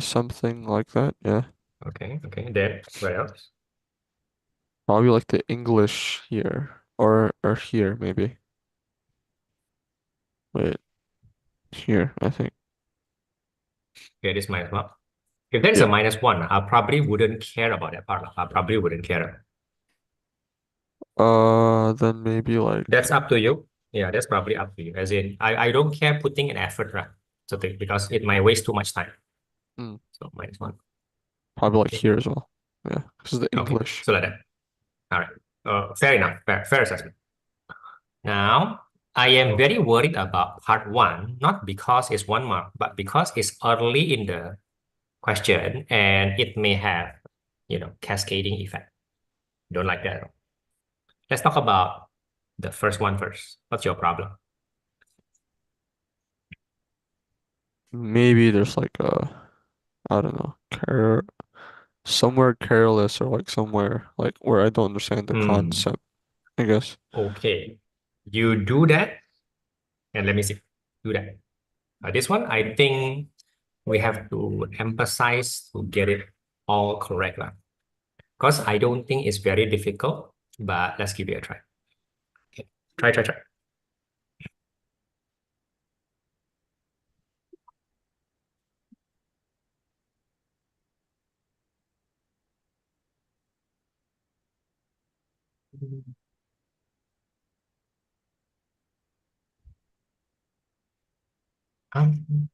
[SPEAKER 4] Something like that. Yeah.
[SPEAKER 1] Okay, okay. Then where else?
[SPEAKER 4] Probably like the English here or here maybe. Wait, here, I think.
[SPEAKER 1] Okay, this -1. If there is a
[SPEAKER 4] Yeah.
[SPEAKER 1] -1, I probably wouldn't care about that part. I probably wouldn't care.
[SPEAKER 4] Then maybe like
[SPEAKER 1] That's up to you. Yeah, that's probably up to you. As in, I don't care putting an effort, right? So because it might waste too much time.
[SPEAKER 4] mm,
[SPEAKER 1] So -1.
[SPEAKER 4] probably like
[SPEAKER 1] Okay.
[SPEAKER 4] here as well. Yeah, this is the
[SPEAKER 1] Okay.
[SPEAKER 4] English.
[SPEAKER 1] So like that. All right. Fair enough. Fair assessment. Now, I am very worried about part one, not because it's 1 mark, but because it's early in the question and it may have, cascading effect. Don't like that. Let's talk about the first one first. What's your problem?
[SPEAKER 4] Maybe there's like I don't know, somewhere careless or like somewhere like where I don't understand the
[SPEAKER 1] Hmm.
[SPEAKER 4] concept, I guess.
[SPEAKER 1] Okay. You do that, and let me see. Do that. This one, I think we have to emphasize to get it all correct, lah. Because I don't think it's very difficult, but let's give it a try. Okay. Try. Um,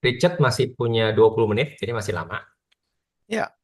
[SPEAKER 1] Richard masih punya 20 menit, jadi masih lama.
[SPEAKER 5] Ya.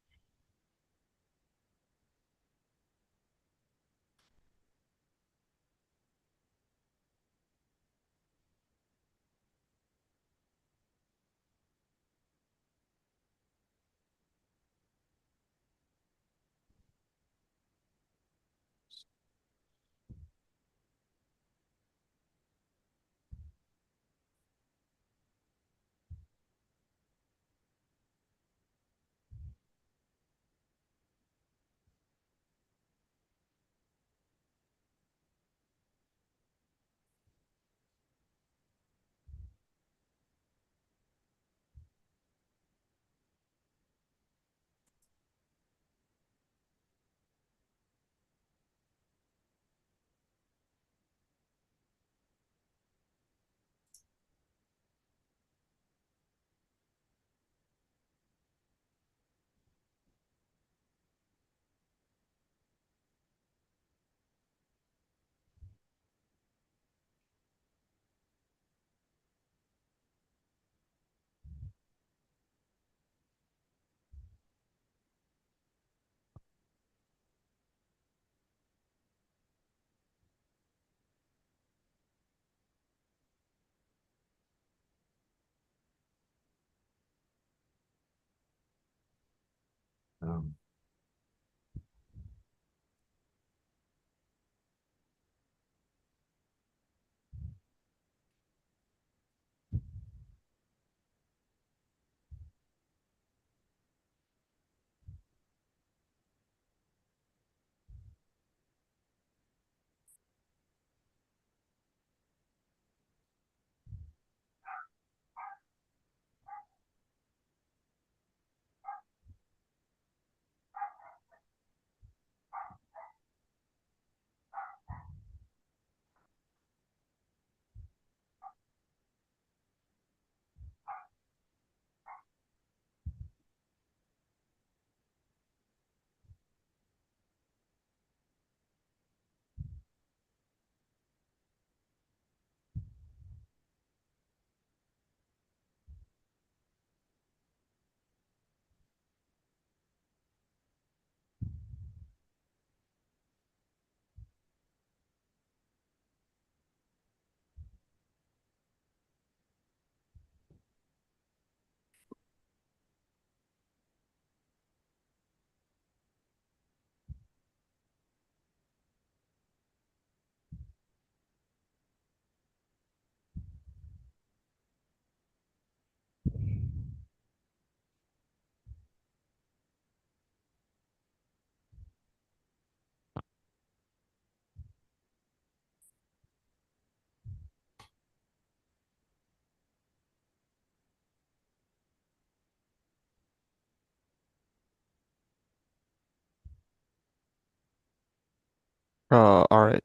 [SPEAKER 4] All right.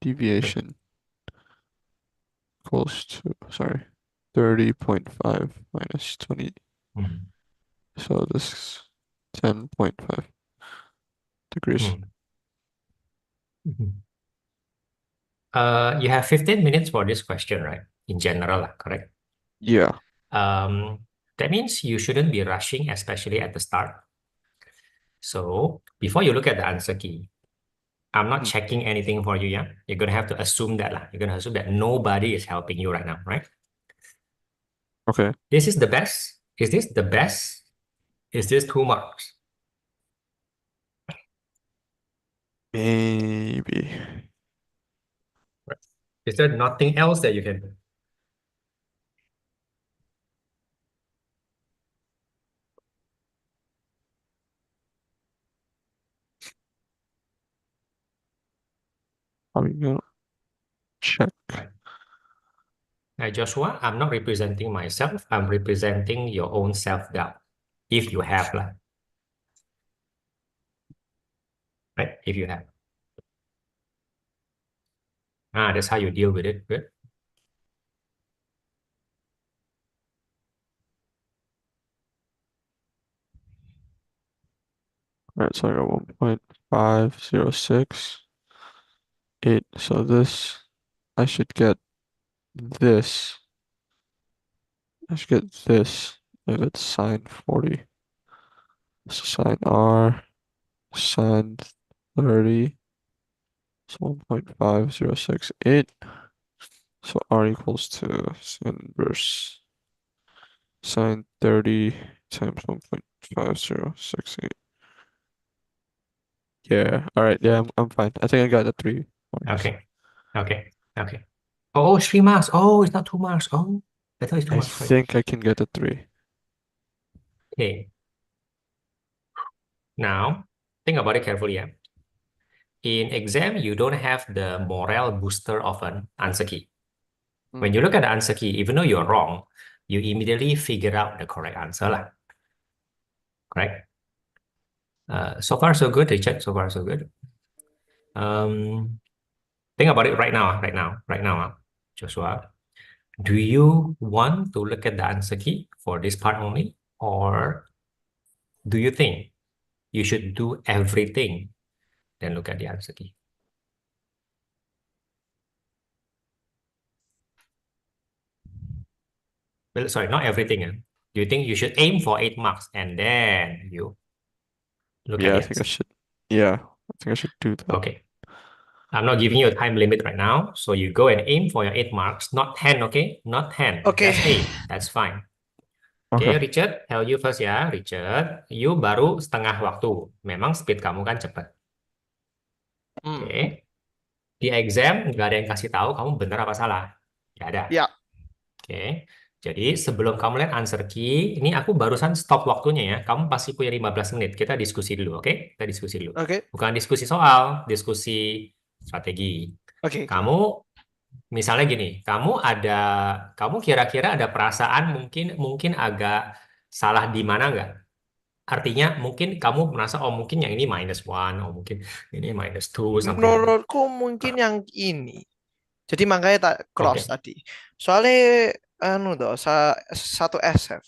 [SPEAKER 4] Deviation equals to, sorry, 30.5 minus 20.
[SPEAKER 1] Hmm.
[SPEAKER 4] So this is 10.5 degrees.
[SPEAKER 1] Hmm. Mhm. You have 15 minutes for this question, right? In general, correct?
[SPEAKER 4] Yeah.
[SPEAKER 1] That means you shouldn't be rushing, especially at the start. So before you look at the answer key, I'm not
[SPEAKER 4] Mm,
[SPEAKER 1] checking anything for you, yeah? You're gonna have to assume that, lah. You're gonna assume that nobody is helping you right now, right?
[SPEAKER 4] Okay.
[SPEAKER 1] This is the best. Is this the best? Is this 2 marks?
[SPEAKER 4] Maybe.
[SPEAKER 1] Right. Is there nothing else that you can do?
[SPEAKER 4] I'm gonna check.
[SPEAKER 1] Right. Now, Joshua, I'm not representing myself. I'm representing your own self-doubt, if you have, lah. Right? If you have. That's how you deal with it. Good.
[SPEAKER 4] All right, so I got 1.5068. So this, I should get this. I should get this if it's sine 40. So sine R, sine 30. So 1.5068. So R equals to inverse sine 30 times 1.5068. Yeah. All right. Yeah, I'm fine. I think I got the 3 marks.
[SPEAKER 1] Okay. Okay. Okay. Oh, 3 marks. Oh, it's not 2 marks. Oh, I thought it's two
[SPEAKER 4] I
[SPEAKER 1] marks. Right.
[SPEAKER 4] think I can get the 3.
[SPEAKER 1] Okay. Now, think about it carefully. Yeah. In exam, you don't have the morale booster of an answer key. When you look at the answer key, even though you're wrong, you immediately figure out the correct answer, lah. Correct? So far, so good, Richard. So far, so good. Think about it right now, Joshua. Do you want to look at the answer key for this part only, or do you think you should do everything, then look at the answer key? Well, sorry, not everything. Do you think you should aim for 8 marks and then you look at
[SPEAKER 4] Yeah,
[SPEAKER 1] the
[SPEAKER 4] I think I
[SPEAKER 1] answer?
[SPEAKER 4] should. Yeah, I think I should do that.
[SPEAKER 1] Okay. I'm not giving you a time limit right now. So you go and aim for your 8 marks, not 10, okay? Not 10,
[SPEAKER 5] Oke.
[SPEAKER 1] just 8. That's fine.
[SPEAKER 4] Okay.
[SPEAKER 1] Okay, Richard, tell you first ya, Richard. You baru setengah waktu. Memang speed kamu kan cepat. Oke. Di exam nggak ada yang kasih tahu kamu benar apa salah. Nggak ada.
[SPEAKER 5] Ya.
[SPEAKER 1] Oke. Jadi sebelum kamu lihat answer key, ini aku barusan stop waktunya ya. Kamu pasti punya 15 menit. Kita diskusi dulu, oke? Kita diskusi dulu.
[SPEAKER 5] Oke.
[SPEAKER 1] Bukan diskusi soal, diskusi strategi.
[SPEAKER 5] Oke.
[SPEAKER 1] Kamu misalnya gini, kamu kira-kira ada perasaan mungkin agak salah di mana nggak? Artinya mungkin kamu merasa oh mungkin yang ini -1, oh mungkin ini -2, something like that.
[SPEAKER 5] Menurutku mungkin yang ini. Jadi makanya tak cross
[SPEAKER 1] Oke.
[SPEAKER 5] tadi. Soalnya satu SF.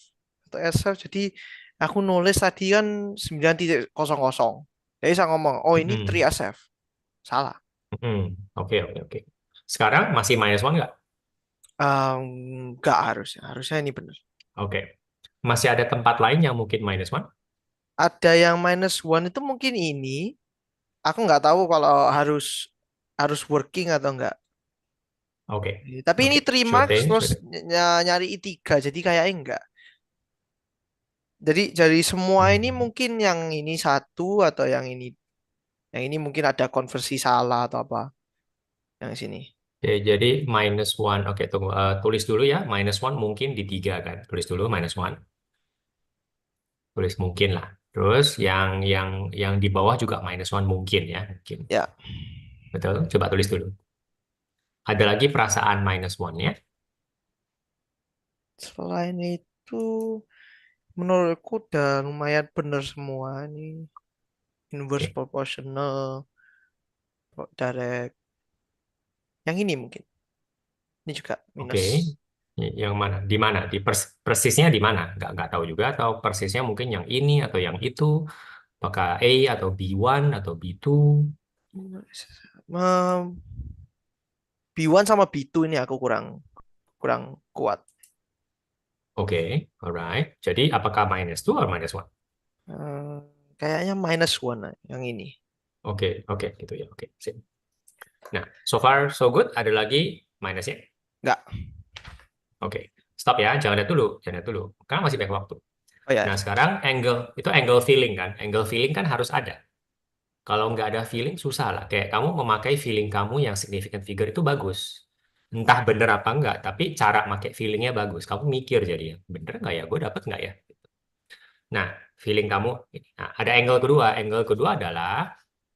[SPEAKER 5] Satu SF jadi aku nulis tadi kan 9.00. Jadi saya ngomong, oh ini
[SPEAKER 1] Mm-mm.
[SPEAKER 5] 3SF. Salah.
[SPEAKER 1] Oke, oke, oke. Sekarang masih -1 nggak?
[SPEAKER 5] Nggak harusnya. Harusnya ini benar.
[SPEAKER 1] Oke. Masih ada tempat lain yang mungkin -1?
[SPEAKER 5] Ada yang -1 itu mungkin ini. Aku nggak tahu kalau harus harus working atau enggak.
[SPEAKER 1] Oke.
[SPEAKER 5] Tapi ini
[SPEAKER 1] Oke.
[SPEAKER 5] 3
[SPEAKER 1] Sure
[SPEAKER 5] marks
[SPEAKER 1] thing,
[SPEAKER 5] terus
[SPEAKER 1] sure thing.
[SPEAKER 5] nyari I3 jadi kayaknya enggak. Jadi dari semua ini
[SPEAKER 1] Hmm.
[SPEAKER 5] mungkin yang ini satu atau yang ini mungkin ada konversi salah atau apa yang sini.
[SPEAKER 1] Oke, jadi -1. Oke, tunggu. Tulis dulu ya. -1 mungkin di 3 kan. Tulis dulu -1. Tulis mungkin lah. Terus yang di bawah juga -1 mungkin ya. Mungkin.
[SPEAKER 5] Ya,
[SPEAKER 1] Betul? Coba tulis dulu. Ada lagi perasaan -1 ya.
[SPEAKER 5] selain itu menurutku udah lumayan bener semua nih. Inverse
[SPEAKER 1] Oke.
[SPEAKER 5] proportional. direct. Yang ini mungkin. Ini juga
[SPEAKER 1] Oke.
[SPEAKER 5] minus.
[SPEAKER 1] Yang mana? Di mana? Persisnya di mana? Nggak tahu juga atau persisnya mungkin yang ini atau yang itu. Apakah A atau B1 atau B2?
[SPEAKER 5] B1 sama B2 ini aku kurang kurang kuat.
[SPEAKER 1] Oke, alright. Jadi apakah -2 atau -1?
[SPEAKER 5] Eh, Kayaknya -1 yang ini.
[SPEAKER 1] Oke, gitu ya. Oke, sip. Nah, so far so good. Ada lagi minusnya?
[SPEAKER 5] Enggak.
[SPEAKER 1] Oke, stop ya. Jangan lihat dulu. Jangan lihat dulu. Karena masih banyak waktu.
[SPEAKER 5] Oh ya.
[SPEAKER 1] Nah, sekarang itu angle feeling kan. Angle feeling kan harus ada. Kalau nggak ada feeling, susah lah. Kayak kamu memakai feeling kamu yang significant figure itu bagus. Entah bener apa enggak, tapi cara pakai feelingnya bagus. Kamu mikir jadi, bener nggak ya? Gue dapet nggak ya? Nah, feeling kamu, nah, ada angle kedua. Angle kedua adalah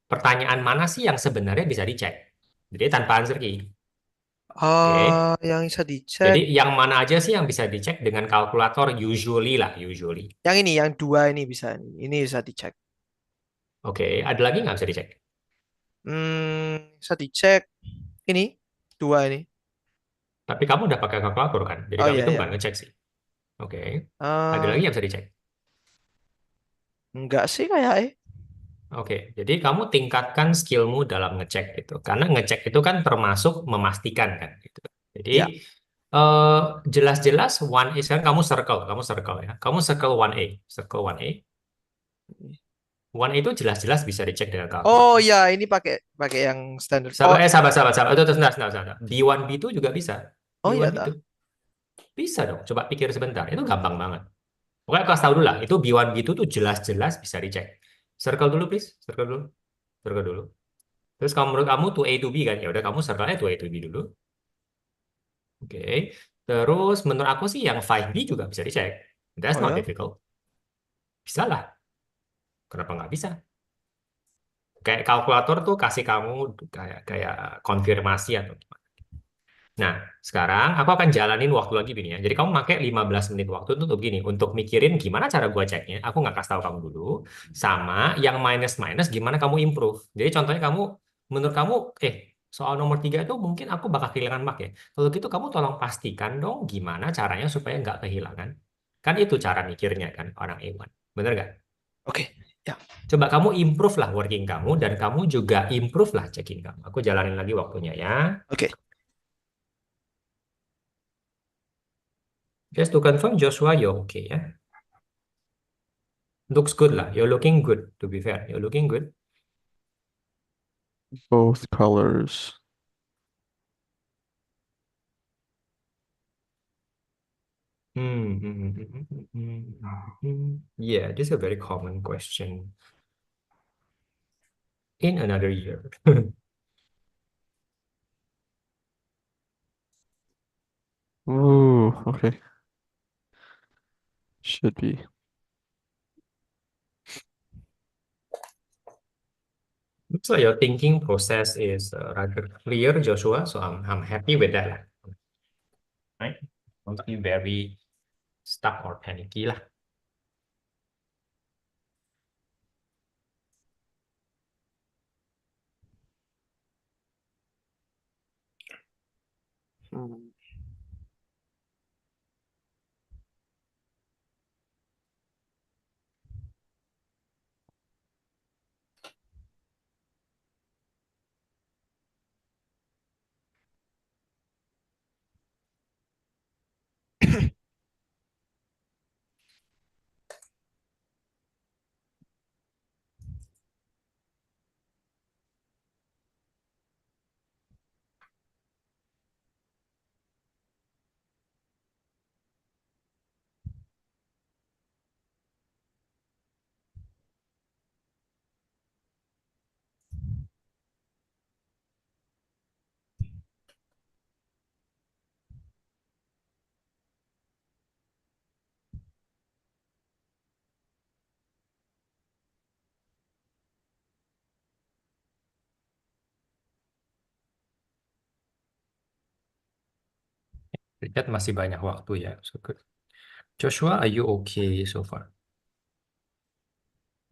[SPEAKER 1] pertanyaan mana sih yang sebenarnya bisa dicek. Jadi tanpa answer key. Oke.
[SPEAKER 5] Yang bisa
[SPEAKER 1] Jadi
[SPEAKER 5] dicek.
[SPEAKER 1] yang mana aja sih yang bisa dicek dengan kalkulator usually lah, usually.
[SPEAKER 5] Yang ini, yang 2 ini bisa. Ini bisa dicek.
[SPEAKER 1] Oke, ada lagi nggak bisa dicek?
[SPEAKER 5] Bisa dicek. Ini, 2 ini.
[SPEAKER 1] Tapi kamu udah pakai kalkulator kan? Jadi
[SPEAKER 5] Oh
[SPEAKER 1] kamu
[SPEAKER 5] iya,
[SPEAKER 1] itu
[SPEAKER 5] ya.
[SPEAKER 1] bukan ngecek sih. Oke. Ada
[SPEAKER 5] Eh
[SPEAKER 1] lagi yang bisa dicek?
[SPEAKER 5] Enggak sih kayak
[SPEAKER 1] Oke, jadi kamu tingkatkan skillmu dalam ngecek gitu. Karena ngecek itu kan termasuk memastikan kan gitu. Jadi
[SPEAKER 5] ya.
[SPEAKER 1] eh, jelas-jelas one A sekarang kamu circle ya. Kamu circle one A, circle one A. One A itu jelas-jelas bisa dicek dengan
[SPEAKER 5] Oh
[SPEAKER 1] kalkulator.
[SPEAKER 5] ya, ini pakai pakai yang standar. Oh,
[SPEAKER 1] Sabar. Itu sebentar. B1, B2 juga bisa.
[SPEAKER 5] oh
[SPEAKER 1] B1,
[SPEAKER 5] ya
[SPEAKER 1] B2
[SPEAKER 5] dah.
[SPEAKER 1] bisa dong. Coba pikir sebentar. Itu gampang banget. Pokoknya kasih tahu dulu lah. Itu B1, B2 tuh jelas-jelas bisa dicek. Circle dulu, please. Circle dulu. Circle dulu. Terus kalau menurut kamu 2A to B kan, ya udah kamu circle-nya 2A to B dulu. Oke. Terus menurut aku sih yang 5B juga bisa dicek. That's
[SPEAKER 5] Oh
[SPEAKER 1] not
[SPEAKER 5] ya.
[SPEAKER 1] difficult. Bisa lah. Kenapa nggak bisa? Kayak kalkulator tuh kasih kamu kayak kayak konfirmasi atau gimana. Nah, sekarang aku akan jalanin waktu lagi gini ya. Jadi kamu pakai 15 menit waktu itu untuk gini, untuk mikirin gimana cara gua ceknya. Aku nggak kasih tahu kamu dulu. Sama yang minus-minus gimana kamu improve. Jadi contohnya kamu, menurut kamu, soal nomor 3 itu mungkin aku bakal kehilangan mark ya. Kalau gitu kamu tolong pastikan dong gimana caranya supaya nggak kehilangan. Kan itu cara mikirnya kan orang A1. Bener nggak?
[SPEAKER 5] Oke. Ya.
[SPEAKER 1] Coba kamu improve lah working kamu dan kamu juga improve lah checking kamu. Aku jalanin lagi waktunya ya.
[SPEAKER 5] Oke.
[SPEAKER 1] Just to confirm, Joshua, you're okay ya. Looks good lah. You're looking good, to be fair. You're looking good.
[SPEAKER 4] Both colors.
[SPEAKER 1] Yeah, this is a very common question in another year.
[SPEAKER 4] Ooh, okay. Should be.
[SPEAKER 1] Looks like your thinking process is rather clear, Joshua. So I'm happy with that lah. Right? Don't be very stuck or panicky lah.
[SPEAKER 5] Hmm.
[SPEAKER 1] Richard masih banyak waktu ya. So good. Joshua, are you okay so far?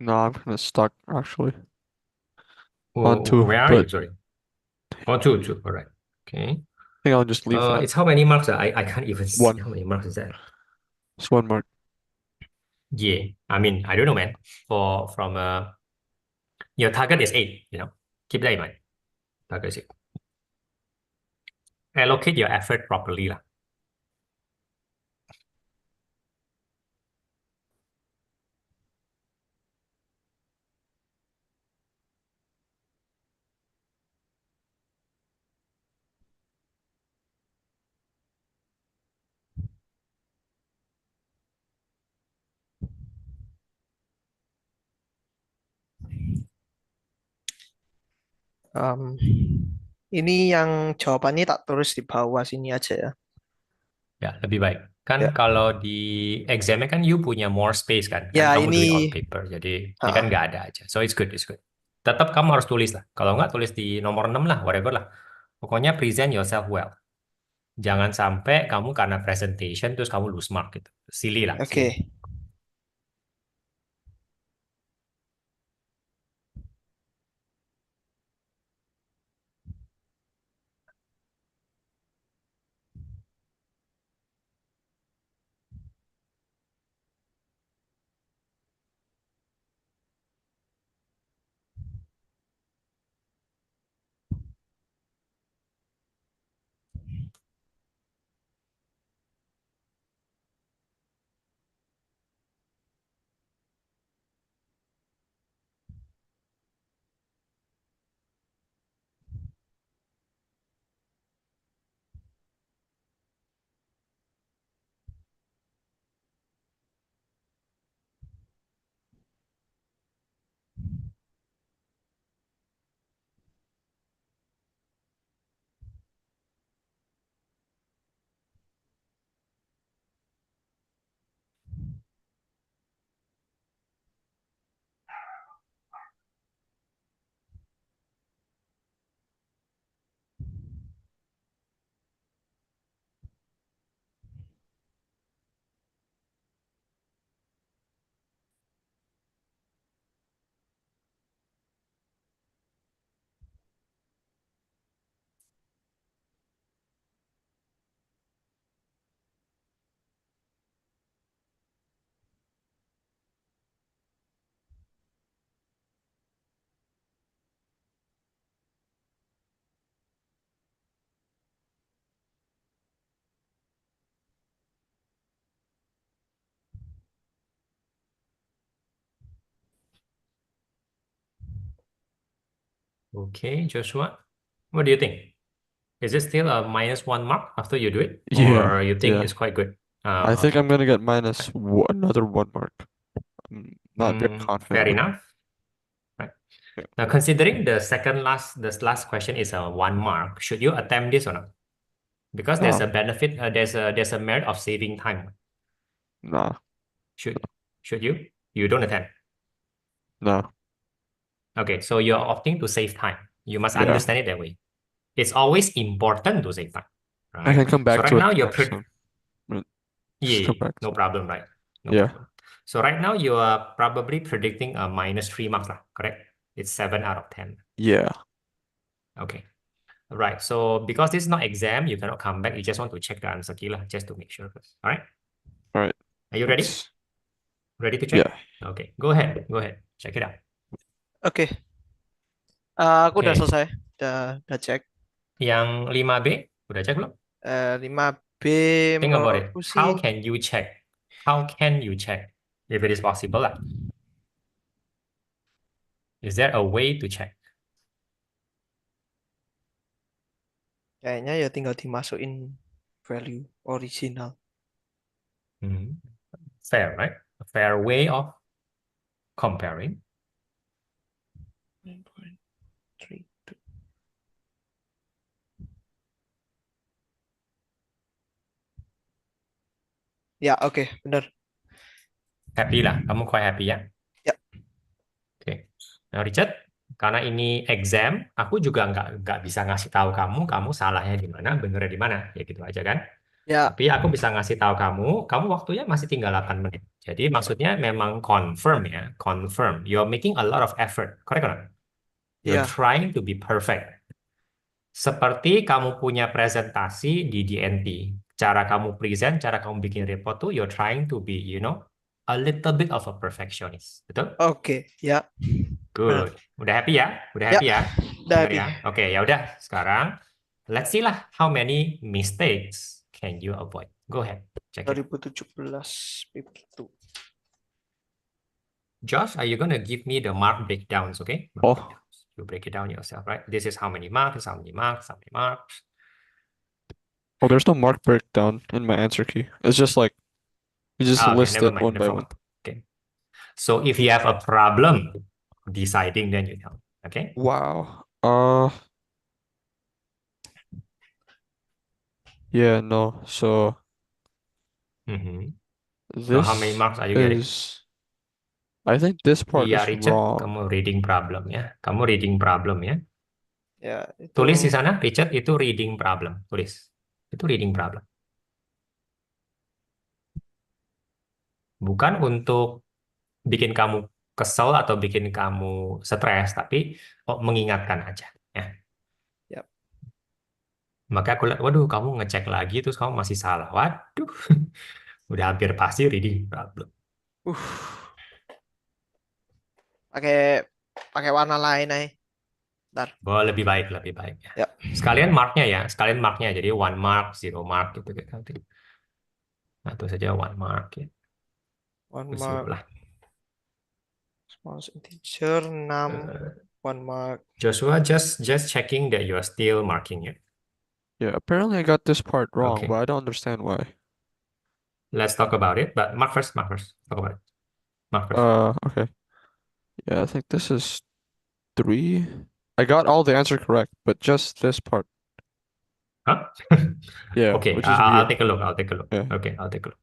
[SPEAKER 4] No, I'm kind of stuck actually.
[SPEAKER 1] Oh,
[SPEAKER 4] On two,
[SPEAKER 1] where are you?
[SPEAKER 4] but
[SPEAKER 1] Sorry. Oh, two. All right. Okay.
[SPEAKER 4] I think I'll just leave that.
[SPEAKER 1] It's how many marks? I can't even see
[SPEAKER 4] One.
[SPEAKER 1] how many marks is that.
[SPEAKER 4] It's 1 mark.
[SPEAKER 1] Yeah. I mean, I don't know, man. From your target is 8, Keep that in mind. Target is 8. Allocate your effort properly lah.
[SPEAKER 5] Ini yang jawabannya tak tulis di bawah sini aja ya.
[SPEAKER 1] Ya, lebih baik. Kan
[SPEAKER 5] Ya.
[SPEAKER 1] kalau di examnya kan you punya more space kan. Kan
[SPEAKER 5] Ya,
[SPEAKER 1] kamu do it on
[SPEAKER 5] ini
[SPEAKER 1] paper. Jadi ini kan
[SPEAKER 5] ah,
[SPEAKER 1] nggak ada aja. So it's good. Tetap kamu harus tulis lah. Kalau nggak tulis di nomor 6 lah, whatever lah. Pokoknya present yourself well. Jangan sampai kamu karena presentation terus kamu lose mark gitu. Silly lah,
[SPEAKER 5] oke.
[SPEAKER 1] silly. Okay, Joshua. What do you think? Is it still a -1 mark after you do it?
[SPEAKER 4] Yeah,
[SPEAKER 1] Or you think
[SPEAKER 4] yeah.
[SPEAKER 1] it's quite good?
[SPEAKER 4] I think
[SPEAKER 1] Okay.
[SPEAKER 4] I'm gonna get another 1 mark. I'm not very confident
[SPEAKER 1] Fair
[SPEAKER 4] with it.
[SPEAKER 1] enough. Right.
[SPEAKER 4] Yeah.
[SPEAKER 1] Now, considering the last question is a 1 mark, should you attempt this or not? Because there's a benefit, there's a merit of saving time.
[SPEAKER 4] Nah,
[SPEAKER 1] Should you? You don't attempt.
[SPEAKER 4] no.
[SPEAKER 1] Okay, so you're opting to save time. You must
[SPEAKER 4] Yeah.
[SPEAKER 1] understand it that way. It's always important to save time,
[SPEAKER 4] I can
[SPEAKER 1] right?
[SPEAKER 4] come back
[SPEAKER 1] So right
[SPEAKER 4] to it
[SPEAKER 1] now you're
[SPEAKER 4] next time. Just come
[SPEAKER 1] yeah,
[SPEAKER 4] back
[SPEAKER 1] no
[SPEAKER 4] to it.
[SPEAKER 1] problem, right? No
[SPEAKER 4] Yeah.
[SPEAKER 1] problem. So right now you are probably predicting a -3 marks, lah, correct? It's 7 out of 10.
[SPEAKER 4] Yeah.
[SPEAKER 1] Okay. Right. So because this is not exam, you cannot come back. You just want to check the answer key lah, just to make sure first. All right.
[SPEAKER 4] All right.
[SPEAKER 1] Are you ready?
[SPEAKER 4] Let's...
[SPEAKER 1] Ready to check?
[SPEAKER 4] Yeah.
[SPEAKER 1] Okay. Go ahead. Check it out.
[SPEAKER 5] Oke. Aku udah
[SPEAKER 1] Oke.
[SPEAKER 5] selesai. Udah cek.
[SPEAKER 1] Yang 5B udah cek belum?
[SPEAKER 5] 5B
[SPEAKER 1] Think about it.
[SPEAKER 5] menurutku
[SPEAKER 1] How
[SPEAKER 5] sih
[SPEAKER 1] can you check? How can you check if it is possible lah? Is there a way to check?
[SPEAKER 5] kayaknya ya tinggal dimasukin value original.
[SPEAKER 1] Fair, right? A fair way of comparing.
[SPEAKER 5] 9.32. Ya, oke, benar.
[SPEAKER 1] Happy lah. Kamu quite happy ya?
[SPEAKER 5] Ya.
[SPEAKER 1] Oke. Nah, Richard, karena ini exam, aku juga nggak bisa ngasih tahu kamu salahnya di mana, benernya di mana, ya gitu aja kan.
[SPEAKER 5] Ya,
[SPEAKER 1] Tapi aku bisa ngasih tahu kamu waktunya masih tinggal 8 menit. Jadi maksudnya memang confirm ya, confirm. You're making a lot of effort, correct or not? You're
[SPEAKER 5] ya.
[SPEAKER 1] trying to be perfect. Seperti kamu punya presentasi di DNT. Cara kamu present, cara kamu bikin report tuh, you're trying to be, a little bit of a perfectionist. Betul?
[SPEAKER 5] Oke, ya, benar.
[SPEAKER 1] Good. Udah happy ya? Udah
[SPEAKER 5] Ya,
[SPEAKER 1] happy ya?
[SPEAKER 5] udah
[SPEAKER 1] Bener
[SPEAKER 5] habis.
[SPEAKER 1] ya? Oke, ya udah. Sekarang, let's see lah how many mistakes can you avoid. Go ahead, check it.
[SPEAKER 5] 2017 paper 2.
[SPEAKER 1] Josh, are you gonna give me the mark breakdowns, okay? Mark
[SPEAKER 4] Oh,
[SPEAKER 1] breakdowns. You break it down yourself, right? This is how many marks, this is how many marks, how many marks.
[SPEAKER 4] oh, there's no mark breakdown in my answer key. It's just like you just
[SPEAKER 1] Ah, okay,
[SPEAKER 4] list
[SPEAKER 1] never
[SPEAKER 4] it
[SPEAKER 1] mind.
[SPEAKER 4] one
[SPEAKER 1] No
[SPEAKER 4] by one.
[SPEAKER 1] problem. Okay. So if you have a problem deciding, then you tell me, okay?
[SPEAKER 4] Wow. Yeah, no. So
[SPEAKER 1] Mhm. So how many
[SPEAKER 4] this
[SPEAKER 1] marks are you getting?
[SPEAKER 4] is, I think this part
[SPEAKER 1] Iya,
[SPEAKER 4] is
[SPEAKER 1] Richard,
[SPEAKER 4] wrong.
[SPEAKER 1] kamu reading problem ya. Kamu reading problem ya.
[SPEAKER 5] Ya, itu
[SPEAKER 1] Tulis di sana, Richard, itu reading problem. Tulis. Itu reading problem. Bukan untuk bikin kamu kesel atau bikin kamu stres, tapi mengingatkan aja. Ya.
[SPEAKER 5] ya.
[SPEAKER 1] Maka aku lihat, waduh, kamu ngecek lagi, terus kamu masih salah. Waduh, udah hampir pasti reading problem.
[SPEAKER 5] Pakai pakai warna lain nih. Ntar.
[SPEAKER 1] Oh, lebih baik, lebih baik.
[SPEAKER 5] Ya.
[SPEAKER 1] Sekalian marknya ya, sekalian marknya. Jadi 1 mark, 0 mark gitu. Nanti. Nah, itu saja 1 mark ya.
[SPEAKER 5] One
[SPEAKER 1] Terus
[SPEAKER 5] mark.
[SPEAKER 1] lah.
[SPEAKER 5] Small integer 6.
[SPEAKER 1] Uh,
[SPEAKER 5] 1 mark.
[SPEAKER 1] Joshua, just checking that you are still marking it.
[SPEAKER 4] Yeah, apparently I got this part wrong,
[SPEAKER 1] Okay.
[SPEAKER 4] but I don't understand why.
[SPEAKER 1] Let's talk about it. But mark first, mark first. Talk about it. Mark first.
[SPEAKER 4] Okay. Yeah, I think this is 3. I got all the answer correct, but just this part.
[SPEAKER 1] Huh?
[SPEAKER 4] Yeah,
[SPEAKER 1] Okay,
[SPEAKER 4] which is
[SPEAKER 1] I'll
[SPEAKER 4] weird.
[SPEAKER 1] take a look. I'll take a look.
[SPEAKER 4] Yeah.
[SPEAKER 1] Okay, I'll take a look.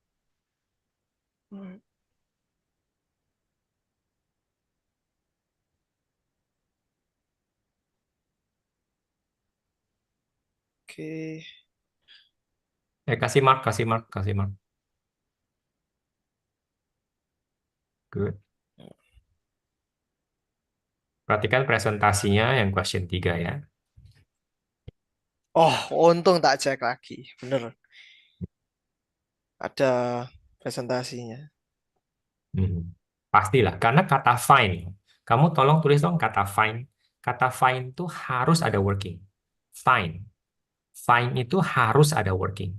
[SPEAKER 5] Oke.
[SPEAKER 1] Kasih mark, kasih mark, kasih mark. Good. Perhatikan presentasinya yang question 3 ya.
[SPEAKER 5] Oh, untung tak cek lagi. Bener. Ada presentasinya.
[SPEAKER 1] Pastilah, karena kata find. Kamu tolong tulis dong kata find. Kata find itu harus ada working. Find. Find itu harus ada working.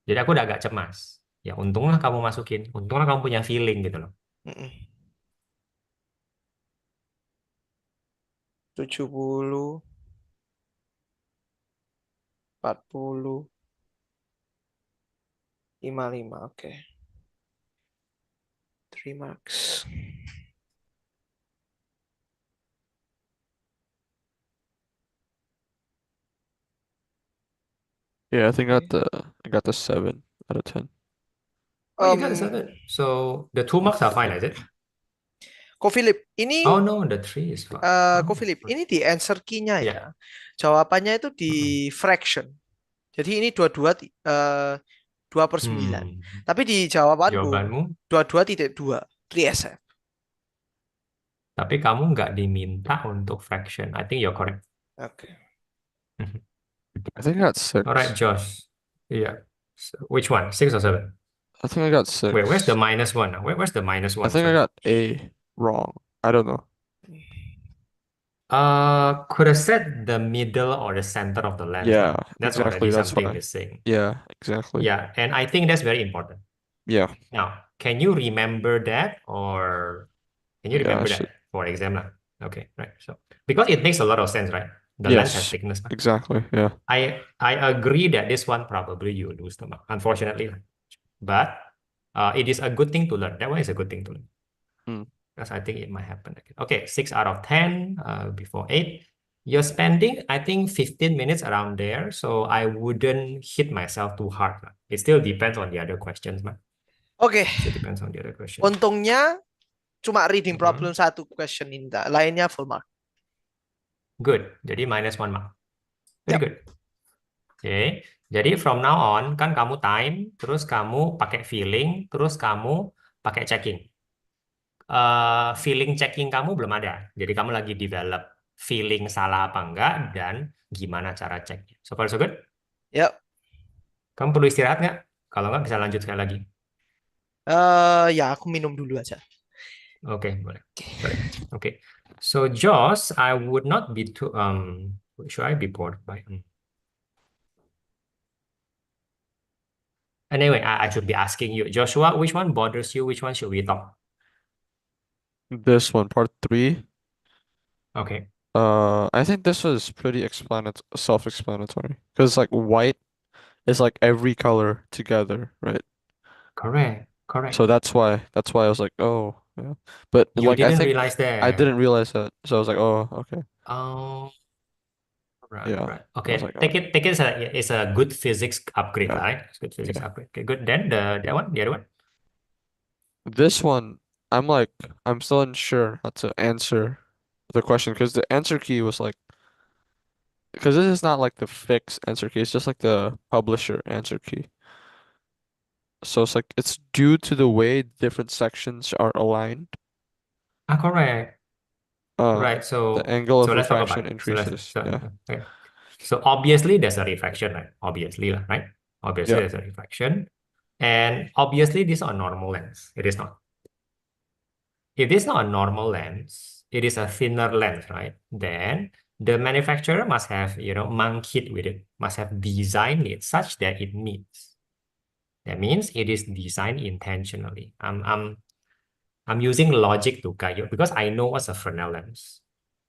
[SPEAKER 1] Jadi aku udah agak cemas. Ya untunglah kamu masukin. Untunglah kamu punya feeling gitu loh.
[SPEAKER 5] 70, 40, 55. Oke. 3 marks.
[SPEAKER 4] Yeah, I think I got the 7 out of 10.
[SPEAKER 1] Oh, you got 7. So the 2 marks are fine, is it?
[SPEAKER 5] Ko Philip, ini
[SPEAKER 1] Oh no, the 3 is fine.
[SPEAKER 5] Ko Philip, ini di answer key-nya ya.
[SPEAKER 1] Ya.
[SPEAKER 5] Jawabannya itu di fraction. Jadi ini 2/9. Tapi di jawabanku
[SPEAKER 1] Jawabanmu,
[SPEAKER 5] 22.2 3SF.
[SPEAKER 1] tapi kamu nggak diminta untuk fraction. I think you're correct.
[SPEAKER 5] Oke.
[SPEAKER 4] I think I got 6.
[SPEAKER 1] All right, Josh. Yeah. So, which one? 6 or 7?
[SPEAKER 4] I think I got 6.
[SPEAKER 1] Wait, where's the minus one? Where's the minus
[SPEAKER 4] I
[SPEAKER 1] one?
[SPEAKER 4] think I
[SPEAKER 1] Sorry.
[SPEAKER 4] got A wrong. I don't know.
[SPEAKER 1] Could have said the middle or the center of the lens.
[SPEAKER 4] Yeah,
[SPEAKER 1] That's
[SPEAKER 4] exactly.
[SPEAKER 1] already
[SPEAKER 4] That's
[SPEAKER 1] something
[SPEAKER 4] why.
[SPEAKER 1] missing.
[SPEAKER 4] Yeah, exactly.
[SPEAKER 1] Yeah, and I think that's very important.
[SPEAKER 4] Yeah.
[SPEAKER 1] Now, can you remember that, or can you
[SPEAKER 4] Yeah, I
[SPEAKER 1] remember
[SPEAKER 4] should.
[SPEAKER 1] that for exam now? Okay, right. So because it makes a lot of sense, right? The lens has
[SPEAKER 4] Yes,
[SPEAKER 1] thickness.
[SPEAKER 4] exactly. Yeah.
[SPEAKER 1] I agree that this one probably you lose the mark, unfortunately. But it is a good thing to learn. That one is a good thing to learn. Because I think it might happen again. Okay, 6 out of 10 before 8. You're spending, I think, 15 minutes around there. So I wouldn't hit myself too hard. It still depends on the other questions.
[SPEAKER 5] Oke.
[SPEAKER 1] Still depends on the other questions.
[SPEAKER 5] Untungnya cuma reading problem satu question Indah. Lainnya full mark.
[SPEAKER 1] Good. Jadi minus 1 mark. Very good. Oke. Jadi from now on, kan kamu time, terus kamu pakai feeling, terus kamu pakai checking. Feeling checking kamu belum ada. Jadi kamu lagi develop feeling salah apa enggak, dan gimana cara ceknya. So far so good?
[SPEAKER 5] Yap.
[SPEAKER 1] Kamu perlu istirahat nggak? Kalau nggak bisa lanjut sekali lagi.
[SPEAKER 5] Ya aku minum dulu aja.
[SPEAKER 1] Oke, boleh. Boleh. Oke. So Josh, I would not be too should I be bored by Anyway, I should be asking you, Joshua, which one bothers you? Which one should we talk?
[SPEAKER 4] This one, part 3.
[SPEAKER 1] Okay.
[SPEAKER 4] I think this was pretty self-explanatory. Because like white is like every color together, right?
[SPEAKER 1] Correct. Correct.
[SPEAKER 4] So that's why I was like, oh, yeah. But
[SPEAKER 1] You
[SPEAKER 4] like I
[SPEAKER 1] didn't
[SPEAKER 4] think
[SPEAKER 1] realize
[SPEAKER 4] I
[SPEAKER 1] that.
[SPEAKER 4] didn't realize that. So I was like, oh, okay.
[SPEAKER 1] Oh, right,
[SPEAKER 4] Yeah.
[SPEAKER 1] right.
[SPEAKER 4] I was
[SPEAKER 1] Okay.
[SPEAKER 4] like, oh,
[SPEAKER 1] Take it as it's a good physics upgrade,
[SPEAKER 4] yeah.
[SPEAKER 1] right? It's good physics
[SPEAKER 4] Okay.
[SPEAKER 1] upgrade. Okay, good. Then the other one.
[SPEAKER 4] This one, I'm still unsure how to answer the question because the answer key was like, because this is not like the fixed answer key, it's just like the publisher answer key. So it's like it's due to the way different sections are aligned.
[SPEAKER 1] Correct. Right.
[SPEAKER 4] The angle of
[SPEAKER 1] So let's talk about
[SPEAKER 4] refraction
[SPEAKER 1] it.
[SPEAKER 4] increases. Yeah.
[SPEAKER 1] Okay. So obviously there's a refraction, right? Obviously, right? Obviously
[SPEAKER 4] Yeah.
[SPEAKER 1] there's a refraction. And obviously this is a normal lens. It is not. If this is not a normal lens, it is a thinner lens, right? Then the manufacturer must have, monkeyed with it, must have designed it such that it meets. That means it is designed intentionally. I'm using logic to guide you because I know what's a Fresnel lens.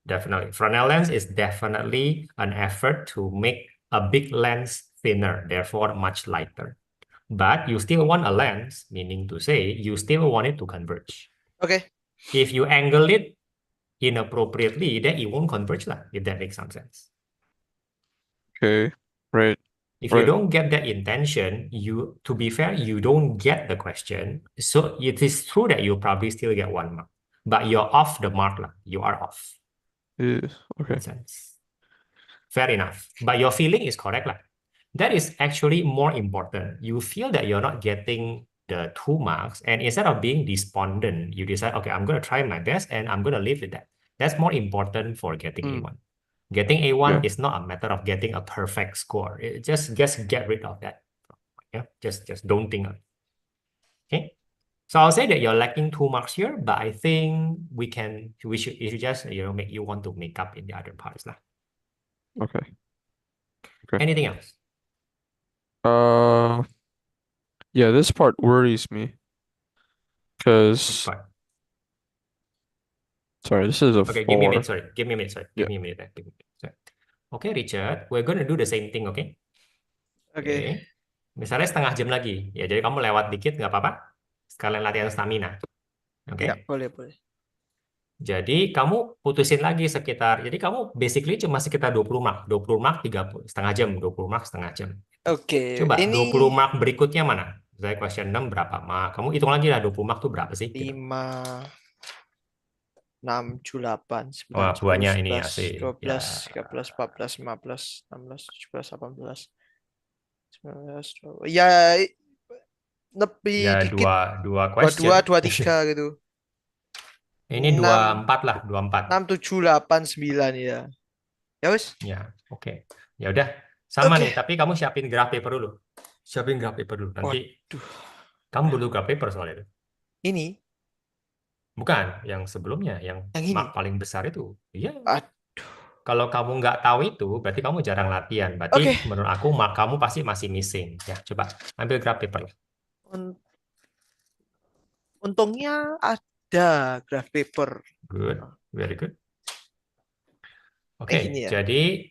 [SPEAKER 1] Definitely. Fresnel lens is definitely an effort to make a big lens thinner, therefore much lighter. But you still want a lens, meaning to say you still want it to converge.
[SPEAKER 5] Okay.
[SPEAKER 1] If you angle it inappropriately, then it won't converge, lah, if that makes some sense.
[SPEAKER 4] Okay. Right.
[SPEAKER 1] If you
[SPEAKER 4] Right.
[SPEAKER 1] don't get that intention, to be fair, you don't get the question. So it is true that you probably still get 1 mark, but you're off the mark, lah. You are off.
[SPEAKER 4] Yeah.
[SPEAKER 1] In
[SPEAKER 4] Okay.
[SPEAKER 1] that sense. Fair enough. But your feeling is correct, lah. That is actually more important. You feel that you're not getting the 2 marks, and instead of being despondent, you decide, okay, I'm going to try my best and I'm going to live with that. That's more important for getting
[SPEAKER 4] Mm.
[SPEAKER 1] A1. Getting A1
[SPEAKER 4] Yeah.
[SPEAKER 1] is not a matter of getting a perfect score. Just get rid of that. Yeah, just don't think of it. Okay. So I'll say that you're lacking 2 marks here, but I think it should just make you want to make up in the other parts lah.
[SPEAKER 4] Okay. Okay.
[SPEAKER 1] Anything else?
[SPEAKER 4] Yeah, this part worries me
[SPEAKER 1] Which
[SPEAKER 4] because
[SPEAKER 1] part?
[SPEAKER 4] sorry, this is a
[SPEAKER 1] Okay, give me a
[SPEAKER 4] 4.
[SPEAKER 1] minute. Sorry, give me a minute. Sorry,
[SPEAKER 4] Yeah.
[SPEAKER 1] give me a minute. Give me a minute. Sorry. Okay, Richard, we're going to do the same thing. Okay.
[SPEAKER 5] Okay.
[SPEAKER 1] Misalnya setengah jam lagi, ya. Jadi kamu lewat dikit nggak apa-apa. Sekalian latihan stamina. Oke.
[SPEAKER 5] Ya, boleh.
[SPEAKER 1] Jadi kamu putusin lagi sekitar. Jadi kamu basically cuma sekitar 20 mark. 20 mark 30 setengah jam, 20 mark setengah jam.
[SPEAKER 5] Oke,
[SPEAKER 1] Coba
[SPEAKER 5] ini
[SPEAKER 1] 20 mark berikutnya mana? Saya question 6 berapa mark? Kamu hitung lagi lah 20 mark tuh berapa sih?
[SPEAKER 5] 5, 6, 7, 8, 9,
[SPEAKER 1] Wah,
[SPEAKER 5] 10,
[SPEAKER 1] banyak ini
[SPEAKER 5] 11,
[SPEAKER 1] asik.
[SPEAKER 5] 12,
[SPEAKER 1] Ya.
[SPEAKER 5] 13, 14, 15, 16, 17, 18, 19, 20. Ya, lebih
[SPEAKER 1] Ya
[SPEAKER 5] dikit.
[SPEAKER 1] dua question.
[SPEAKER 5] 22, 23 gitu.
[SPEAKER 1] Ini 24 lah, 24.
[SPEAKER 5] 6, 7, 8, 9 ya. Ya wes.
[SPEAKER 1] Ya, oke. Ya udah, sama
[SPEAKER 5] Oke.
[SPEAKER 1] nih, tapi kamu siapin graph paper dulu. Siapin graph paper dulu. Nanti
[SPEAKER 5] Waduh.
[SPEAKER 1] kamu butuh graph paper soal itu.
[SPEAKER 5] Ini
[SPEAKER 1] Bukan, yang sebelumnya, yang
[SPEAKER 5] ini.
[SPEAKER 1] mark paling besar itu. Iya.
[SPEAKER 5] Aduh.
[SPEAKER 1] Kalau kamu nggak tahu itu, berarti kamu jarang latihan. Berarti
[SPEAKER 5] Oke.
[SPEAKER 1] menurut aku mark kamu pasti masih missing. Ya, coba ambil graph paper lah.
[SPEAKER 5] Untungnya ada graph paper.
[SPEAKER 1] Good, very good. Oke,
[SPEAKER 5] Gini ya.
[SPEAKER 1] jadi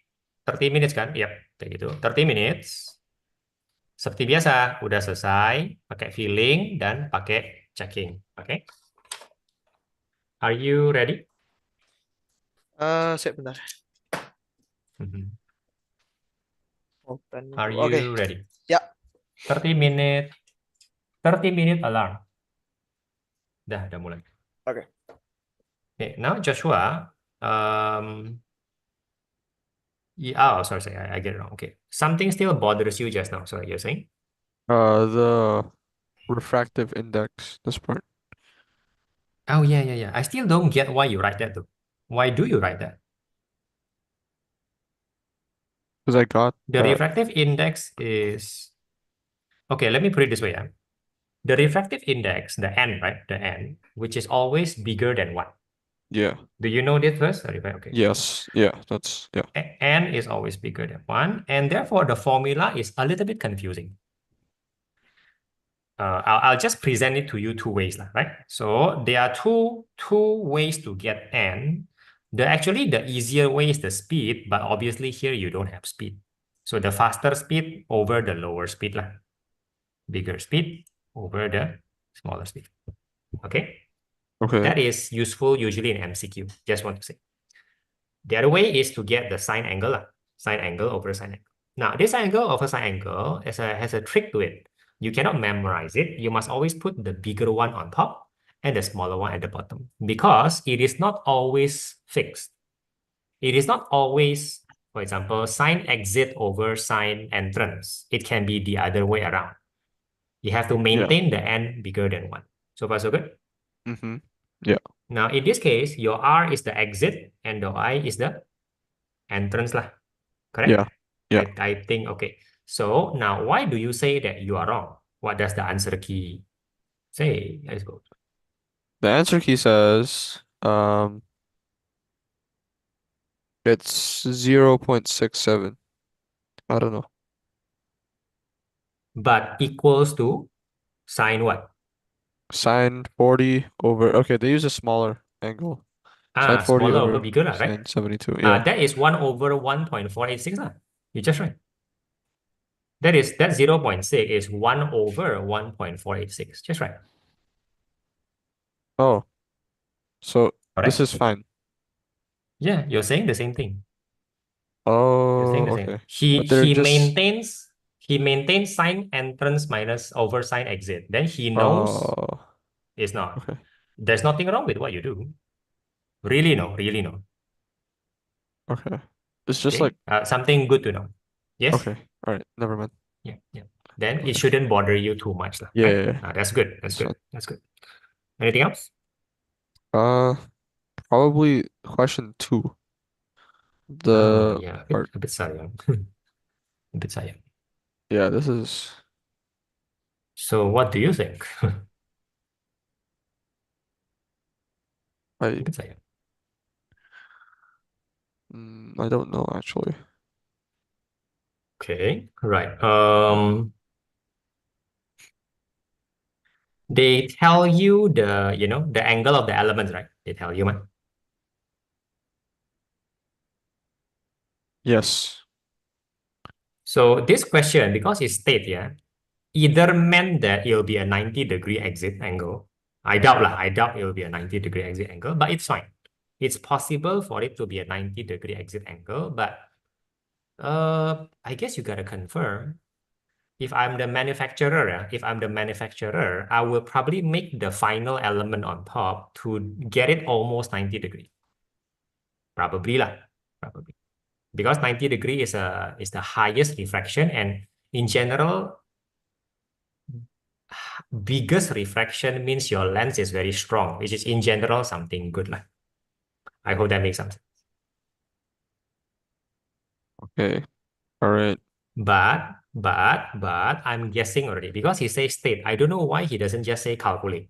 [SPEAKER 1] 30 minutes kan? Yap, kayak gitu. 30 minutes. Seperti biasa, udah selesai, pakai filling dan pakai checking. Oke? Are you ready?
[SPEAKER 5] Bentar.
[SPEAKER 1] Mhm.
[SPEAKER 5] Open.
[SPEAKER 1] Are
[SPEAKER 5] Oke.
[SPEAKER 1] you ready?
[SPEAKER 5] Ya.
[SPEAKER 1] 30 minute alarm. Udah mulai.
[SPEAKER 5] Oke.
[SPEAKER 1] Okay, now Joshua, sorry, I get it wrong. Okay, something still bothers you just now. Sorry, you're saying?
[SPEAKER 4] The refractive index, this part.
[SPEAKER 1] Oh, yeah. I still don't get why you write that though. Why do you write that?
[SPEAKER 4] Because I got
[SPEAKER 1] The
[SPEAKER 4] that.
[SPEAKER 1] refractive index is, okay, let me put it this way. The refractive index, the n, right? The n, which is always bigger than 1.
[SPEAKER 4] Yeah.
[SPEAKER 1] Do you know this first? Okay.
[SPEAKER 4] Yes. Yeah. That's yeah.
[SPEAKER 1] N is always bigger than 1, and therefore the formula is a little bit confusing. I'll just present it to you two ways, right? So there are two ways to get n. Actually, the easier way is the speed, but obviously here you don't have speed. So the faster speed over the lower speed, bigger speed over the smaller speed. Okay?
[SPEAKER 4] Okay.
[SPEAKER 1] That is useful usually in MCQ. Just want to say. The other way is to get the sine angle, sine angle over sine angle. Now, this angle over sine angle has a trick to it. You cannot memorize it. You must always put the bigger one on top and the smaller one at the bottom because it is not always fixed. It is not always, for example, sine exit over sine entrance. It can be the other way around. You have to maintain the n bigger than 1. So far, so good?
[SPEAKER 4] Mm-hmm. Yeah.
[SPEAKER 1] Now, in this case, your R is the exit and the I is the entrance, correct?
[SPEAKER 4] Yeah. Yeah.
[SPEAKER 1] I think, okay. So now, why do you say that you are wrong? What does the answer key say? Let's go.
[SPEAKER 4] The answer key says it's 0.67. I don't know.
[SPEAKER 1] But equals to sine what?
[SPEAKER 4] Sine 40 over, okay, they use a smaller angle. Sine 40
[SPEAKER 1] Smaller over
[SPEAKER 4] over
[SPEAKER 1] bigger, right?
[SPEAKER 4] sine 72. Yeah.
[SPEAKER 1] That is 1 over 1.486. You just right. That 0.6 is 1 over 1.486. Just right.
[SPEAKER 4] Oh, so this
[SPEAKER 1] Correct?
[SPEAKER 4] is fine.
[SPEAKER 1] Yeah, you're saying the same thing. You're saying
[SPEAKER 4] Oh,
[SPEAKER 1] the same.
[SPEAKER 4] okay.
[SPEAKER 1] He
[SPEAKER 4] But they're
[SPEAKER 1] he
[SPEAKER 4] just,
[SPEAKER 1] maintains sine entrance minus over sine exit. Then he knows
[SPEAKER 4] oh,
[SPEAKER 1] it's not.
[SPEAKER 4] okay.
[SPEAKER 1] There's nothing wrong with what you do. Really no, really no.
[SPEAKER 4] Okay. It's just like,
[SPEAKER 1] Okay. Something good to know. Yes?
[SPEAKER 4] okay. All right. Never mind.
[SPEAKER 1] Yeah, yeah. Then it
[SPEAKER 4] Okay.
[SPEAKER 1] shouldn't bother you too much,
[SPEAKER 4] Yeah,
[SPEAKER 1] right?
[SPEAKER 4] yeah, yeah.
[SPEAKER 1] That's good. That's
[SPEAKER 4] That's
[SPEAKER 1] good.
[SPEAKER 4] fine.
[SPEAKER 1] That's good. Anything else?
[SPEAKER 4] Uh, Probably question 2.
[SPEAKER 1] Oh,
[SPEAKER 4] The
[SPEAKER 1] yeah,
[SPEAKER 4] part,
[SPEAKER 1] a bit sayang. A bit sayang.
[SPEAKER 4] yeah, this is,
[SPEAKER 1] So what do you think?
[SPEAKER 4] I,
[SPEAKER 1] A bit sayang.
[SPEAKER 4] I don't know actually.
[SPEAKER 1] Okay, right. They tell you the angle of the elements, right? They tell you, man.
[SPEAKER 4] Yes.
[SPEAKER 1] So this question, because it's state, yeah, either meant that it'll be a 90-degree exit angle. I doubt it'll be a 90-degree exit angle, but it's fine. It's possible for it to be a 90-degree exit angle, but I guess you gotta confirm. If I'm the manufacturer, I will probably make the final element on top to get it almost 90 degree. Probably lah, probably. Because 90 degree is the highest refraction, and in general, biggest refraction means your lens is very strong, which is in general something good lah. I hope that makes sense.
[SPEAKER 4] Okay. All right.
[SPEAKER 1] But I'm guessing already because he says state. I don't know why he doesn't just say calculate.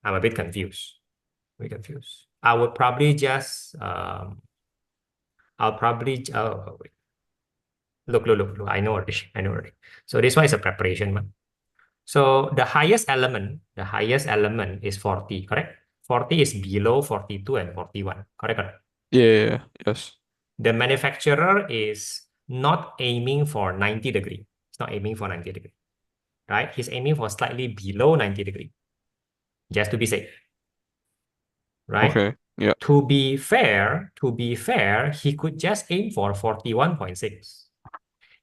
[SPEAKER 1] I'm a bit confused. I would probably just I'll probably wait. Look. I know already. So this one is a preparation one. So the highest element is 40, correct? 40 is below 42 and 41, correct?
[SPEAKER 4] Yeah, yeah, yeah. Yes.
[SPEAKER 1] The manufacturer is not aiming for 90 degree. It's not aiming for 90 degree, right? He's aiming for slightly below 90 degree, just to be safe, right?
[SPEAKER 4] Okay. Yeah.
[SPEAKER 1] To be fair, he could just aim for 41.6.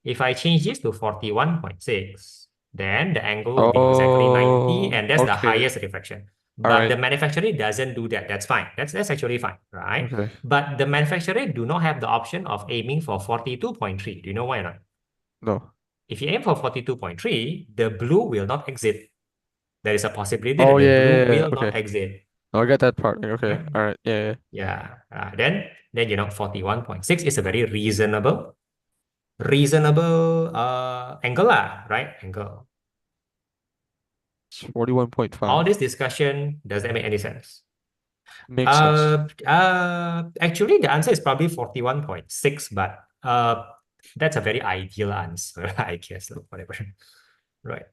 [SPEAKER 1] If I change this to 41.6, then the angle will be exactly 90,
[SPEAKER 4] Oh,
[SPEAKER 1] and that's the
[SPEAKER 4] okay.
[SPEAKER 1] highest refraction.
[SPEAKER 4] All
[SPEAKER 1] But
[SPEAKER 4] right.
[SPEAKER 1] the manufacturer doesn't do that. That's fine. That's actually fine, right?
[SPEAKER 4] Okay.
[SPEAKER 1] But the manufacturer do not have the option of aiming for 42.3. Do you know why not?
[SPEAKER 4] No.
[SPEAKER 1] If you aim for 42.3, the blue will not exit. There is a possibility that
[SPEAKER 4] Oh,
[SPEAKER 1] the
[SPEAKER 4] yeah,
[SPEAKER 1] blue
[SPEAKER 4] yeah, yeah.
[SPEAKER 1] will not
[SPEAKER 4] Okay.
[SPEAKER 1] exit,
[SPEAKER 4] I get that part. Okay.
[SPEAKER 1] right?
[SPEAKER 4] All right. Yeah, yeah.
[SPEAKER 1] Yeah. Then 41.6 is a very reasonable reasonable angle lah, right? Angle.
[SPEAKER 4] It's 41.5.
[SPEAKER 1] All this discussion, does that make any sense?
[SPEAKER 4] Makes sense.
[SPEAKER 1] Actually, the answer is probably 41.6, but that's a very ideal answer, I guess. So whatever. Right.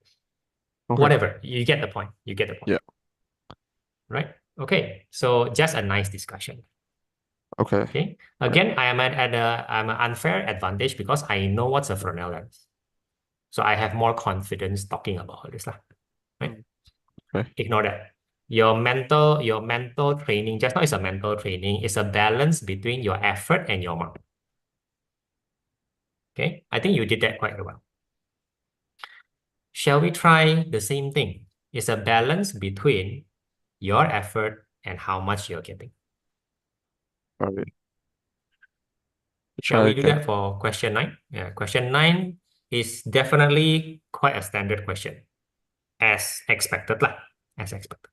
[SPEAKER 4] Okay.
[SPEAKER 1] Whatever. You get the point. You get the point.
[SPEAKER 4] Yeah.
[SPEAKER 1] Right? Okay. So just a nice discussion.
[SPEAKER 4] Okay.
[SPEAKER 1] Okay. Again, I am I'm an unfair advantage because I know what's a Fresnel lens. So I have more confidence talking about this lah. Right?
[SPEAKER 4] Okay.
[SPEAKER 1] Ignore that. Your mental training, just now is a mental training, is a balance between your effort and your mark. Okay, I think you did that quite well. Shall we try the same thing? It's a balance between your effort and how much you're getting.
[SPEAKER 4] All right.
[SPEAKER 1] Shall
[SPEAKER 4] Try
[SPEAKER 1] we do
[SPEAKER 4] again.
[SPEAKER 1] that for question 9? Yeah, question 9 is definitely quite a standard question. As expected lah. As expected.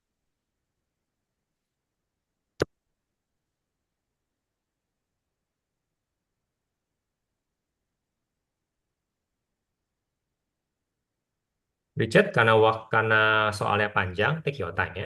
[SPEAKER 1] Richard, karena soalnya panjang, take your time ya.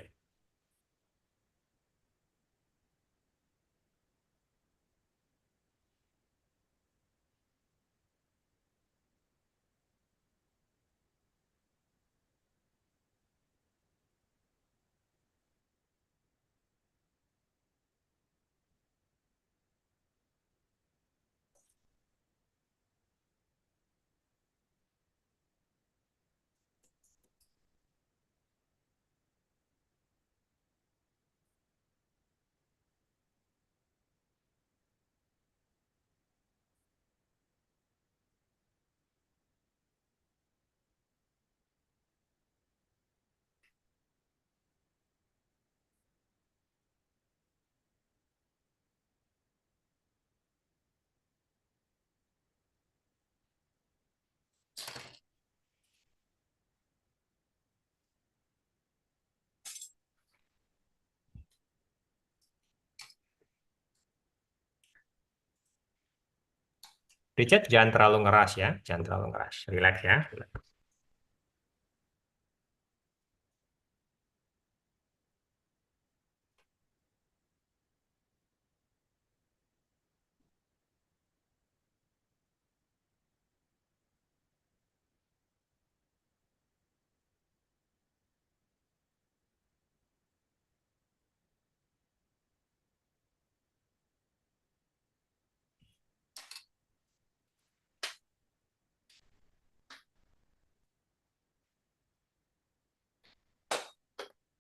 [SPEAKER 1] Richard, jangan terlalu ngeras ya. Jangan terlalu ngeras. Relax ya. Relax.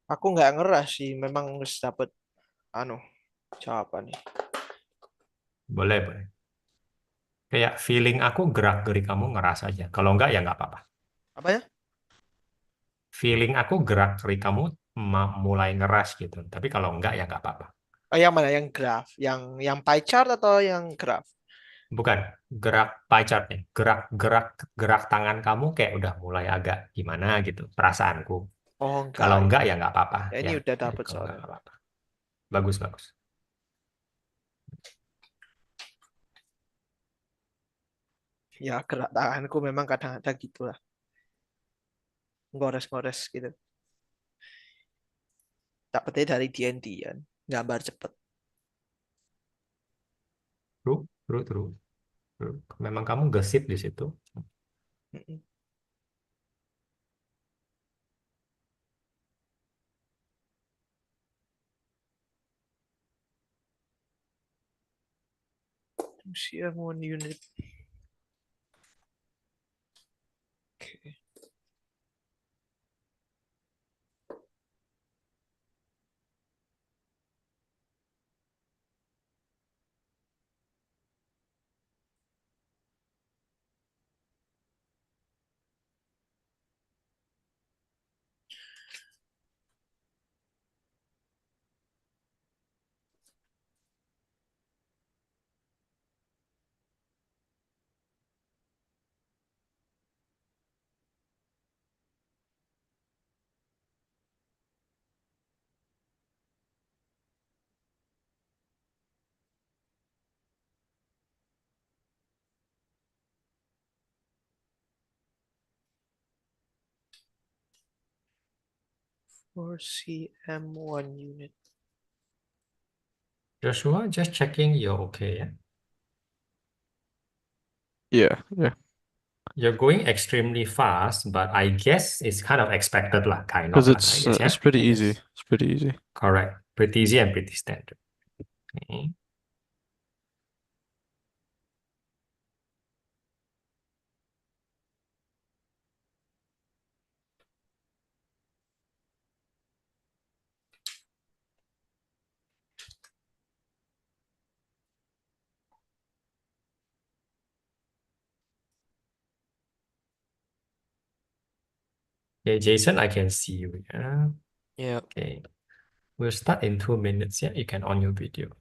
[SPEAKER 5] Aku nggak ngeras sih, memang harus dapet anu jawabannya.
[SPEAKER 1] Boleh, boleh. Kayak feeling aku gerak-gerik kamu ngeras aja. Kalau enggak ya nggak apa-apa.
[SPEAKER 5] Apa ya?
[SPEAKER 1] Feeling aku gerak-gerik kamu mulai ngeras gitu. Tapi kalau enggak ya nggak apa-apa.
[SPEAKER 5] Oh, yang mana? Yang graf, yang pie chart atau yang graf?
[SPEAKER 1] Bukan gerak pie chart nih. Gerak-gerak gerak tangan kamu kayak udah mulai agak gimana gitu. Perasaanku.
[SPEAKER 5] Oh enggak,
[SPEAKER 1] Kalau enggak ya nggak apa-apa.
[SPEAKER 5] ya ini
[SPEAKER 1] Ya,
[SPEAKER 5] udah
[SPEAKER 1] jadi
[SPEAKER 5] dapet
[SPEAKER 1] kalau enggak
[SPEAKER 5] soalnya.
[SPEAKER 1] nggak apa-apa. Bagus, bagus.
[SPEAKER 5] Ya gerak tanganku memang kadang-kadang gitu lah, ngores-ngores gitu. Dapetnya dari D&D kan, gambar cepet.
[SPEAKER 1] True, true, true, true. Memang kamu gesit di situ.
[SPEAKER 5] Mm-mm. Share one unit. Oke. 4 cm 1 unit.
[SPEAKER 1] Joshua, just checking you're okay, yeah?
[SPEAKER 4] Yeah.
[SPEAKER 1] You're going extremely fast, but I guess it's kind of expected lah, kind of
[SPEAKER 4] Because
[SPEAKER 1] lah, I guess, yeah?
[SPEAKER 4] it's pretty
[SPEAKER 1] I
[SPEAKER 4] easy.
[SPEAKER 1] guess.
[SPEAKER 4] It's pretty easy.
[SPEAKER 1] Correct. Pretty easy and pretty standard. Okay. Okay, Jason, I can see you. Yeah.
[SPEAKER 5] Yeah.
[SPEAKER 1] Okay. We'll start in 2 minutes. Yeah, you can on your video.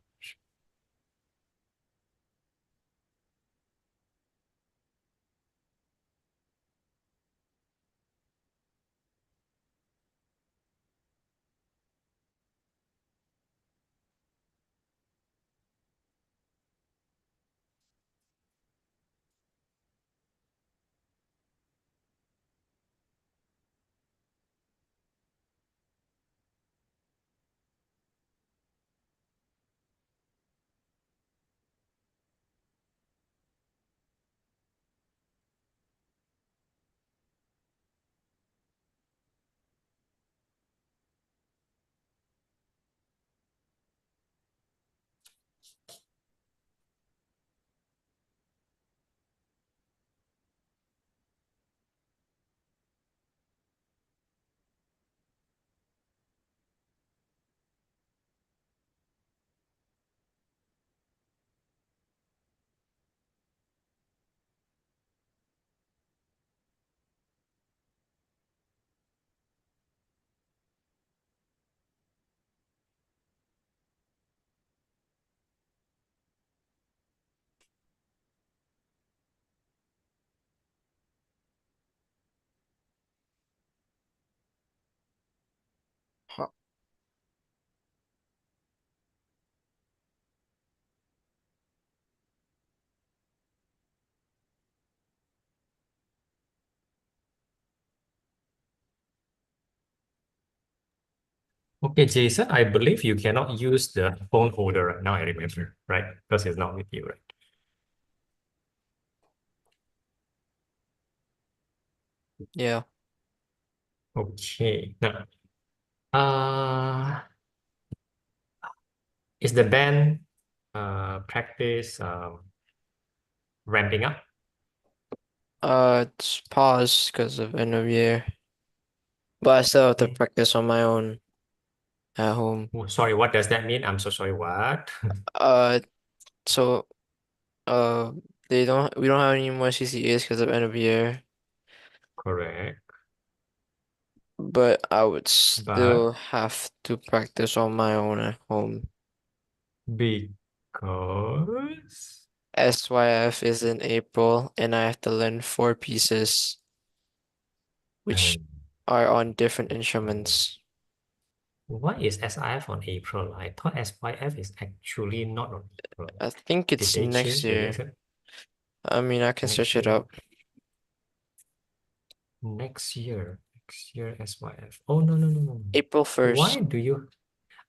[SPEAKER 5] Huh.
[SPEAKER 1] Okay, Jason, I believe you cannot use the phone holder right now, I remember, right? Because it's not with you, right?
[SPEAKER 5] Yeah.
[SPEAKER 1] Okay. Now, uh, is the band practice ramping up?
[SPEAKER 6] It's paused because of end of year, but I still have to
[SPEAKER 1] Okay.
[SPEAKER 6] practice on my own at home.
[SPEAKER 1] Oh, sorry, what does that mean? I'm so sorry, what?
[SPEAKER 6] Uh, so uh, we don't have any more CCAs because of end of year,
[SPEAKER 1] Correct.
[SPEAKER 6] but I would
[SPEAKER 1] But
[SPEAKER 6] still have to practice on my own at home.
[SPEAKER 1] because
[SPEAKER 6] SYF is in April, and I have to learn 4 pieces, which
[SPEAKER 1] um,
[SPEAKER 6] are on different instruments.
[SPEAKER 1] why is SIF on April? I thought SYF is actually not on April.
[SPEAKER 6] I think
[SPEAKER 1] Did
[SPEAKER 6] it's
[SPEAKER 1] they
[SPEAKER 6] next
[SPEAKER 1] change the
[SPEAKER 6] year.
[SPEAKER 1] lesson
[SPEAKER 6] I mean, I can
[SPEAKER 1] next
[SPEAKER 6] search it
[SPEAKER 1] year?
[SPEAKER 6] up.
[SPEAKER 1] Next year SYF. Oh, no, no, no, no.
[SPEAKER 6] April
[SPEAKER 1] Why
[SPEAKER 6] 1st.
[SPEAKER 1] do you?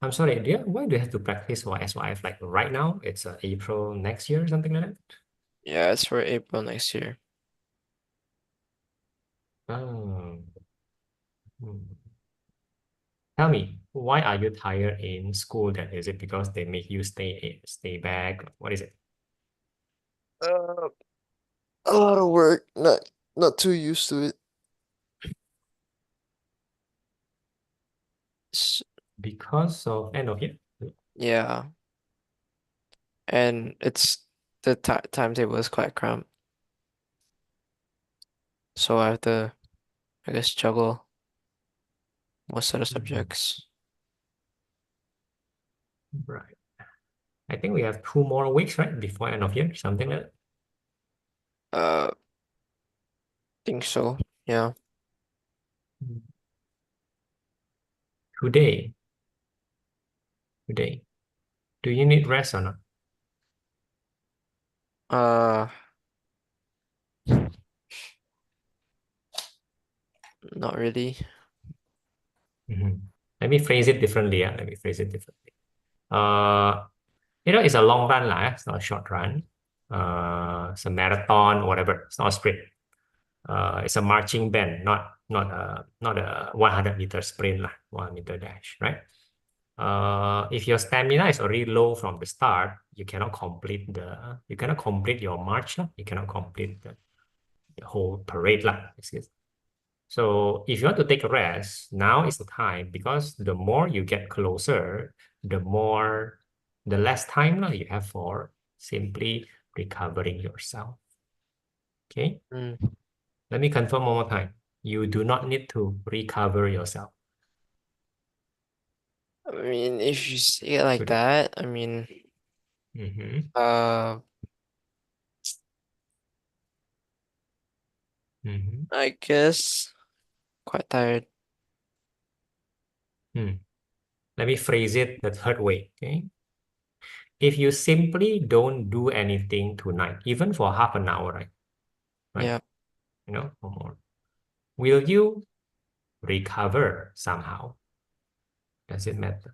[SPEAKER 1] I'm sorry, why do you have to practice for SYF like right now? It's April next year, something like that.
[SPEAKER 6] Yeah, it's for April next year.
[SPEAKER 1] Oh. Hmm. Tell me, why are you tired in school then? Is it because they make you stay back? What is it?
[SPEAKER 6] Uh, a lot of work, not too used to it. S-
[SPEAKER 1] Because of end of year?
[SPEAKER 6] Yeah, and it's the timetable is quite cramped, so I have to, I guess, juggle most of the subjects.
[SPEAKER 1] Right. I think we have 2 more weeks, right? Before end of year, something like that.
[SPEAKER 6] Uh, think so. Yeah.
[SPEAKER 1] Today, today. Do you need rest or not?
[SPEAKER 6] Uh, not really.
[SPEAKER 1] Mhm. Let me phrase it differently. Let me phrase it differently. It's a long run lah. It's not a short run. It's a marathon, whatever. It's not a sprint. It's a marching band, not a 100-meter sprint lah, 1 meter dash, right? If your stamina is already low from the start, you cannot complete your march lah. You cannot complete the whole parade lah. So if you want to take a rest, now is the time, because the more you get closer, the less time you have for simply recovering yourself. Okay? Let me confirm one more time. You do not need to recover yourself.
[SPEAKER 6] I mean, if you say it like that, I mean, I guess quite tired.
[SPEAKER 1] Let me phrase it the third way, okay? If you simply don't do anything tonight, even for half an hour, right?
[SPEAKER 6] Yeah.
[SPEAKER 1] Or more, will you recover somehow? Does it matter?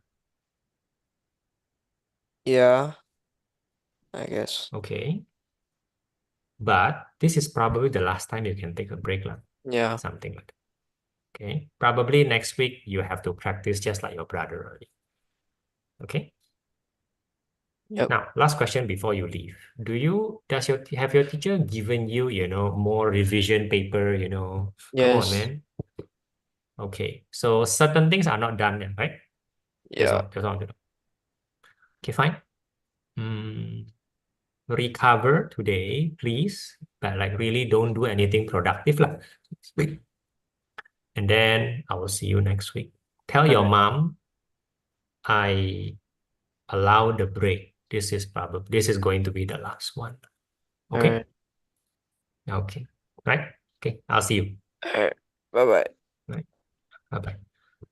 [SPEAKER 6] Yeah, I guess.
[SPEAKER 1] Okay. But this is probably the last time you can take a break,
[SPEAKER 6] Yeah.
[SPEAKER 1] something like that. Okay. Probably next week you have to practice just like your brother already. Okay.
[SPEAKER 6] Yep.
[SPEAKER 1] Now, last question before you leave. Have your teacher given you, more revision paper, Come on,
[SPEAKER 6] Yes.
[SPEAKER 1] man. Okay. So certain things are not done yet, right?
[SPEAKER 6] Yeah.
[SPEAKER 1] That's all. Okay, fine. Recover today, please, but really don't do anything productive this week. And then I will see you next week. Tell your mom I allow the break. This is going to be the last one. Okay?
[SPEAKER 6] Alright.
[SPEAKER 1] Okay. Right? Okay. I'll see you.
[SPEAKER 6] Alright. Bye-bye.
[SPEAKER 1] Right. Bye-bye.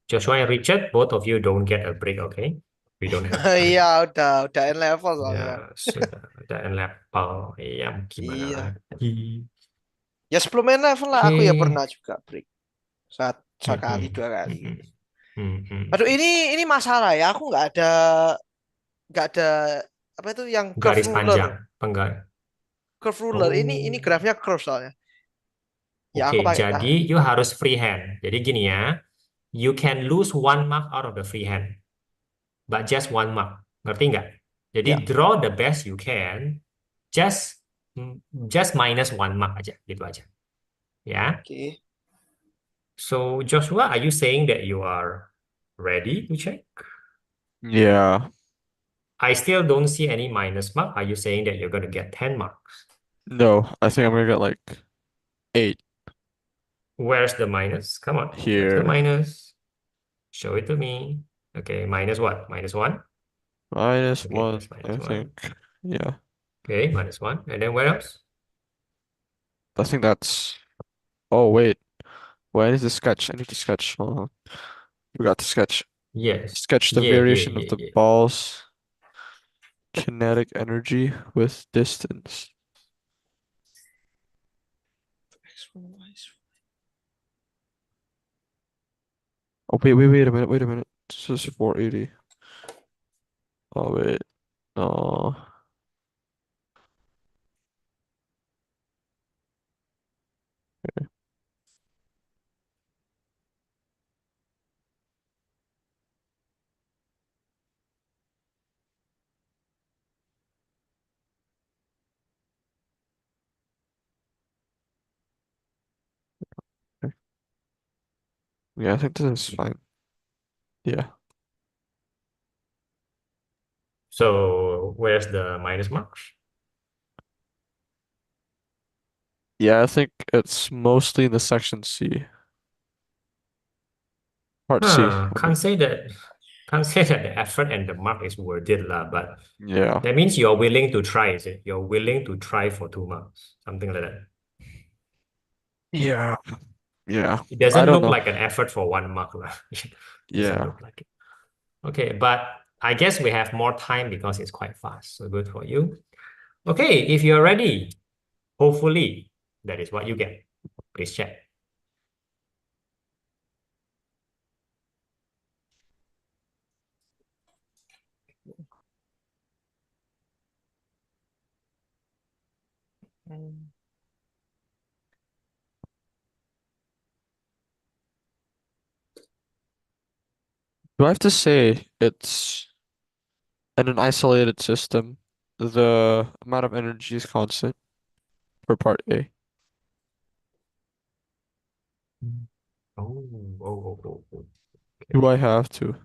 [SPEAKER 1] Joshua and Richard, both of you don't get a break, okay? We don't have time.
[SPEAKER 5] Iya, udah N level soalnya.
[SPEAKER 1] Ya, sudah. Udah N level. Iya, gimana
[SPEAKER 5] Iya.
[SPEAKER 1] lagi?
[SPEAKER 5] Ya 10 N level lah, aku ya pernah juga break. Sekali, 2 kali. Aduh, ini masalah ya, aku nggak ada apa itu yang curve
[SPEAKER 1] Garis
[SPEAKER 5] ruler.
[SPEAKER 1] panjang,
[SPEAKER 5] Curve ruler. Ini grafnya curve soalnya. Ya, aku
[SPEAKER 1] Oke,
[SPEAKER 5] pakai
[SPEAKER 1] jadi you harus freehand. Jadi gini ya, you can lose 1 mark out of the freehand, but just 1 mark. Ngerti nggak? Jadi draw the best you can, just minus 1 mark aja, gitu aja. Ya.
[SPEAKER 5] Oke.
[SPEAKER 1] So Joshua, are you saying that you are ready to check?
[SPEAKER 4] Yeah.
[SPEAKER 1] I still don't see any minus mark. Are you saying that you're going to get 10 marks?
[SPEAKER 4] No, I think I'm gonna get like 8.
[SPEAKER 1] Where's the minus? Come on.
[SPEAKER 4] Here.
[SPEAKER 1] Where's the minus? Show it to me. Okay, minus what? Minus 1?
[SPEAKER 4] Minus
[SPEAKER 1] Okay,
[SPEAKER 4] 1,
[SPEAKER 1] that's minus
[SPEAKER 4] I
[SPEAKER 1] 1.
[SPEAKER 4] think. Yeah.
[SPEAKER 1] Okay, minus 1. And then where else?
[SPEAKER 4] I think that's... Oh, wait. Well, I need to sketch. I need to sketch. Hold on. Forgot to sketch.
[SPEAKER 1] Yes.
[SPEAKER 4] Sketch the variation of the ball's kinetic energy with distance. Oh, wait a minute. This is 480. Oh, wait. No. Okay. Yeah, I think this is fine. Yeah.
[SPEAKER 1] So where's the minus marks?
[SPEAKER 4] Yeah, I think it's mostly in the section C. Part C.
[SPEAKER 1] Can't say that the effort and the mark is worth it, but
[SPEAKER 4] Yeah.
[SPEAKER 1] that means you're willing to try, is it? You're willing to try for 2 marks, something like that.
[SPEAKER 4] Yeah. Yeah.
[SPEAKER 1] It doesn't
[SPEAKER 4] I don't
[SPEAKER 1] look
[SPEAKER 4] know.
[SPEAKER 1] like an effort for 1 mark. Doesn't
[SPEAKER 4] Yeah.
[SPEAKER 1] look like it. Okay, but I guess we have more time because it's quite fast. So good for you. Okay, if you're ready, hopefully that is what you get. Please check.
[SPEAKER 4] Do I have to say it's in an isolated system, the amount of energy is constant for part A?
[SPEAKER 1] Oh, oh, oh, oh.
[SPEAKER 4] Do I have to?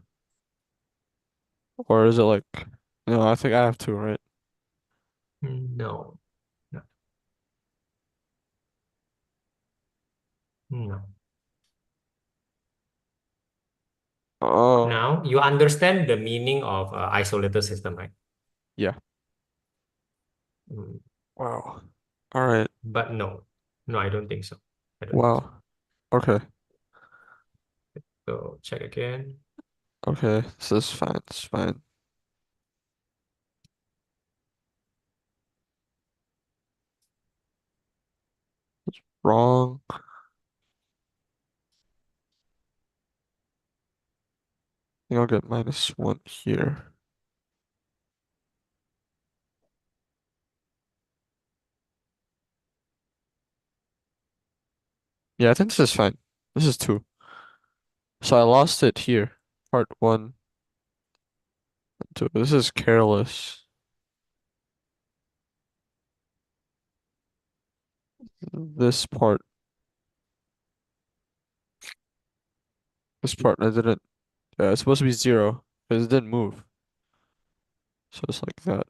[SPEAKER 4] Or is it like, no, I think I have to, right?
[SPEAKER 1] No, no, no.
[SPEAKER 4] Oh,
[SPEAKER 1] Now you understand the meaning of isolated system, right?
[SPEAKER 4] yeah.
[SPEAKER 1] Mm,
[SPEAKER 4] Wow. All right.
[SPEAKER 1] But no, no, I don't think so. I don't think so.
[SPEAKER 4] Wow. Okay.
[SPEAKER 1] So check again.
[SPEAKER 4] Okay. This is fine. It's fine. Wrong. I think I'll get -1 here. Yeah, I think this is fine. This is 2. So I lost it here. Part 1, 2. This is careless. This part. This part, I didn't. Yeah, it's supposed to be 0 because it didn't move. So it's like that.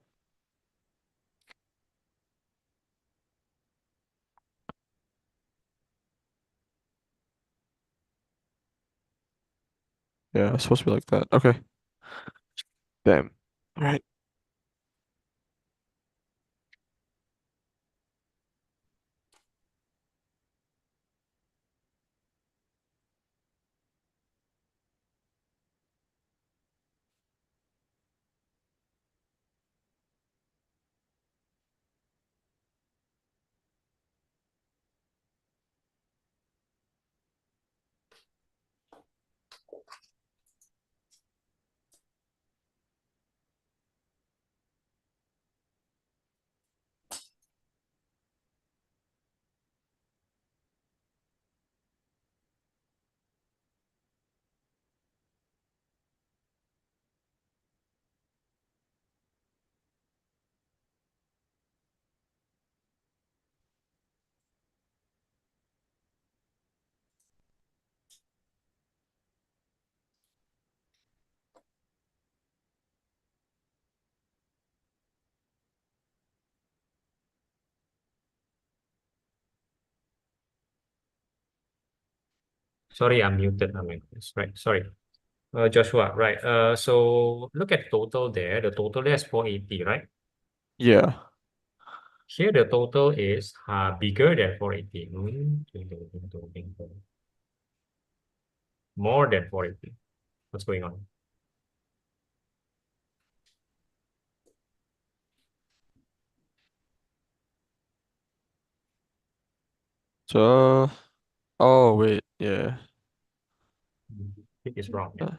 [SPEAKER 4] Yeah, it's supposed to be like that. Okay. Damn. All right.
[SPEAKER 1] Sorry, I'm muted. I mean, right. Sorry. Joshua, right. So look at total there. The total there is 480, right?
[SPEAKER 4] Yeah.
[SPEAKER 1] Here the total is bigger than 480. More than 480. What's going on?
[SPEAKER 4] So, oh wait, yeah.
[SPEAKER 1] I think it's wrong. Yeah.
[SPEAKER 4] Uh,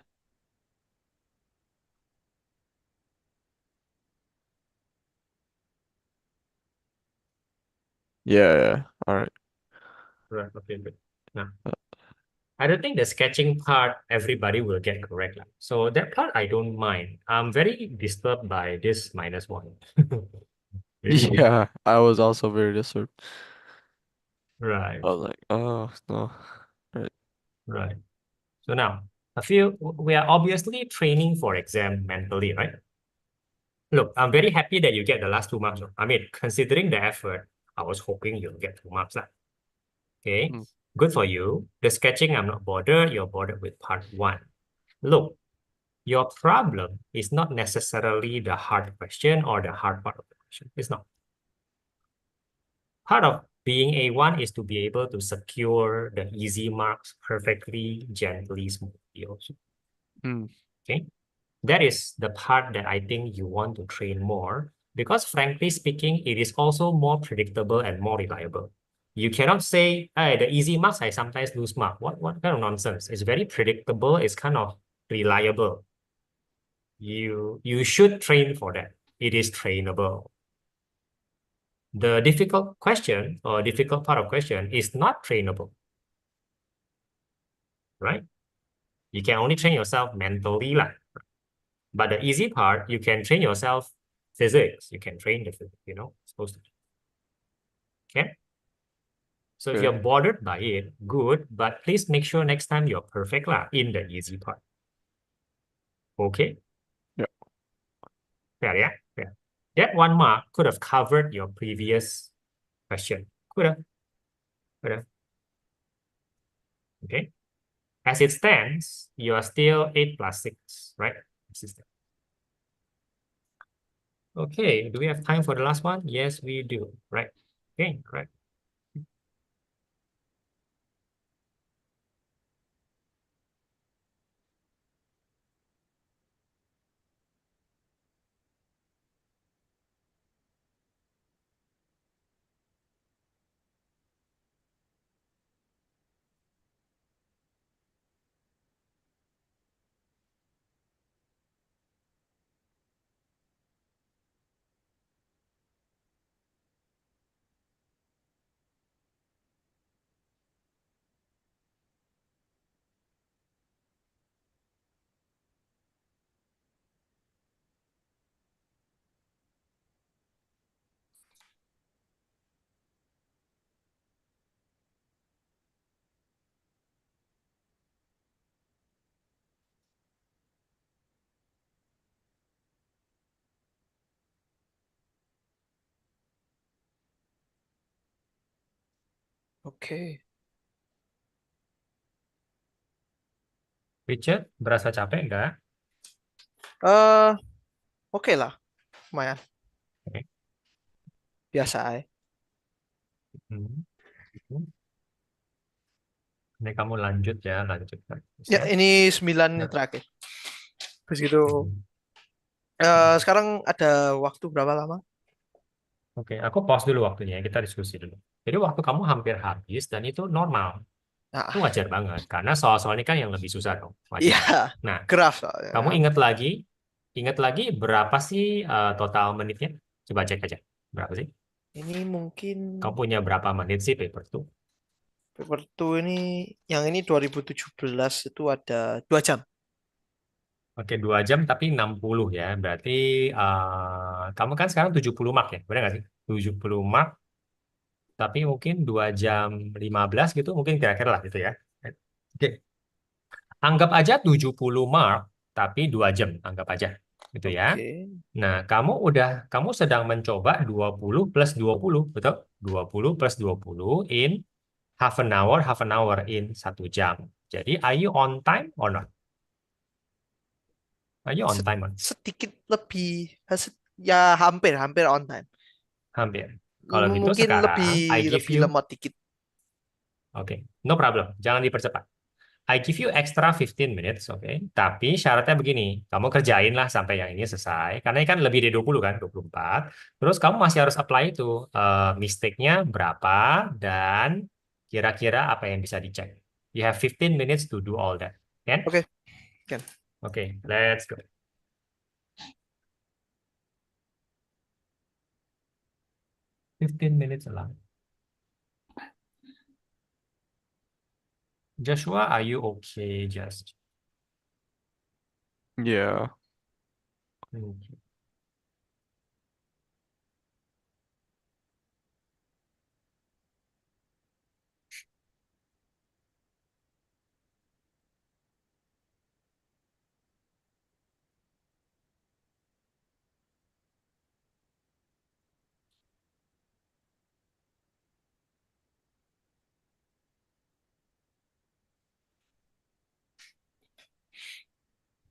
[SPEAKER 4] Yeah, yeah. All right.
[SPEAKER 1] Right. Okay, good. Now, I don't think the sketching part everybody will get correct. So that part I don't mind. I'm very disturbed by this -1. Really.
[SPEAKER 4] Yeah, I was also very disturbed.
[SPEAKER 1] Right.
[SPEAKER 4] I was like, oh no. Right.
[SPEAKER 1] Right. So now, I feel we are obviously training for exam mentally, right? Look, I'm very happy that you get the last 2 marks. I mean, considering the effort, I was hoping you'll get 2 marks. Okay,
[SPEAKER 4] Mm.
[SPEAKER 1] good for you. The sketching, I'm not bothered. You're bothered with part 1. Look, your problem is not necessarily the hard question or the hard part of the question. It's not. Part of being A1 is to be able to secure the easy marks perfectly, gently, smoothly also.
[SPEAKER 4] Mm.
[SPEAKER 1] Okay. That is the part that I think you want to train more because frankly speaking, it is also more predictable and more reliable. You cannot say, hey, the easy marks, I sometimes lose mark. What kind of nonsense? It's very predictable. It's kind of reliable. You should train for that. It is trainable. The difficult question or difficult part of question is not trainable, right? You can only train yourself mentally lah. But the easy part, you can train yourself physics. You can train the physics, supposed to. Okay. So if
[SPEAKER 4] Okay.
[SPEAKER 1] you're bothered by it, good, but please make sure next time you're perfect lah in the easy part. Okay.
[SPEAKER 4] Yeah.
[SPEAKER 1] Fair, yeah? Fair. That 1 mark could have covered your previous question. Could have. Could have. Okay. As it stands, you are still 8 plus 6, right? Okay, do we have time for the last one? Yes, we do, right? Okay, correct.
[SPEAKER 5] Oke.
[SPEAKER 1] Richard, berasa capek enggak?
[SPEAKER 5] Eh, oke lah, lumayan.
[SPEAKER 1] Oke.
[SPEAKER 5] Biasa aja.
[SPEAKER 1] Hmm. Ini kamu lanjut ya, lanjut.
[SPEAKER 5] Ya, ini 9
[SPEAKER 1] Ya.
[SPEAKER 5] terakhir. Terus gitu. Sekarang ada waktu berapa lama?
[SPEAKER 1] Oke, aku pause dulu waktunya, kita diskusi dulu. Jadi waktu kamu hampir habis dan itu normal.
[SPEAKER 5] Nah,
[SPEAKER 1] Itu wajar banget, karena soal-soal ini kan yang lebih susah dong, wajar.
[SPEAKER 5] iya,
[SPEAKER 1] Nah,
[SPEAKER 5] graf soalnya.
[SPEAKER 1] kamu ingat lagi berapa sih total menitnya? Coba cek aja, berapa sih?
[SPEAKER 5] Ini mungkin
[SPEAKER 1] Kamu punya berapa menit sih paper tuh?
[SPEAKER 5] paper 2 ini, yang ini 2017 itu ada 2 jam.
[SPEAKER 1] Oke, 2 jam tapi 60 ya. Berarti kamu kan sekarang 70 mark ya, benar nggak sih? 70 mark, tapi mungkin 2 jam 15 gitu, mungkin kira-kira lah gitu ya. Oke, anggap aja 70 mark, tapi 2 jam, anggap aja. Gitu ya.
[SPEAKER 5] Oke.
[SPEAKER 1] Nah, kamu sedang mencoba 20 plus 20, betul? 20 plus 20 in half an hour in 1 jam. Jadi, are you on time or not? Are you on time or not?
[SPEAKER 5] Sedikit lebih, ya hampir on time.
[SPEAKER 1] Hampir. Kalau gitu
[SPEAKER 5] Mungkin
[SPEAKER 1] sekarang I give
[SPEAKER 5] lebih
[SPEAKER 1] you,
[SPEAKER 5] lemot dikit.
[SPEAKER 1] oke, no problem, jangan dipercepat. I give you extra 15 minutes, oke. Tapi syaratnya begini, kamu kerjain lah sampai yang ini selesai. Karena ini kan lebih dari 20 kan, 24. Terus kamu masih harus apply itu, mistake-nya berapa, dan kira-kira apa yang bisa dicek. You have 15 minutes to do all that. Kan?
[SPEAKER 5] Oke, kan.
[SPEAKER 1] Oke, let's go. 15 minutes allowed. Joshua, are you okay? Just.
[SPEAKER 4] Yeah.
[SPEAKER 1] Okay.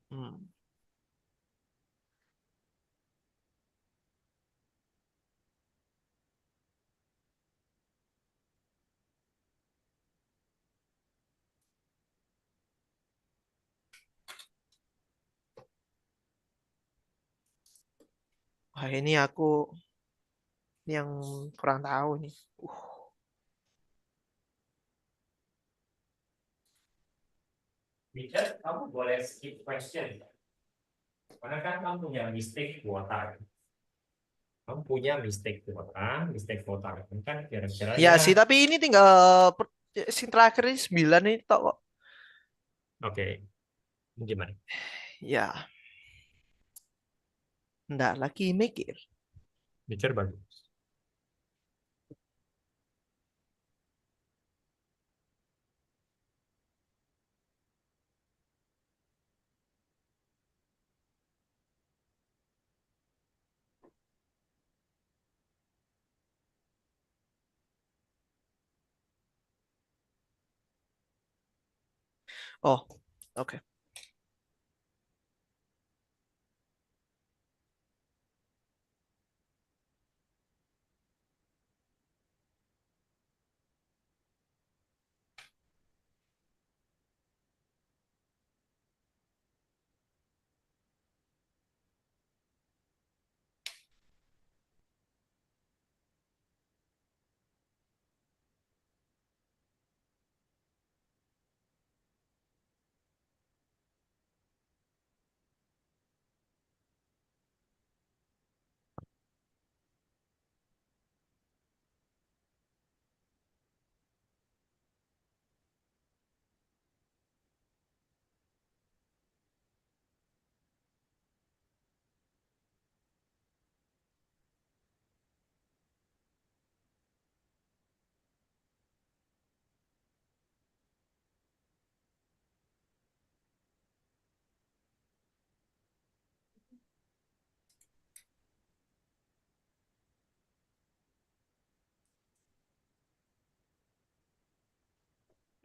[SPEAKER 5] Hmm. Wah, ini yang kurang tahu nih.
[SPEAKER 1] Richard, kamu boleh skip question. Karena kan kamu punya mistake kuota. Kamu punya mistake kuota kan kira-kira
[SPEAKER 5] Ya
[SPEAKER 1] ya.
[SPEAKER 5] sih, tapi ini tinggal sing terakhir ini 9 ini tok kok.
[SPEAKER 1] Oke, gimana?
[SPEAKER 5] Ya, ndak lagi mikir.
[SPEAKER 1] Mikir bagus.
[SPEAKER 5] Oh, oke.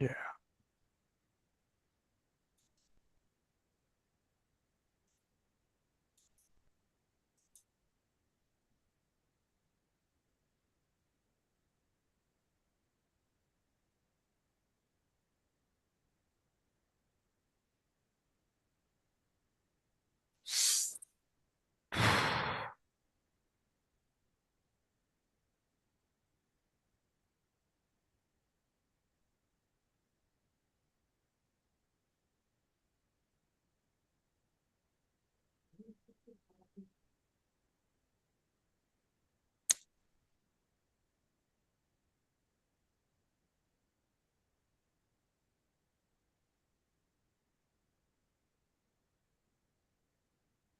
[SPEAKER 4] Yeah.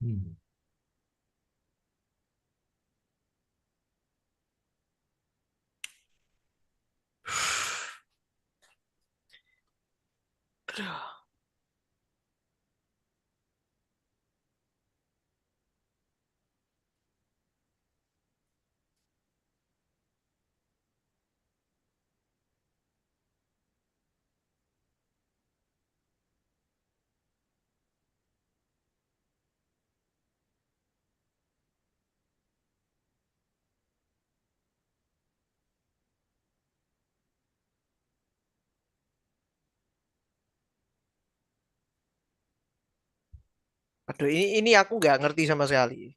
[SPEAKER 1] Hmm.
[SPEAKER 5] Aduh, ini aku nggak ngerti sama sekali.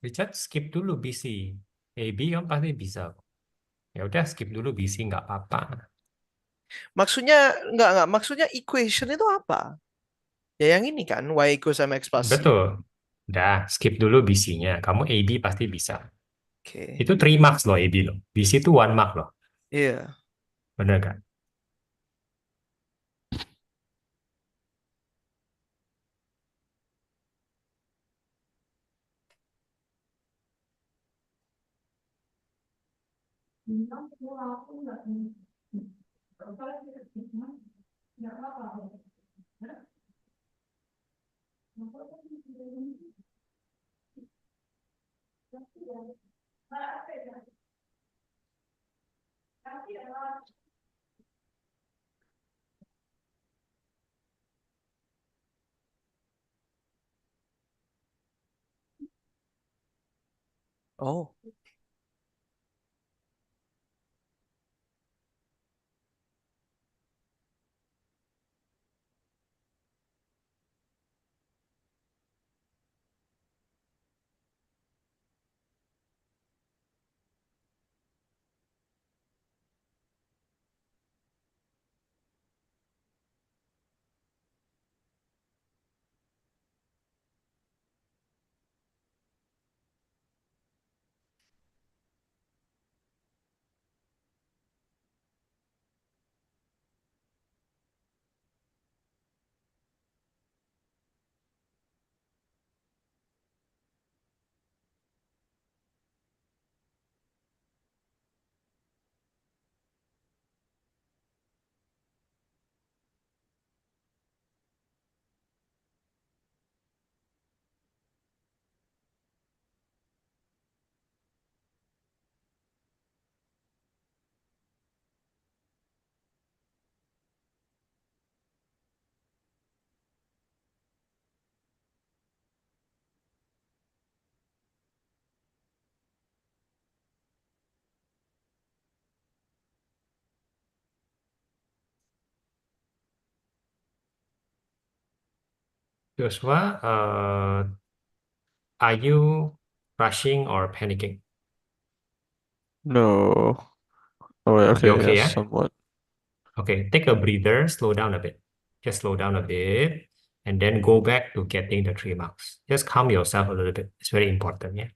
[SPEAKER 1] Richard skip dulu BC. AB kamu pasti bisa. Ya udah skip dulu BC nggak apa-apa.
[SPEAKER 5] Maksudnya nggak. Maksudnya equation itu apa? Ya yang ini kan, y equals mx plus c.
[SPEAKER 1] Betul. Udah skip dulu BC-nya. Kamu AB pasti bisa.
[SPEAKER 5] Oke.
[SPEAKER 1] Itu 3 marks loh AB loh. BC itu 1 mark loh.
[SPEAKER 5] Iya.
[SPEAKER 1] Bener kan?
[SPEAKER 5] Oh.
[SPEAKER 1] Joshua, are you rushing or panicking?
[SPEAKER 4] No. Oh wait,
[SPEAKER 1] You
[SPEAKER 4] okay,
[SPEAKER 1] okay,
[SPEAKER 4] yes,
[SPEAKER 1] yeah?
[SPEAKER 4] somewhat.
[SPEAKER 1] Okay, take a breather, slow down a bit. Just slow down a bit, and then go back to getting the 3 marks. Just calm yourself a little bit. It's very important, yeah.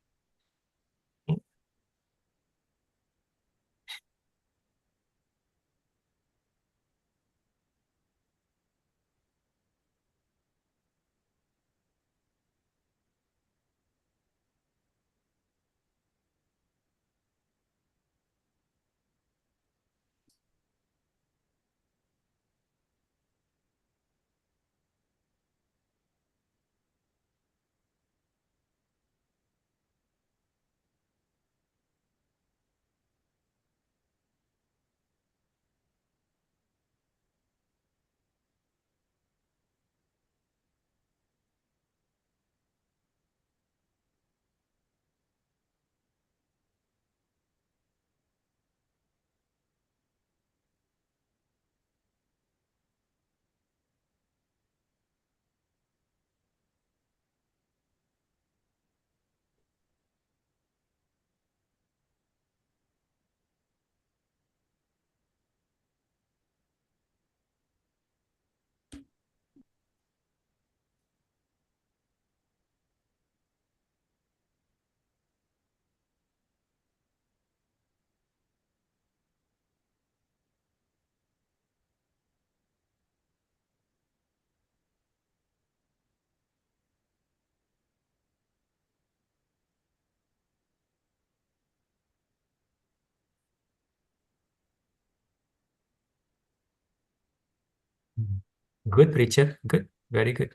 [SPEAKER 1] Good, Richard. Good. Very good.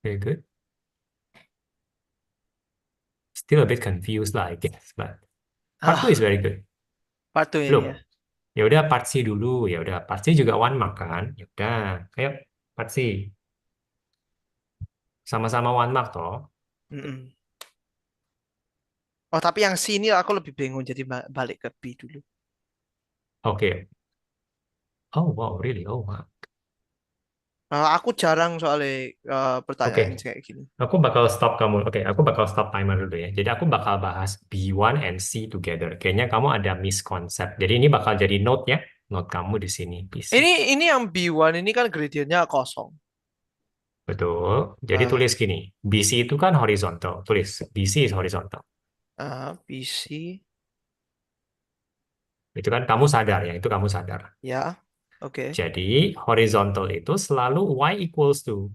[SPEAKER 1] Very good. Still a bit confused lah, I guess, but part 2 is
[SPEAKER 5] Ah,
[SPEAKER 1] very good.
[SPEAKER 5] part 2 ini
[SPEAKER 1] Look,
[SPEAKER 5] ya.
[SPEAKER 1] ya udah part C dulu. Ya udah, part C juga 1 mark kan? Ya udah, ayo part C. Sama-sama 1 mark toh.
[SPEAKER 5] Mm-mm. Oh, tapi yang sini aku lebih bingung jadi balik ke B dulu.
[SPEAKER 1] Oke. Oh, wow, really? Oh, wow.
[SPEAKER 5] Aku jarang soalnya
[SPEAKER 1] Oke.
[SPEAKER 5] pertanyaan kayak gini.
[SPEAKER 1] Aku bakal stop kamu. Oke, aku bakal stop timer dulu ya. Jadi aku bakal bahas B1 and C together. Kayaknya kamu ada misconcept. Jadi ini bakal jadi note ya. Note kamu di sini, PC.
[SPEAKER 5] Ini yang B1 ini kan gradiennya kosong.
[SPEAKER 1] Betul. Jadi
[SPEAKER 5] Ah,
[SPEAKER 1] tulis gini. BC itu kan horizontal. Tulis BC is horizontal.
[SPEAKER 5] BC
[SPEAKER 1] Itu kan kamu sadar ya. Itu kamu sadar.
[SPEAKER 5] ya, oke.
[SPEAKER 1] Jadi horizontal itu selalu Y equals to.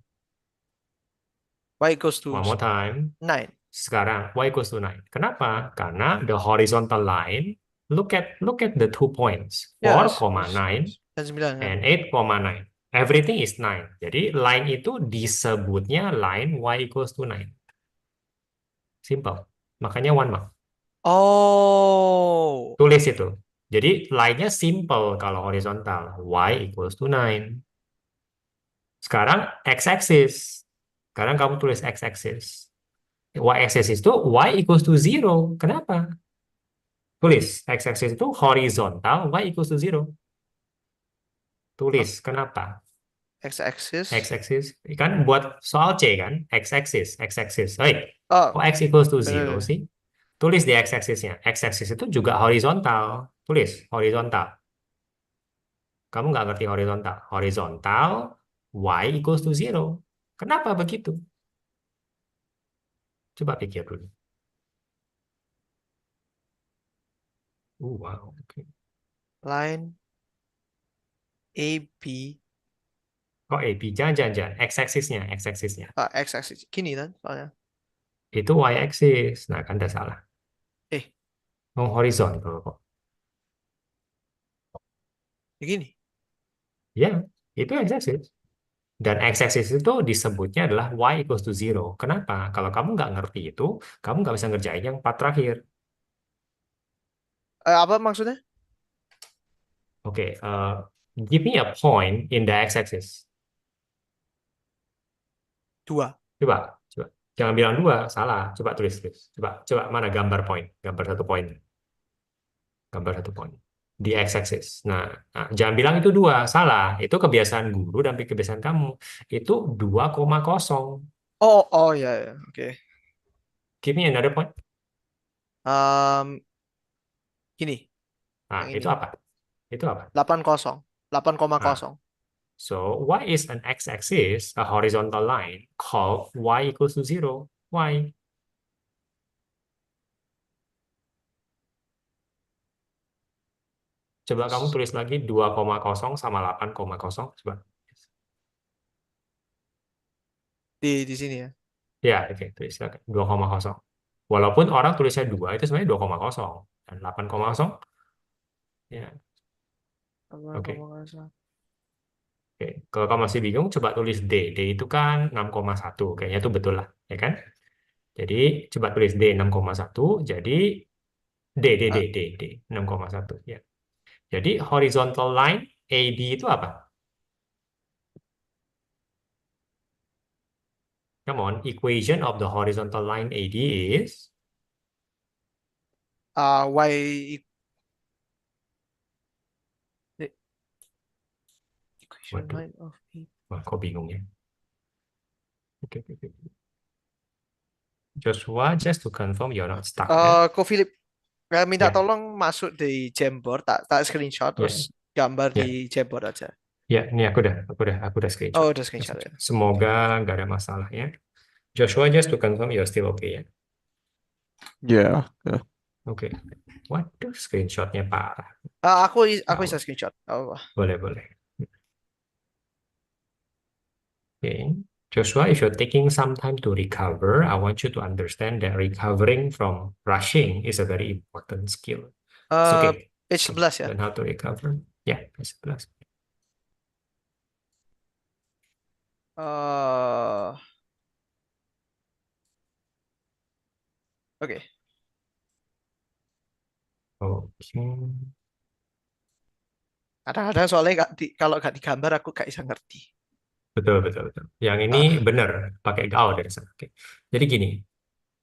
[SPEAKER 5] Y equals to
[SPEAKER 1] One more time.
[SPEAKER 5] 9.
[SPEAKER 1] Sekarang Y equals to 9. Kenapa? Karena the horizontal line, look at the 2 points,
[SPEAKER 5] Ya,
[SPEAKER 1] 4,9
[SPEAKER 5] dan 9 kan.
[SPEAKER 1] and 8,9. Everything is 9. Jadi line itu disebutnya line Y equals to 9. Simple. Makanya 1 mark.
[SPEAKER 5] Oh,
[SPEAKER 1] Tulis itu. Jadi line-nya simple kalau horizontal. Y equals to 9. Sekarang x-axis. Sekarang kamu tulis x-axis. Y-axis itu Y equals to 0. Kenapa? Tulis, x-axis itu horizontal, y equals to 0. Tulis, kenapa?
[SPEAKER 5] x-axis.
[SPEAKER 1] X-axis, kan buat soal C kan? X-axis. Oi,
[SPEAKER 5] Oh,
[SPEAKER 1] kok x equals to 0
[SPEAKER 5] bener.
[SPEAKER 1] sih? Tulis di x-axisnya. X-axis itu juga horizontal. Tulis, horizontal. Kamu nggak ngerti horizontal. Horizontal, y equals to 0. Kenapa begitu? Coba pikir dulu. Wow. Okay.
[SPEAKER 5] Line AB.
[SPEAKER 1] Kok AB? Jangan. X-axisnya, x-axisnya.
[SPEAKER 5] X-axis. Gini kan soalnya.
[SPEAKER 1] Itu y-axis. Nah, kan udah salah.
[SPEAKER 5] Eh,
[SPEAKER 1] Oh, horizontal kok.
[SPEAKER 5] begini.
[SPEAKER 1] Ya, itu x-axis. Dan x-axis itu disebutnya adalah y equals to 0. Kenapa? Kalau kamu nggak ngerti itu, kamu nggak bisa ngerjain yang part terakhir.
[SPEAKER 5] Apa maksudnya?
[SPEAKER 1] Oke, give me a point in the x-axis.
[SPEAKER 5] 2.
[SPEAKER 1] Coba. Jangan bilang 2, salah. Coba tulis. Coba mana gambar point? Gambar 1 poin. Gambar 1 poin. di x-axis. Nah, jangan bilang itu 2, salah. Itu kebiasaan guru dan kebiasaan kamu. Itu 2,0.
[SPEAKER 5] Oh ya ya. Oke.
[SPEAKER 1] Give me another point.
[SPEAKER 5] Um, Gini,
[SPEAKER 1] Nah,
[SPEAKER 5] yang
[SPEAKER 1] itu
[SPEAKER 5] ini.
[SPEAKER 1] apa? Itu apa?
[SPEAKER 5] 80. 8,0.
[SPEAKER 1] So, why is an x-axis a horizontal line called y equals to 0? Why? Coba kamu tulis lagi 2,0 sama 8,0. Coba.
[SPEAKER 5] Di sini ya.
[SPEAKER 1] Ya, oke, tulis lagi 2,0. Walaupun orang tulisnya 2, itu sebenarnya 2,0. Dan 8,0, ya, oke.
[SPEAKER 5] 8,0.
[SPEAKER 1] Oke. Kalau kamu masih bingung, coba tulis D. D itu kan 6,1. Kayaknya itu betul lah, ya kan? Jadi, coba tulis D 6,1. Jadi,
[SPEAKER 5] Ah,
[SPEAKER 1] D 6,1. Ya. Jadi, horizontal line AD itu apa? Come on, equation of the horizontal line AD is...
[SPEAKER 5] Y the equation
[SPEAKER 1] Waduh,
[SPEAKER 5] line of E.
[SPEAKER 1] wah, kok bingung ya? Oke, oke, oke. Joshua, just to confirm you're not stuck ya.
[SPEAKER 5] Ko Philip, minta
[SPEAKER 1] Ya,
[SPEAKER 5] tolong masuk di Jamboard, tak screenshot
[SPEAKER 1] ya,
[SPEAKER 5] terus gambar di
[SPEAKER 1] ya.
[SPEAKER 5] Jamboard aja.
[SPEAKER 1] Ya, ini aku udah screenshot.
[SPEAKER 5] Oh, udah screenshot ya.
[SPEAKER 1] Semoga nggak ada masalah ya. Joshua, just to confirm you're still okay ya.
[SPEAKER 4] Yeah, yeah.
[SPEAKER 1] Oke. Waduh, screenshotnya parah.
[SPEAKER 5] Aku bisa
[SPEAKER 1] Gawat.
[SPEAKER 5] screenshot. Oh,
[SPEAKER 1] Boleh, boleh. Oke. Joshua, if you're taking some time to recover, I want you to understand that recovering from rushing is a very important skill. It's okay.
[SPEAKER 5] page 11 ya.
[SPEAKER 1] Learn how to recover. Ya, 11.
[SPEAKER 5] Oke.
[SPEAKER 1] Oke.
[SPEAKER 5] Kadang-kadang soalnya kalau nggak digambar aku nggak bisa ngerti.
[SPEAKER 1] Betul, betul, betul. Yang ini
[SPEAKER 5] Ah,
[SPEAKER 1] benar, pakai gaul dari sana. Oke. Jadi gini,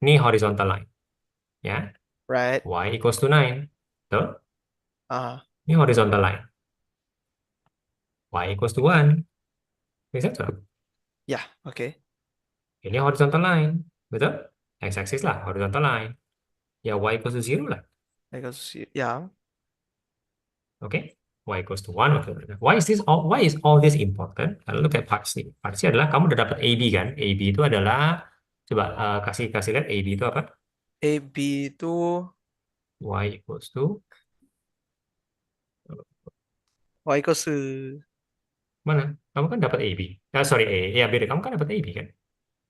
[SPEAKER 1] ini horizontal line. Ya,
[SPEAKER 5] right.
[SPEAKER 1] y equals to 9. Betul?
[SPEAKER 5] Ah,
[SPEAKER 1] Ini horizontal line. Y equals to 1. Bisa tuh?
[SPEAKER 5] ya, oke.
[SPEAKER 1] Ini horizontal line. Betul? X-axis lah, horizontal line. Ya, y equals to 0 lah.
[SPEAKER 5] Ya,
[SPEAKER 1] Oke? Y equals to 1. Why is all this important? Look at part C. Part C adalah kamu udah dapat AB kan? AB itu adalah, coba kasih kasih lihat AB itu apa?
[SPEAKER 5] AB itu
[SPEAKER 1] Y equals to,
[SPEAKER 5] Y equals to
[SPEAKER 1] mana? Kamu kan dapat AB. Sorry, ya beda. Kamu kan dapat AB kan?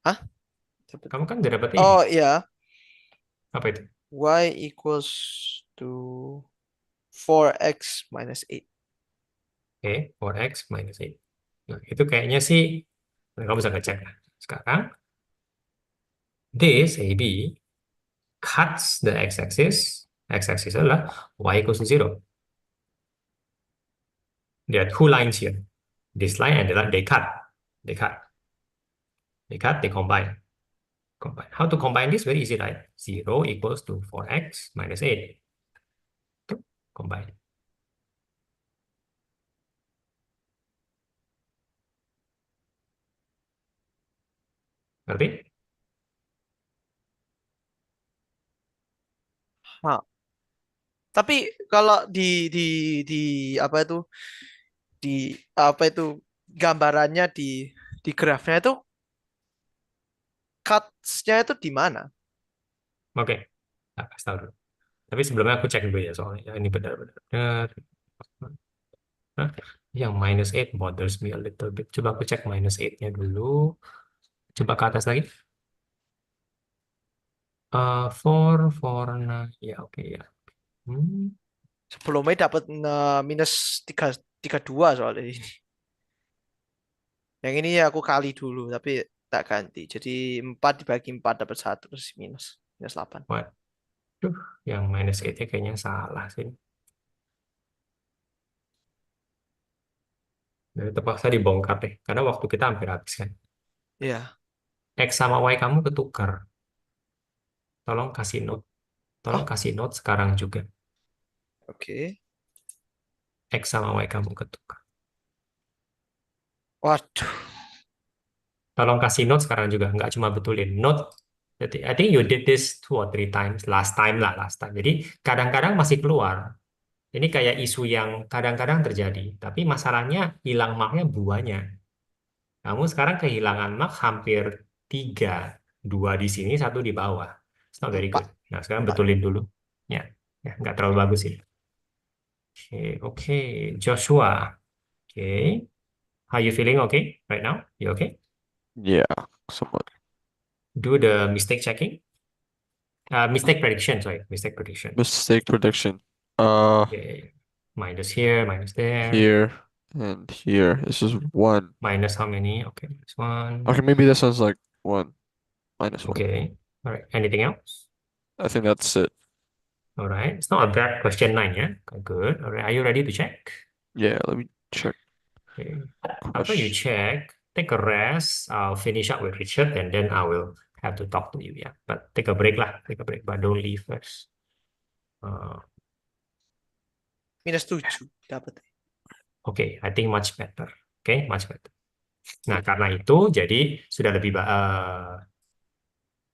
[SPEAKER 5] Hah?
[SPEAKER 1] Kamu kan udah dapat AB.
[SPEAKER 5] Oh ya,
[SPEAKER 1] Apa itu?
[SPEAKER 5] Y equals to 4x minus 8.
[SPEAKER 1] Oke, 4x minus 8. Nah, itu kayaknya sih, kamu bisa ngecek. Sekarang, this AB cuts the x-axis. X-axis adalah y equals to 0. There are two lines here. This line and the line, they cut. They cut. They cut, they combine. Combine. How to combine this? Very easy, right? 0 equals to 4x minus 8. Tuh, combine. Ngerti?
[SPEAKER 5] Hah. Tapi kalau di apa itu di apa itu gambarannya di grafnya itu cuts-nya itu di mana?
[SPEAKER 1] Oke. Nah, kasih tahu dulu. Tapi sebelumnya aku cek dulu ya soalnya. Ya, ini benar-benar. Hah? Yang minus 8 bothers me a little bit. Coba aku cek minus 8-nya dulu. Coba ke atas lagi. 4, 9. Ya, oke ya. Hmm.
[SPEAKER 5] Sebelumnya dapat minus 3,32 soalnya ini. Yang ini ya aku kali dulu tapi tak ganti. Jadi 4 dibagi 4 dapat 1 terus minus 8.
[SPEAKER 1] Waduh, yang minus 8-nya kayaknya salah sih. Jadi terpaksa dibongkar deh. Karena waktu kita hampir habis kan.
[SPEAKER 5] Iya.
[SPEAKER 1] X sama Y kamu ketukar. Tolong kasih note. Tolong
[SPEAKER 5] Oh,
[SPEAKER 1] kasih note sekarang juga.
[SPEAKER 5] oke.
[SPEAKER 1] X sama Y kamu ketukar.
[SPEAKER 5] Waduh.
[SPEAKER 1] Tolong kasih note sekarang juga, nggak cuma betulin. Note, jadi I think you did this 2 or 3 times, last time. Jadi kadang-kadang masih keluar. Ini kayak isu yang kadang-kadang terjadi, tapi masalahnya hilang marknya buahnya. Kamu sekarang kehilangan mark hampir 3. 2 di sini, 1 di bawah. It's not very
[SPEAKER 5] Empat.
[SPEAKER 1] good. Nah, sekarang
[SPEAKER 5] Empat.
[SPEAKER 1] betulin dulu. Ya, ya nggak terlalu bagus sih. Oke. Joshua. Oke. How you feeling okay right now? You okay?
[SPEAKER 4] Yeah, somewhat.
[SPEAKER 1] Do the mistake checking. Mistake prediction, sorry. Mistake prediction.
[SPEAKER 4] Mistake prediction.
[SPEAKER 1] Okay. Minus here, minus there.
[SPEAKER 4] Here and here. This is 1.
[SPEAKER 1] Minus how many? Okay, minus 1.
[SPEAKER 4] Okay, maybe this one's like 1. -1.
[SPEAKER 1] Okay. All right. Anything else?
[SPEAKER 4] I think that's it.
[SPEAKER 1] All right. It's not a bad question 9, yeah? Okay, good. All right. Are you ready to check?
[SPEAKER 4] Yeah, let me check.
[SPEAKER 1] Okay. After you check, take a rest. I'll finish up with Richard and then I will have to talk to you, yeah. But take a break lah. Take a break, but don't leave first.
[SPEAKER 5] -7 dapat.
[SPEAKER 1] Okay, I think much better. Okay, much better. Nah, karena itu jadi sudah lebih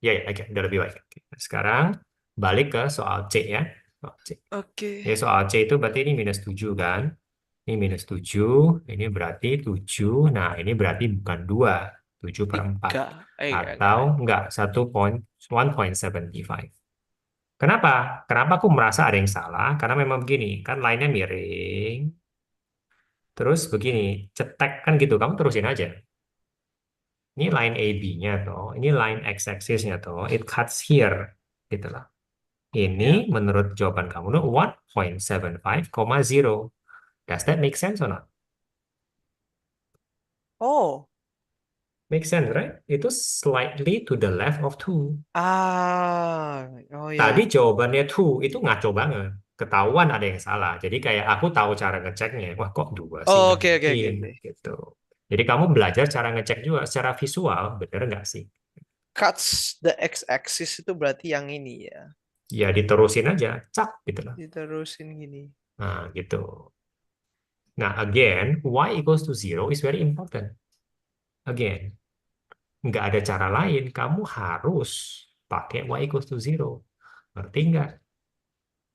[SPEAKER 1] ya, oke, udah lebih baik. Oke. Sekarang balik ke soal C ya. Soal C.
[SPEAKER 5] Oke.
[SPEAKER 1] Jadi soal C itu berarti ini -7 kan? Ini -7, ini berarti 7. Nah, ini berarti bukan 2, 7/4. Atau enggak, 1.75. Kenapa? Kenapa aku merasa ada yang salah? Karena memang begini, kan line-nya miring. Terus begini, cetek kan gitu, kamu terusin aja. Ini line AB-nya toh, ini line x-axis-nya toh, it cuts here, gitu lah. Ini menurut jawaban kamu 1.75,0. Does that make sense or not?
[SPEAKER 5] Oh.
[SPEAKER 1] Make sense, right? Itu slightly to the left of 2.
[SPEAKER 5] Oh ya.
[SPEAKER 1] Tadi jawabannya 2, itu ngaco banget. Ketahuan ada yang salah. Jadi kayak aku tahu cara ngeceknya. Wah, kok 2 sih? Nggak
[SPEAKER 5] Oke.
[SPEAKER 1] mungkin, gitu. Jadi kamu belajar cara ngecek juga secara visual, bener nggak sih?
[SPEAKER 5] Cuts the x-axis itu berarti yang ini ya.
[SPEAKER 1] Ya diterusin aja, cak gitu lah.
[SPEAKER 5] Diterusin gini.
[SPEAKER 1] Nah, gitu. Nah, again, y equals to 0 is very important. Again, nggak ada cara lain. Kamu harus pakai y equals to 0. Ngerti nggak?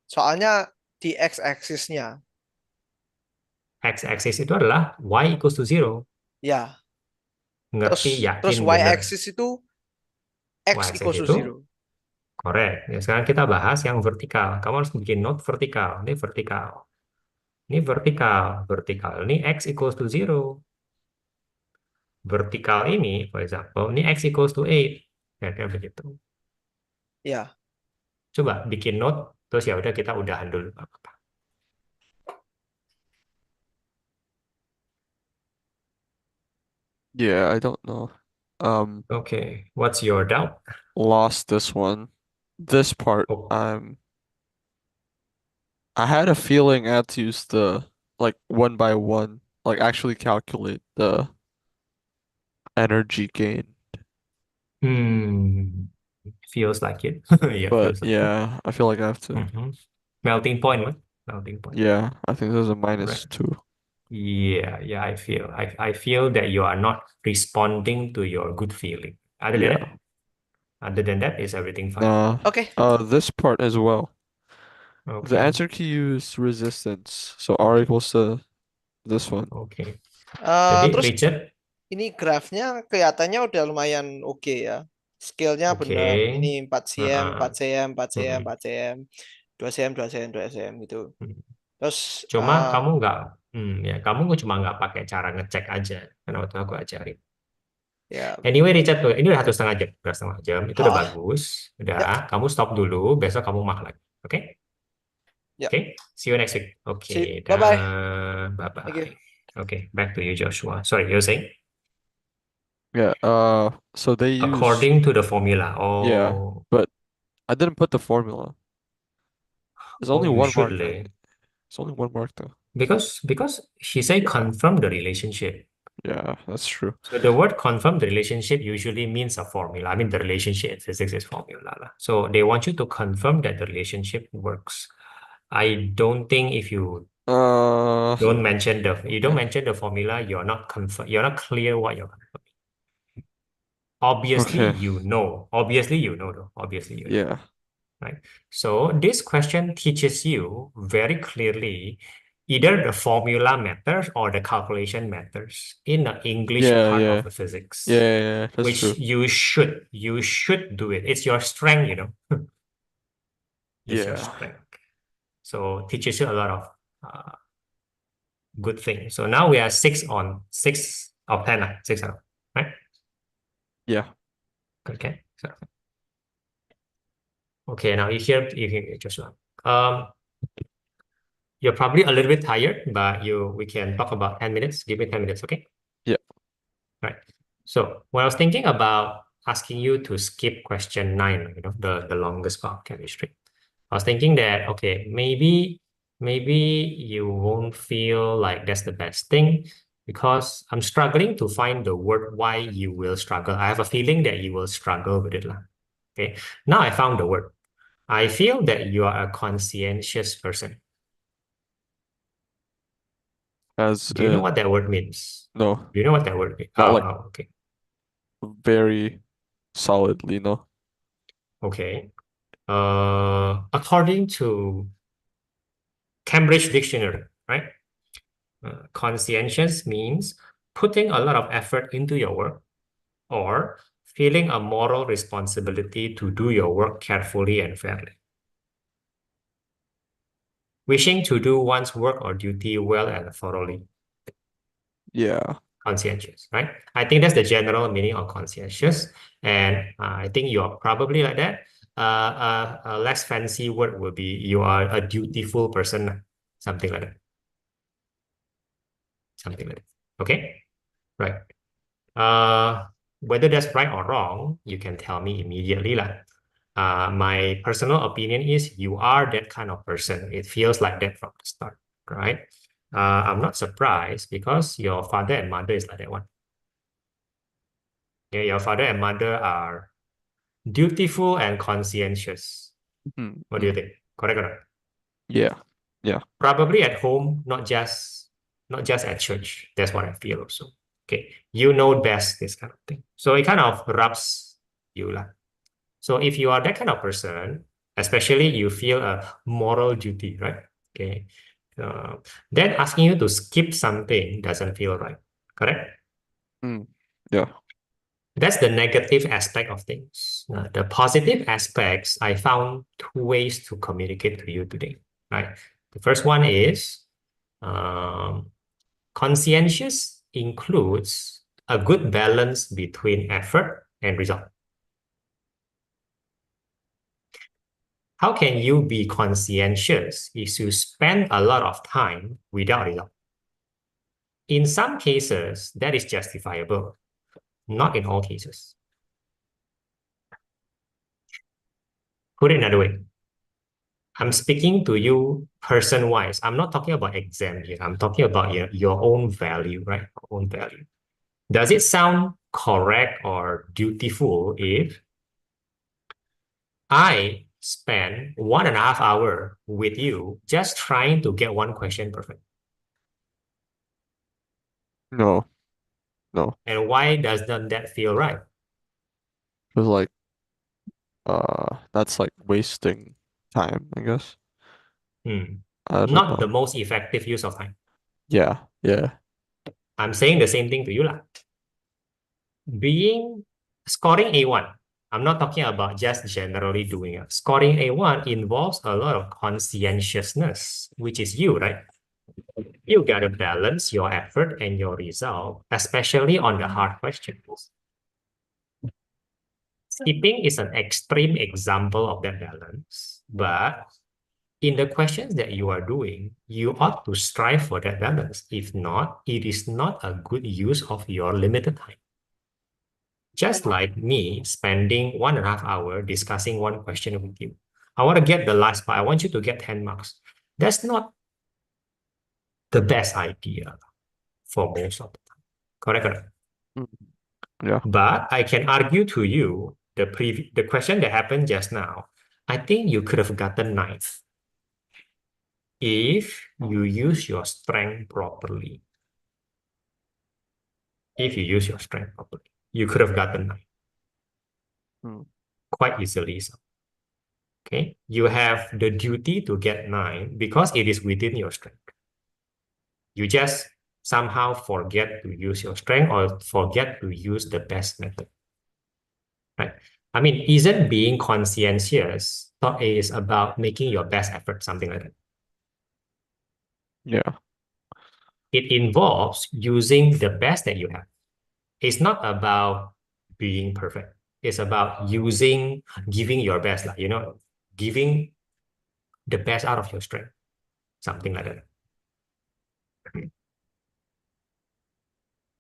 [SPEAKER 5] Soalnya di x-axisnya.
[SPEAKER 1] X-axis itu adalah y equals to 0.
[SPEAKER 5] Ya.
[SPEAKER 1] Ngerti, yakin,
[SPEAKER 5] terus
[SPEAKER 1] bener.
[SPEAKER 5] y-axis itu x equals to 0.
[SPEAKER 1] Correct. Ya, sekarang kita bahas yang vertikal. Kamu harus bikin note vertikal. Ini vertikal. Ini vertikal. Vertikal. Ini x equals to 0. Vertikal ini, for example, ini x equals to 8. Ya, kayak begitu.
[SPEAKER 5] Ya.
[SPEAKER 1] Coba bikin note, terus ya udah kita udahan dulu.
[SPEAKER 4] Yeah, I don't know.
[SPEAKER 1] Okay, what's your doubt?
[SPEAKER 4] Lost this one. This part,
[SPEAKER 1] Oh.
[SPEAKER 4] I had a feeling I had to use the like 1 by 1, like actually calculate the energy gain.
[SPEAKER 1] Feels like it. Yeah,
[SPEAKER 4] But
[SPEAKER 1] feels like
[SPEAKER 4] yeah, I feel like I have to.
[SPEAKER 1] Melting point, what? Melting point.
[SPEAKER 4] Yeah, I think there's a -2.
[SPEAKER 1] Yeah, I feel that you are not responding to your good feeling. Other than that, is everything fine?
[SPEAKER 5] Okay.
[SPEAKER 4] This part as well. The
[SPEAKER 1] Okay.
[SPEAKER 4] answer key use resistance, so R equals to this one.
[SPEAKER 1] Okay. Jadi
[SPEAKER 5] Terus
[SPEAKER 1] Richard,
[SPEAKER 5] ini grafnya kelihatannya udah lumayan oke ya. Scale-nya benar. Ini 4 cm, 4 cm, 4 cm, 4 cm, 2 cm, 2 cm, 2 cm gitu. Terus
[SPEAKER 1] cuma kamu kamu cuma nggak pakai cara ngecek aja, karena waktu aku ajarin.
[SPEAKER 5] ya.
[SPEAKER 1] Anyway, Richard, ini udah 1,5 jam, itu udah bagus. Udah,
[SPEAKER 5] Ya.
[SPEAKER 1] kamu stop dulu, besok kamu mak lagi, oke?
[SPEAKER 5] Ya.
[SPEAKER 1] Okay, see you next week. Okay,
[SPEAKER 5] Bye-bye.
[SPEAKER 1] Bye-bye.
[SPEAKER 5] Thank you.
[SPEAKER 1] Okay, back to you, Joshua. Sorry, you're saying?
[SPEAKER 4] Yeah, so they use
[SPEAKER 1] According to the formula.
[SPEAKER 4] Yeah,
[SPEAKER 1] Oh,
[SPEAKER 4] but I didn't put the formula. There's only
[SPEAKER 1] you
[SPEAKER 4] one
[SPEAKER 1] should,
[SPEAKER 4] mark.
[SPEAKER 1] Lay.
[SPEAKER 4] It's only one mark though.
[SPEAKER 1] Because she said confirm the relationship.
[SPEAKER 4] Yeah, that's true.
[SPEAKER 1] So the word confirm the relationship usually means a formula. I mean, the relationship in physics is formula lah. So they want you to confirm that the relationship works. I don't think if you Don't mention the formula. You're not clear what you're confirming. Obviously,
[SPEAKER 4] Okay.
[SPEAKER 1] you know. Obviously, you know though. Obviously, you know.
[SPEAKER 4] Yeah.
[SPEAKER 1] Right? So this question teaches you very clearly either the formula matters or the calculation matters in the English
[SPEAKER 4] Yeah,
[SPEAKER 1] part
[SPEAKER 4] yeah.
[SPEAKER 1] of the physics,
[SPEAKER 4] Yeah, that's
[SPEAKER 1] which
[SPEAKER 4] true.
[SPEAKER 1] you should do it. It's your strength, you know. It's your
[SPEAKER 4] Yeah.
[SPEAKER 1] strength. So teaches you a lot of good things. So now we are 6 of 10, 6 out, right?
[SPEAKER 4] Yeah.
[SPEAKER 1] Okay. So, okay, now you hear Joshua. You're probably a little bit tired, but we can talk about 10 minutes. Give me 10 minutes, okay?
[SPEAKER 4] Yeah.
[SPEAKER 1] Right. So when I was thinking about asking you to skip question 9, you know, the longest part of chemistry, I was thinking that, okay, maybe you won't feel like that's the best thing because I'm struggling to find the word why you will struggle. I have a feeling that you will struggle with it. Okay. Now I found the word. I feel that you are a conscientious person.
[SPEAKER 4] As
[SPEAKER 1] Do you know
[SPEAKER 4] in,
[SPEAKER 1] what that word means?
[SPEAKER 4] no,
[SPEAKER 1] Do you know what that word means?
[SPEAKER 4] not like
[SPEAKER 1] Okay.
[SPEAKER 4] very solidly, no.
[SPEAKER 1] Okay. According to Cambridge Dictionary, right? Conscientious means putting a lot of effort into your work or feeling a moral responsibility to do your work carefully and fairly. Wishing to do one's work or duty well and thoroughly.
[SPEAKER 4] Yeah.
[SPEAKER 1] Conscientious, right? I think that's the general meaning of conscientious. And I think you are probably like that. A less fancy word would be you are a dutiful person, something like that. Something like that. Okay? Right. Whether that's right or wrong, you can tell me immediately. My personal opinion is you are that kind of person. It feels like that from the start, right? I'm not surprised because your father and mother is like that one. Yeah, your father and mother are dutiful and conscientious. What do you think? Correct or not?
[SPEAKER 4] Yeah. Yeah.
[SPEAKER 1] Probably at home, not just at church. That's what I feel also. Okay, you know best this kind of thing. So it kind of rubs you lah. So if you are that kind of person, especially you feel a moral duty, right? Okay, then asking you to skip something doesn't feel right. Correct?
[SPEAKER 4] Yeah.
[SPEAKER 1] That's the negative aspect of things. The positive aspects, I found 2 ways to communicate to you today, right? The first one is conscientious includes a good balance between effort and result. How can you be conscientious if you spend a lot of time without result? In some cases, that is justifiable, not in all cases. Put it another way, I'm speaking to you person-wise. I'm not talking about exam here. I'm talking about your own value, right? Your own value. Does it sound correct or dutiful if I spend 1.5 hours with you just trying to get one question perfect?
[SPEAKER 4] No. No.
[SPEAKER 1] And why doesn't that feel right?
[SPEAKER 4] It was like that's like wasting time, I guess. I don't
[SPEAKER 1] Not the
[SPEAKER 4] know.
[SPEAKER 1] most effective use of time.
[SPEAKER 4] Yeah. Yeah.
[SPEAKER 1] I'm saying the same thing to you lah. Scoring A1. I'm not talking about just generally doing it. Scoring A1 involves a lot of conscientiousness, which is you, right? You gotta balance your effort and your result, especially on the hard questions. Skipping is an extreme example of that balance, but in the questions that you are doing, you ought to strive for that balance. If not, it is not a good use of your limited time. Just like me spending 1.5 hours discussing one question with you. I want to get the last part. I want you to get 10 marks. That's not the best idea for most of the time. Correct?
[SPEAKER 4] Yeah.
[SPEAKER 1] But I can argue to you the question that happened just now. I think you could have gotten ninth. if you use your strength properly. If you use your strength properly, you could have gotten 9 quite easily. So, okay, you have the duty to get 9 because it is within your strength. You just somehow forget to use your strength or forget to use the best method, right? I mean, isn't being conscientious thought is about making your best effort, something like that.
[SPEAKER 4] Yeah.
[SPEAKER 1] It involves using the best that you have. It's not about being perfect. It's about giving your best, like, giving the best out of your strength, something like that.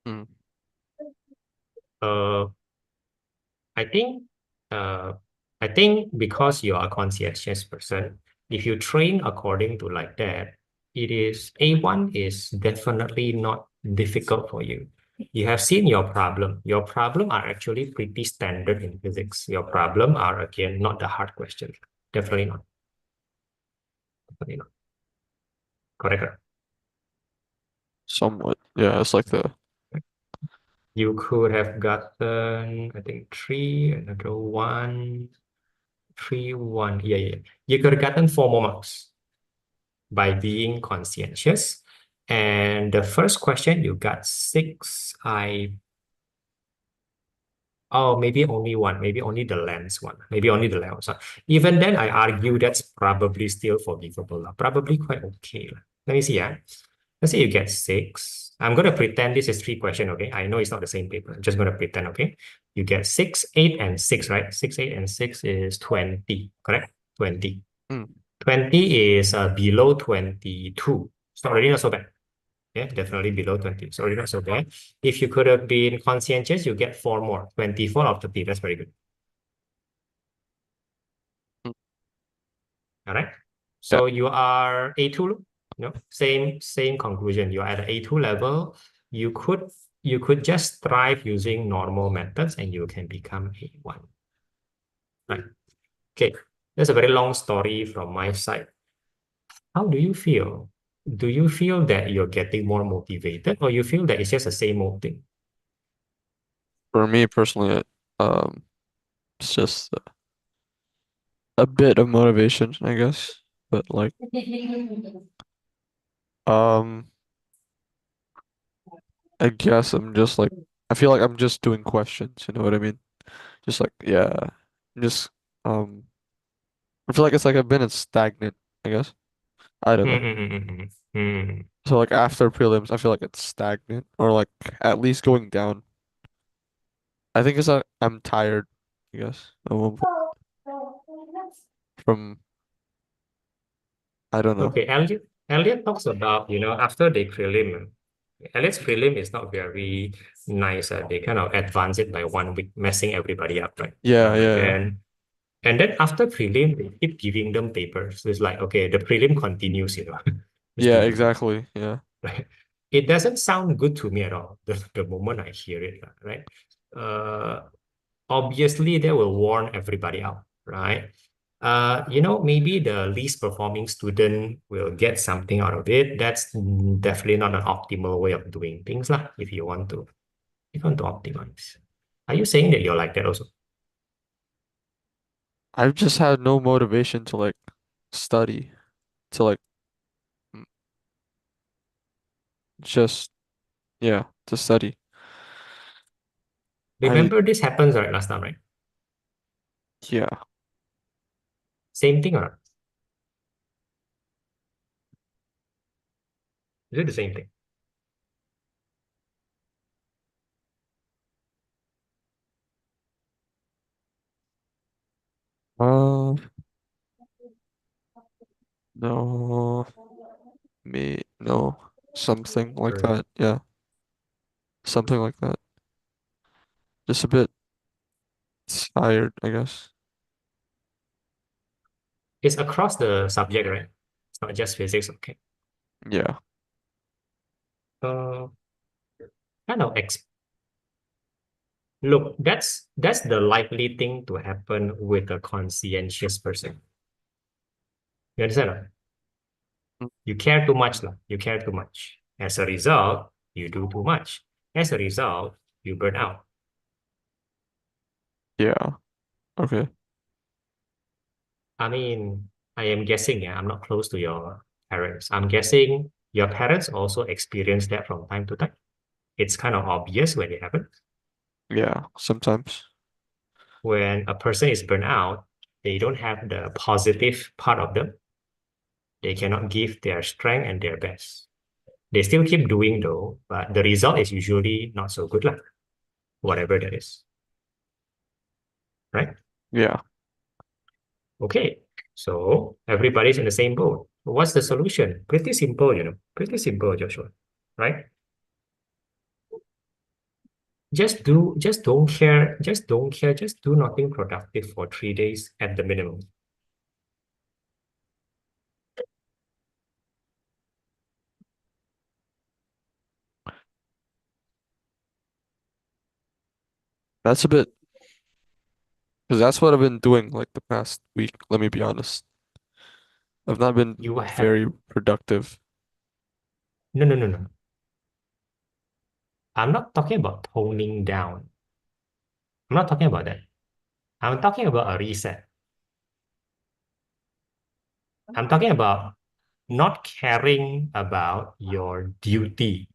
[SPEAKER 4] Mm.
[SPEAKER 1] Uh, I think, I think because you are a conscientious person, if you train according to like that, A1 is definitely not difficult for you. You have seen your problem. Your problem are actually pretty standard in physics. Your problem are, again, not the hard questions. Definitely not. Definitely not. Correct.
[SPEAKER 4] Somewhat. Yeah, it's like the
[SPEAKER 1] You could have gotten, I think, 3, another 1, 3, 1. Yeah, yeah. You could have gotten 4 more marks by being conscientious. And the first question, you got 6. Maybe only one, maybe only the lens one, maybe only the lens one. Even then, I argue that's probably still forgivable, probably quite okay. Let me see. Let's say you get 6. I'm going to pretend this is 3 questions, okay? I know it's not the same paper. I'm just going to pretend, okay? You get 6, 8, and 6, right? 6, 8, and 6 is 20, correct? 20. 20 is below 22. It's not really not so bad. Yeah, definitely below 20. So already not so bad. If you could have been conscientious, you get 4 more. 24 out of 30. That's very good. All right. So you are A2, same conclusion. You are at A2 level. You could just strive using normal methods and you can become A1. Right. Okay. That's a very long story from my side. How do you feel? Do you feel that you're getting more motivated or you feel that it's just the same old thing?
[SPEAKER 4] for me personally, it's just a bit of motivation, I guess. But like, I guess I'm just like, I feel like I'm just doing questions, you know what I mean? Just like, yeah, just, um, I feel like it's like I've been in stagnant, I guess. I don't know. So like after prelims, I feel like it's stagnant or like at least going down. I think it's like I'm tired, I guess, at one point from, I don't know.
[SPEAKER 1] Okay, Elliot talks about, after the prelim, Elliot's prelim is not very nice. They kind of advance it by 1 week, messing everybody up, right?
[SPEAKER 4] Yeah, yeah,
[SPEAKER 1] And then after prelim, they keep giving them papers. So it's like, okay, the prelim continues, Just
[SPEAKER 4] yeah,
[SPEAKER 1] do the work,
[SPEAKER 4] exactly. Yeah.
[SPEAKER 1] right? It doesn't sound good to me at all, the moment I hear it, right? Obviously, they will warn everybody out, right? Maybe the least performing student will get something out of it. That's definitely not an optimal way of doing things, lah, if you want to optimize. Are you saying that you're like that also?
[SPEAKER 4] I've just had no motivation to like study, to like m- just, yeah, to study. I,
[SPEAKER 1] Remember this happens right last time, right?
[SPEAKER 4] yeah.
[SPEAKER 1] Same thing or not? Is it the same thing?
[SPEAKER 4] Uh, no, no, something like
[SPEAKER 1] Or
[SPEAKER 4] that. Yeah, something like that. Just a bit tired, I guess.
[SPEAKER 1] it's across the subject, right? It's not just physics, okay.
[SPEAKER 4] Yeah.
[SPEAKER 1] Uh, kind of Look, that's the likely thing to happen with a conscientious person. You understand? Right? You care too much. You care too much. As a result, you do too much. As a result, you burn out.
[SPEAKER 4] Yeah. Okay.
[SPEAKER 1] I mean, I am guessing, yeah, I'm not close to your parents. I'm guessing your parents also experience that from time to time. It's kind of obvious when it happens.
[SPEAKER 4] Yeah, sometimes.
[SPEAKER 1] When a person is burned out, they don't have the positive part of them. They cannot give their strength and their best. They still keep doing though, but the result is usually not so good, lah, whatever that is. Right?
[SPEAKER 4] Yeah.
[SPEAKER 1] Okay. So everybody's in the same boat. What's the solution? Pretty simple, Pretty simple, Joshua. Right? Just don't care, just do nothing productive for 3 days at the minimum.
[SPEAKER 4] That's a bit, because that's what I've been doing like the past week, let me be honest. I've not been
[SPEAKER 1] You have
[SPEAKER 4] very productive.
[SPEAKER 1] no. I'm not talking about toning down. I'm not talking about that. I'm talking about a reset. I'm talking about not caring about your duty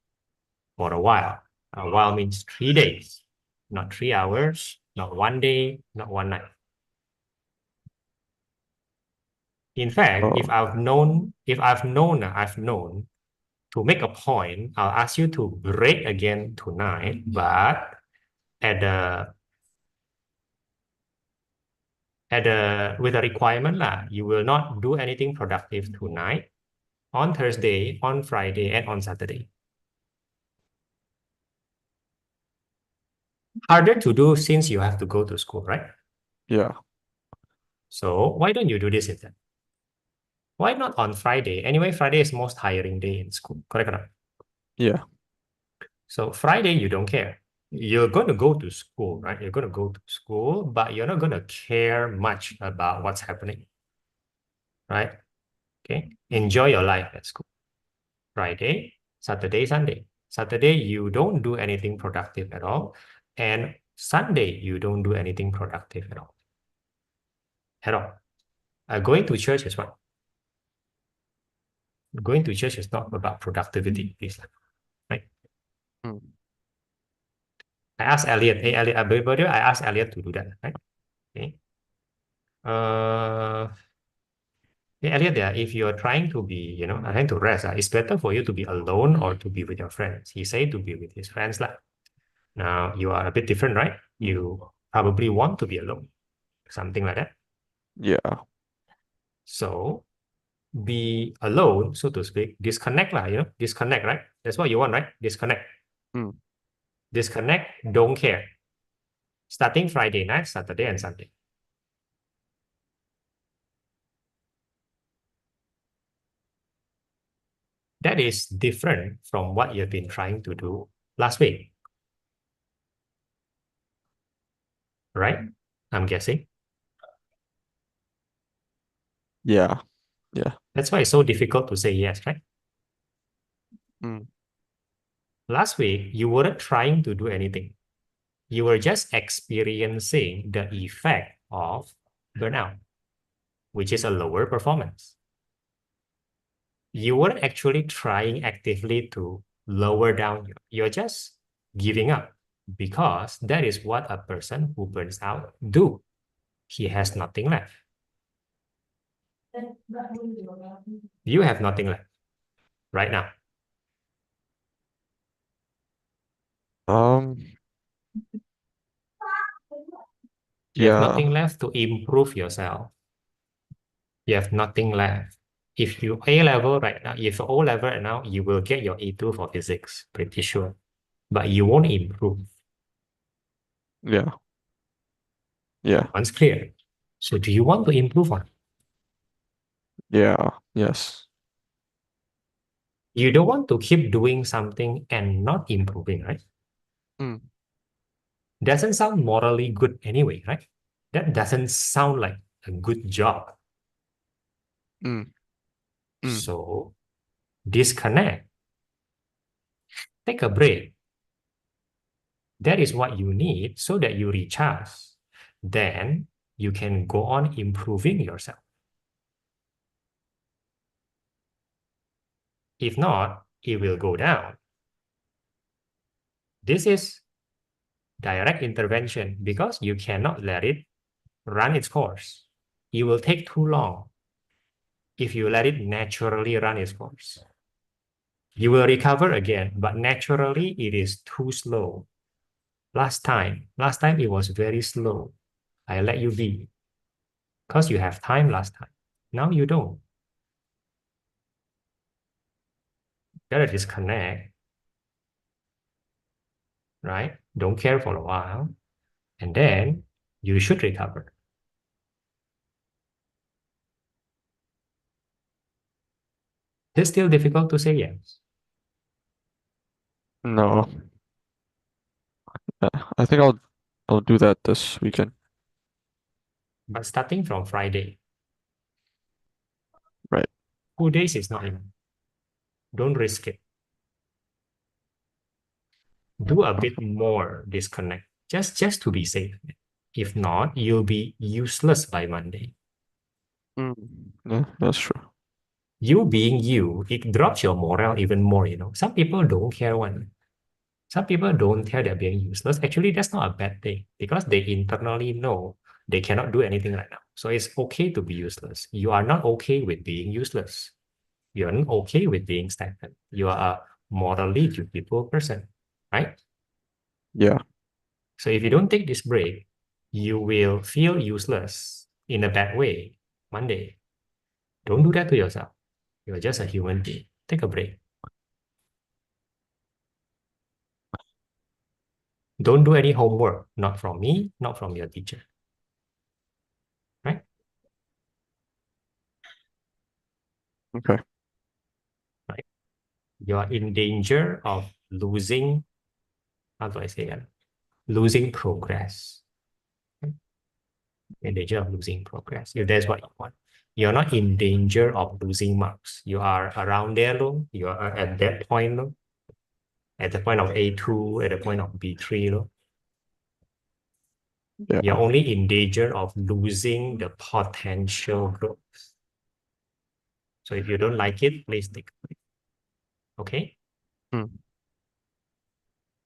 [SPEAKER 1] for a while. A while means 3 days, not 3 hours, not one day, not one night. In fact,
[SPEAKER 4] Oh,
[SPEAKER 1] I've known to make a point, I'll ask you to break again tonight, but at the with a requirement lah, you will not do anything productive tonight, on Thursday, on Friday, and on Saturday. Harder to do since you have to go to school, right?
[SPEAKER 4] yeah.
[SPEAKER 1] So why don't you do this instead? Why not on Friday? Anyway, Friday is most tiring day in school, correct or not?
[SPEAKER 4] Yeah.
[SPEAKER 1] So Friday, you don't care. You're going to go to school, right? You're going to go to school, but you're not going to care much about what's happening, right? Okay. Enjoy your life at school. Friday, Saturday, Sunday. Saturday, you don't do anything productive at all. And Sunday, you don't do anything productive at all. At all. Going to church is what? Going to church is not about productivity, please. Right?
[SPEAKER 4] Mm.
[SPEAKER 1] I asked Elliot, hey, Elliot, I asked Elliot to do that, right? Okay. Hey, Elliot, yeah, if you're trying to be, trying to rest, it's better for you to be alone or to be with your friends. He said to be with his friends. Now, you are a bit different, right? You probably want to be alone, something like that.
[SPEAKER 4] Yeah.
[SPEAKER 1] So be alone, so to speak, disconnect, disconnect, right? That's what you want, right? Disconnect.
[SPEAKER 4] Mm.
[SPEAKER 1] Disconnect, don't care. Starting Friday night, Saturday, and Sunday. That is different from what you've been trying to do last week. Right? I'm guessing.
[SPEAKER 4] Yeah. Yeah.
[SPEAKER 1] That's why it's so difficult to say yes, right?
[SPEAKER 4] Mm.
[SPEAKER 1] Last week, you weren't trying to do anything. You were just experiencing the effect of burnout, which is a lower performance. You weren't actually trying actively to lower down. You're just giving up because that is what a person who burns out do. He has nothing left. You have nothing left right now.
[SPEAKER 4] Um,
[SPEAKER 1] You have
[SPEAKER 4] yeah.
[SPEAKER 1] nothing left to improve yourself. You have nothing left. If you A level right now, if O level right now, you will get your A2 for physics, pretty sure. But you won't improve.
[SPEAKER 4] Yeah. Yeah.
[SPEAKER 1] Once clear. So do you want to improve on?
[SPEAKER 4] Yeah. Yes.
[SPEAKER 1] You don't want to keep doing something and not improving, right?
[SPEAKER 4] Mm.
[SPEAKER 1] Doesn't sound morally good anyway, right? That doesn't sound like a good job.
[SPEAKER 4] Mm.
[SPEAKER 1] So disconnect. Take a break. That is what you need so that you recharge. Then you can go on improving yourself. If not, it will go down. This is direct intervention because you cannot let it run its course. It will take too long if you let it naturally run its course. You will recover again, but naturally it is too slow. Last time it was very slow. I let you be because you have time last time. Now you don't. Gotta disconnect, right? Don't care for a while, and then you should recover. It's still difficult to say yes.
[SPEAKER 4] No. I think I'll do that this weekend.
[SPEAKER 1] But starting from Friday.
[SPEAKER 4] Right.
[SPEAKER 1] 2 days is not enough. Don't risk it. Do a bit more disconnect, just to be safe. If not, you'll be useless by Monday.
[SPEAKER 4] Yeah, that's true.
[SPEAKER 1] You being you, it drops your morale even more, you know. Some people don't care one. Some people don't care they're being useless. Actually, that's not a bad thing because they internally know they cannot do anything right now. So it's okay to be useless. You are not okay with being useless. You're not okay with being stagnant. You are a morally dutiful person, right?
[SPEAKER 4] Yeah.
[SPEAKER 1] So if you don't take this break, you will feel useless in a bad way Monday. Don't do that to yourself. You're just a human being. Take a break. Don't do any homework, not from me, not from your teacher. Right?
[SPEAKER 4] Okay.
[SPEAKER 1] Right. You are in danger of losing, how do I say that? Losing progress. In danger of losing progress, if that's what you want. You're not in danger of losing marks. You are around there, though. You are at that point, though. At the point of A2, at the point of B3, though.
[SPEAKER 4] Yeah.
[SPEAKER 1] You're only in danger of losing the potential growth. So if you don't like it, please take a break. Okay?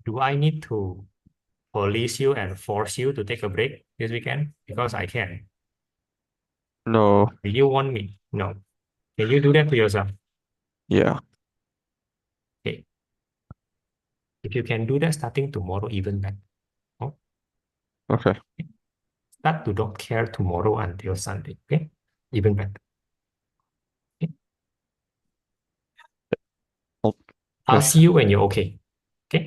[SPEAKER 1] Do I need to police you and force you to take a break this weekend? Because I can.
[SPEAKER 4] No.
[SPEAKER 1] Do you want me? No. Can you do that to yourself?
[SPEAKER 4] Yeah.
[SPEAKER 1] Okay. If you can do that starting tomorrow, even better. Oh,
[SPEAKER 4] Okay.
[SPEAKER 1] start to don't care tomorrow until Sunday. Okay? Even better. Okay? I'll
[SPEAKER 4] Okay.
[SPEAKER 1] see you when you're okay. Okay?